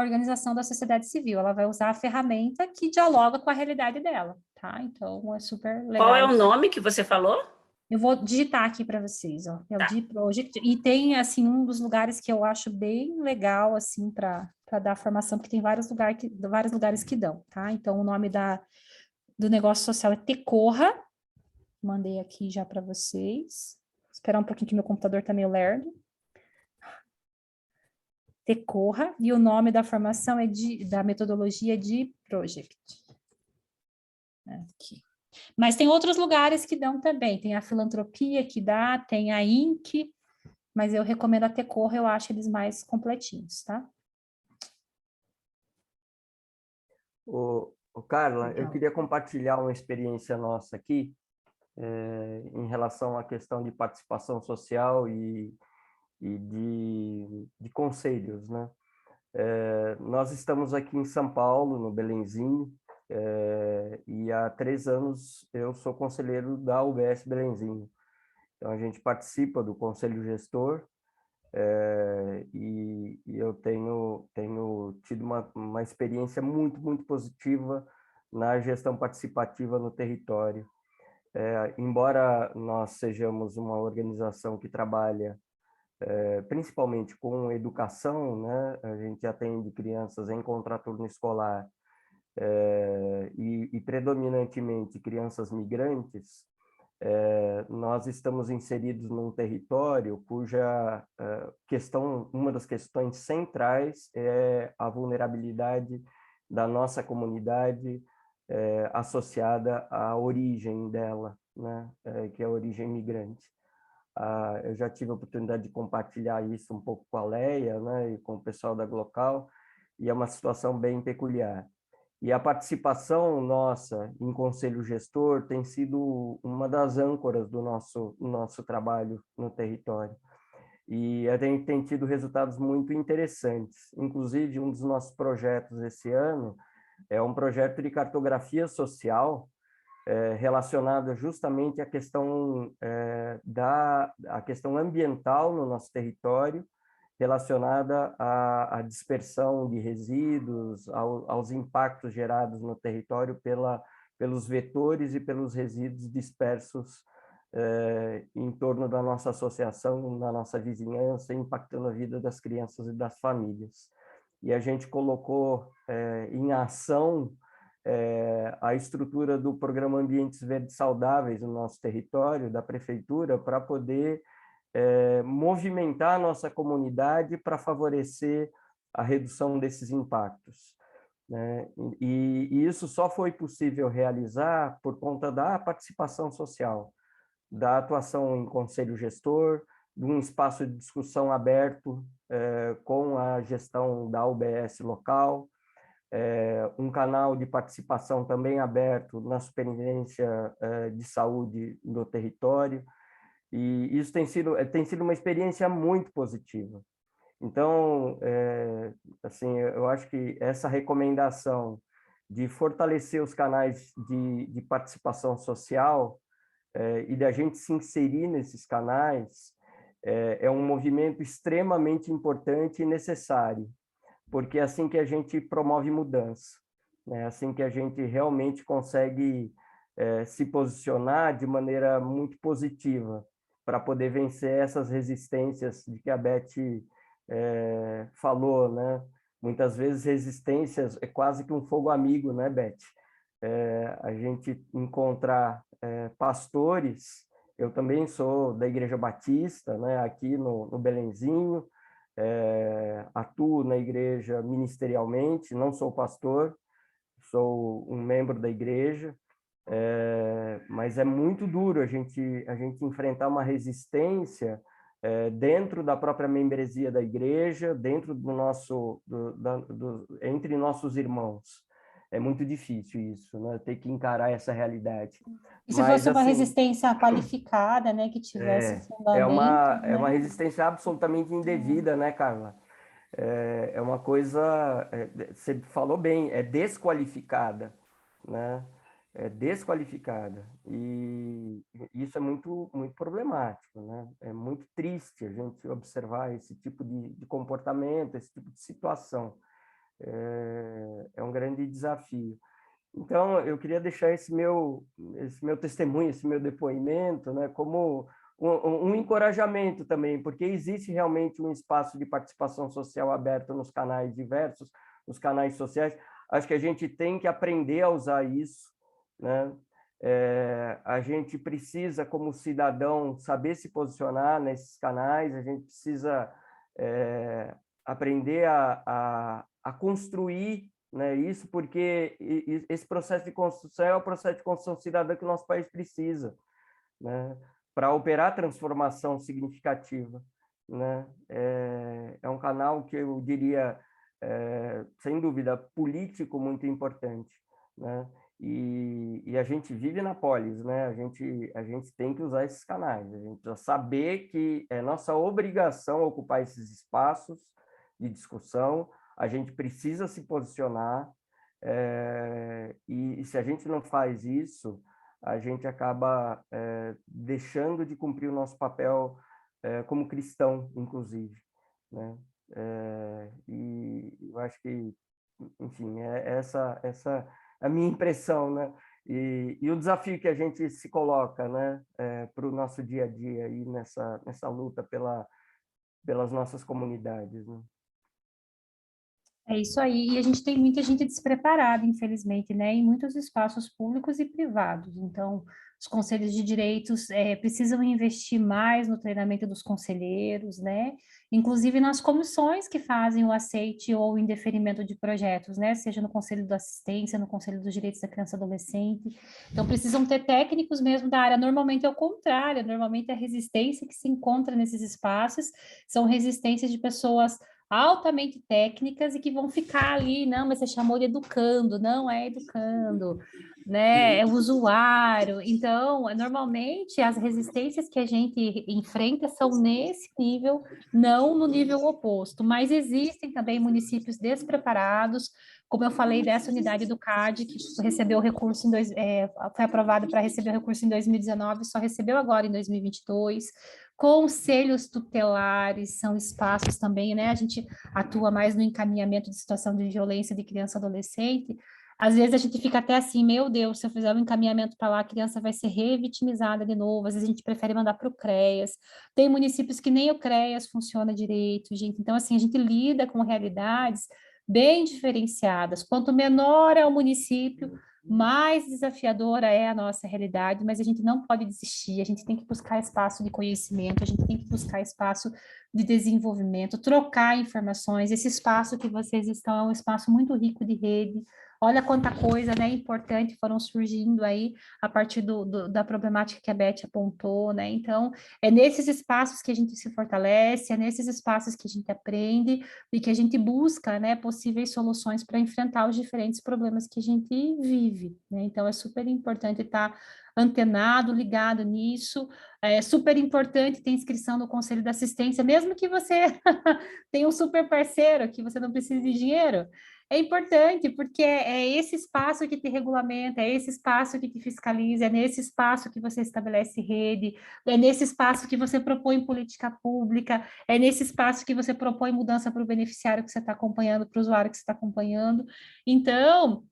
organização da sociedade civil. Ela vai usar a ferramenta que dialoga com a realidade dela, tá? Então, é super legal. Qual é o nome que você falou? Eu vou digitar aqui para vocês, ó. É o D-Project. E tem, assim, um dos lugares que eu acho bem legal, assim, para dar formação, porque tem vários lugares que dão, tá? Então, o nome do negócio social é Tecorra. Mandei aqui já para vocês. Vou esperar um pouquinho que meu computador tá meio lerdo. Tecorra. E o nome da formação da metodologia de Project. Aqui. Mas tem outros lugares que dão também, tem a Filantropia que dá, tem a INC, mas eu recomendo a Tecorra, eu acho eles mais completinhos, tá? Carla, eu queria compartilhar uma experiência nossa aqui, em relação à questão de participação social e de conselhos, né? Nós estamos aqui em São Paulo, no Belenzinho, e há 3 anos eu sou conselheiro da UBS Belenzinho. Então, a gente participa do Conselho Gestor e eu tenho tido uma experiência muito, muito positiva na gestão participativa no território. Embora nós sejamos uma organização que trabalha principalmente com educação, né? A gente atende crianças em contraturno escolar, e predominantemente crianças migrantes, nós estamos inseridos num território cuja uma das questões centrais é a vulnerabilidade da nossa comunidade associada à origem dela, né? Que é a origem migrante. Eu já tive a oportunidade de compartilhar isso um pouco com a Leia, né, e com o pessoal da Glocal, e é uma situação bem peculiar. E a participação nossa em Conselho Gestor tem sido uma das âncoras do nosso trabalho no território. E a gente tem tido resultados muito interessantes. Inclusive, um dos nossos projetos esse ano é um projeto de cartografia social relacionada justamente à questão a questão ambiental no nosso território, relacionada à dispersão de resíduos, aos impactos gerados no território pelos vetores e pelos resíduos dispersos em torno da nossa associação, na nossa vizinhança, impactando a vida das crianças e das famílias. E a gente colocou em ação a estrutura do programa Ambientes Verdes Saudáveis no nosso território, da prefeitura, para poder movimentar a nossa comunidade para favorecer a redução desses impactos, né? E isso só foi possível realizar por conta da participação social, da atuação em conselho gestor, de um espaço de discussão aberto com a gestão da UBS local, um canal de participação também aberto na Superintendência de Saúde do território, e isso tem sido uma experiência muito positiva. Então, assim, eu acho que essa recomendação de fortalecer os canais de participação social e da gente se inserir nesses canais é um movimento extremamente importante e necessário, porque é assim que a gente promove mudança, né? É assim que a gente realmente consegue se posicionar de maneira muito positiva para poder vencer essas resistências de que a Beth falou, né? Muitas vezes resistências é quase que um fogo amigo, né, Beth? A gente encontrar pastores, eu também sou da Igreja Batista, né, aqui no Belenzinho, atuo na igreja ministerialmente, não sou pastor, sou um membro da igreja, mas é muito duro a gente enfrentar uma resistência dentro da própria membresia da igreja, dentro do nosso, entre nossos irmãos. É muito difícil isso, né? Ter que encarar essa realidade. E se fosse uma resistência qualificada, né, que tivesse fundamento, é uma resistência absolutamente indevida, né, Carla? É uma coisa, você falou bem, é desqualificada, né? É desqualificada, e isso é muito, muito problemático, né? É muito triste a gente observar esse tipo de comportamento, esse tipo de situação. É um grande desafio. Então, eu queria deixar esse meu testemunho, esse meu depoimento, né, como um encorajamento também, porque existe realmente um espaço de participação social aberto nos canais diversos, nos canais sociais. Acho que a gente tem que aprender a usar isso, né? A gente precisa, como cidadão, saber se posicionar nesses canais, a gente precisa aprender a construir, né, isso, porque esse processo de construção é o processo de construção cidadã que o nosso país precisa, né, para operar transformação significativa, né? É um canal que eu diria, sem dúvida, político muito importante, né? E a gente vive na polis, né? A gente tem que usar esses canais, a gente precisa saber que é nossa obrigação ocupar esses espaços de discussão, a gente precisa se posicionar, e se a gente não faz isso, a gente acaba deixando de cumprir o nosso papel como cristão, inclusive, né? E eu acho que, enfim, essa a minha impressão, né? E o desafio que a gente se coloca, né, para o nosso dia a dia aí nessa luta pelas nossas comunidades, né? É isso aí, e a gente tem muita gente despreparada, infelizmente, né, em muitos espaços públicos e privados. Então, os conselhos de direitos precisam investir mais no treinamento dos conselheiros, né, inclusive nas comissões que fazem o aceite ou o indeferimento de projetos, né, seja no Conselho da Assistência, no Conselho dos Direitos da Criança e Adolescente. Então, precisam ter técnicos mesmo da área. Normalmente é o contrário, normalmente a resistência que se encontra nesses espaços são resistências de pessoas altamente técnicas e que vão ficar ali, não, mas você chamou de educando, não é educando, né, é usuário. Então, normalmente, as resistências que a gente enfrenta são nesse nível, não no nível oposto, mas existem também municípios despreparados, como eu falei dessa unidade do CAD, que recebeu recurso foi aprovado para receber o recurso em 2019, só recebeu agora em 2022, conselhos tutelares são espaços também, né? A gente atua mais no encaminhamento de situação de violência de criança e adolescente. Às vezes a gente fica até assim, meu Deus, se eu fizer um encaminhamento para lá, a criança vai ser revitimizada de novo. Às vezes a gente prefere mandar para o CREAS. Tem municípios que nem o CREAS funciona direito, gente. Então, assim, a gente lida com realidades bem diferenciadas. Quanto menor é o município, mais desafiadora é a nossa realidade, mas a gente não pode desistir, a gente tem que buscar espaço de conhecimento, a gente tem que buscar espaço de desenvolvimento, trocar informações. Esse espaço que vocês estão é um espaço muito rico de rede. Olha quanta coisa, né, importante foram surgindo aí a partir da problemática que a Beth apontou, né? Então, é nesses espaços que a gente se fortalece, é nesses espaços que a gente aprende e que a gente busca, né, possíveis soluções para enfrentar os diferentes problemas que a gente vive, né? Então, é super importante estar antenado, ligado nisso. É super importante ter inscrição no Conselho da Assistência, mesmo que você tenha um super parceiro, que você não precise de dinheiro. É importante, porque é esse espaço que te regulamenta, é esse espaço que te fiscaliza, é nesse espaço que você estabelece rede, é nesse espaço que você propõe política pública, é nesse espaço que você propõe mudança para o beneficiário que você está acompanhando, para o usuário que você está acompanhando. Então,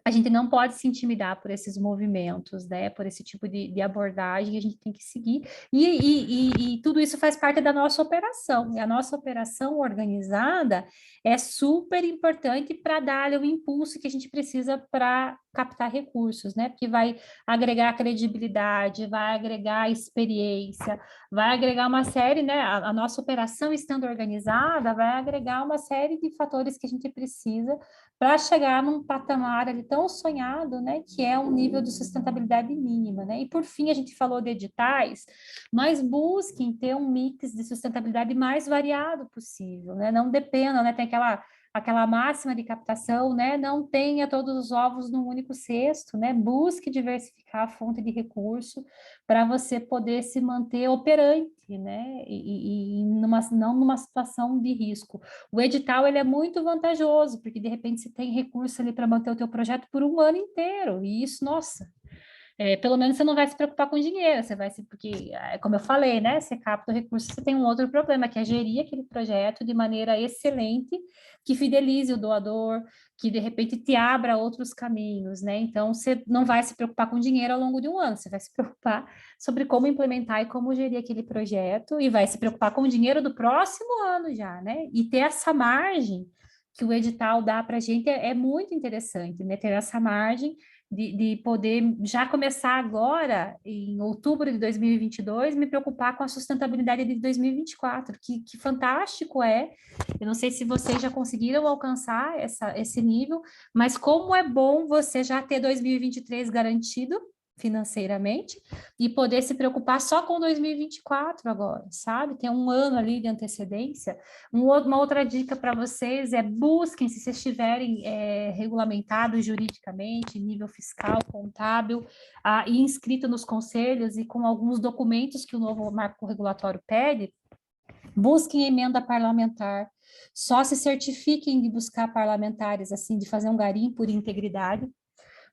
a gente não pode se intimidar por esses movimentos, né? Por esse tipo de abordagem, a gente tem que seguir. E tudo isso faz parte da nossa operação. E a nossa operação organizada é super importante para dar o impulso que a gente precisa para captar recursos, né? Porque vai agregar credibilidade, vai agregar experiência, vai agregar uma série, né? A nossa operação estando organizada vai agregar uma série de fatores que a gente precisa para chegar num patamar ali tão sonhado, né, que é um nível de sustentabilidade mínima, né? E por fim, a gente falou de editais, mas busquem ter um mix de sustentabilidade mais variado possível, né? Não dependam, né? Tem aquela máxima de captação, né? Não tenha todos os ovos num único cesto, né? Busque diversificar a fonte de recurso para você poder se manter operante, né? E não numa situação de risco. O edital, ele é muito vantajoso, porque de repente você tem recurso ali para manter o teu projeto por um ano inteiro, e isso, nossa... pelo menos você não vai se preocupar com dinheiro, você vai se, porque, como eu falei, né, você capta o recurso, você tem um outro problema, que é gerir aquele projeto de maneira excelente, que fidelize o doador, que de repente te abra outros caminhos, né? Então, você não vai se preocupar com dinheiro ao longo de um ano, você vai se preocupar sobre como implementar e como gerir aquele projeto, e vai se preocupar com o dinheiro do próximo ano já, né? E ter essa margem que o edital dá para a gente é muito interessante, né? Ter essa margem de poder já começar agora, em outubro de 2022, me preocupar com a sustentabilidade de 2024, que fantástico é. Eu não sei se vocês já conseguiram alcançar esse nível, mas como é bom você já ter 2023 garantido financeiramente e poder se preocupar só com 2024 agora, sabe? Tem um ano ali de antecedência. Uma outra dica para vocês é busquem, se vocês estiverem regulamentados juridicamente, nível fiscal, contábil, e inscrito nos conselhos e com alguns documentos que o novo marco regulatório pede, busquem emenda parlamentar, só se certifiquem de buscar parlamentares, assim, de fazer um garimpo por integridade,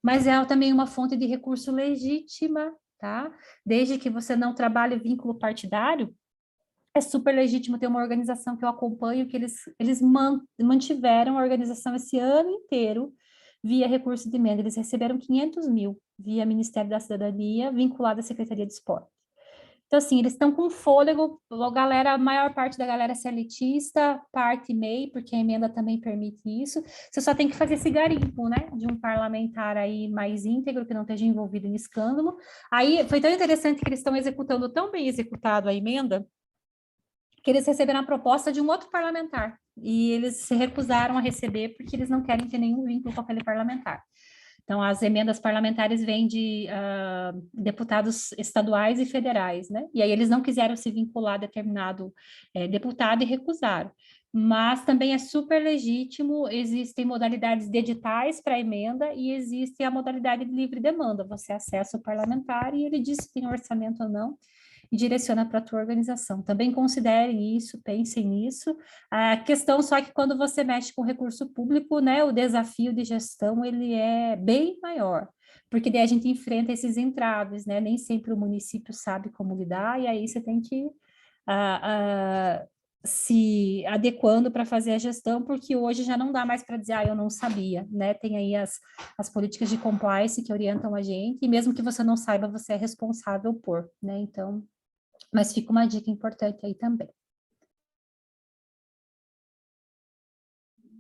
mas é também uma fonte de recurso legítima, tá? Desde que você não trabalhe vínculo partidário, é super legítimo ter uma organização que eu acompanho, que eles mantiveram a organização esse ano inteiro via recurso de emenda. Eles receberam 500 mil via Ministério da Cidadania, vinculado à Secretaria de Esporte. Então, assim, eles estão com fôlego, a maior parte da galera é elitista, parte MEI, porque a emenda também permite isso. Você só tem que fazer esse garimpo, né, de um parlamentar aí mais íntegro, que não esteja envolvido em escândalo. Aí, foi tão interessante que eles estão executando tão bem executado a emenda, que eles receberam a proposta de um outro parlamentar, e eles se recusaram a receber, porque eles não querem ter nenhum vínculo com aquele parlamentar. Então, as emendas parlamentares vêm de deputados estaduais e federais, né? E aí eles não quiseram se vincular a determinado deputado e recusaram. Mas também é super legítimo, existem modalidades de editais para emenda e existe a modalidade de livre demanda. Você acessa o parlamentar e ele diz se tem orçamento ou não, e direciona para a tua organização. Também considerem isso, pensem nisso. A questão só é que quando você mexe com recurso público, né, o desafio de gestão, ele é bem maior, porque daí a gente enfrenta esses entraves, né, nem sempre o município sabe como lidar, e aí você tem que se adequando para fazer a gestão, porque hoje já não dá mais para dizer, eu não sabia, né, tem aí as políticas de compliance que orientam a gente, e mesmo que você não saiba, você é responsável por, né, então... Mas fica uma dica importante aí também.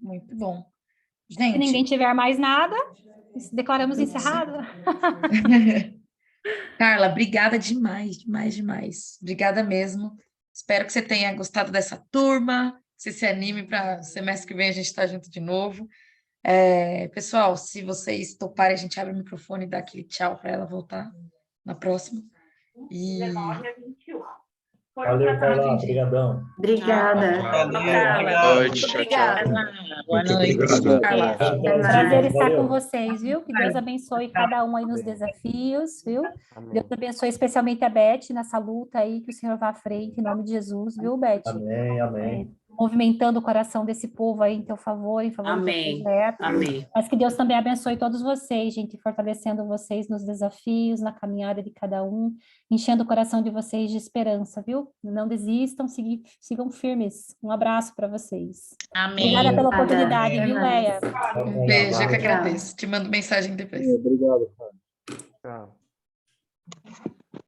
Muito bom. Gente... Se ninguém tiver mais nada, declaramos encerrado. Carla, obrigada demais, demais, demais. Obrigada mesmo. Espero que você tenha gostado dessa turma, que você se anime para semestre que vem a gente estar junto de novo. Pessoal, se vocês toparem, a gente abre o microfone e dá aquele tchau para ela voltar na próxima. E... 19 a 21. Valeu, Carla. Obrigadão. Obrigada. Boa noite. Tchau, tchau. Boa noite. Prazer estar com vocês, viu? Que Deus abençoe cada um aí nos desafios, viu? Deus abençoe especialmente a Beth nessa luta aí, que o Senhor vá à frente, em nome de Jesus, viu, Beth? Amém, amém. movimentando o coração desse povo aí em teu favor, em favor do teu Amém. projeto. Amém. Mas que Deus também abençoe todos vocês, gente, fortalecendo vocês nos desafios, na caminhada de cada um, enchendo o coração de vocês de esperança, viu? Não desistam, sigam firmes. Um abraço para vocês. Amém. Obrigada pela Obrigada. oportunidade, viu, Leia? Um beijo, eu que agradeço. Te mando mensagem depois. Obrigado.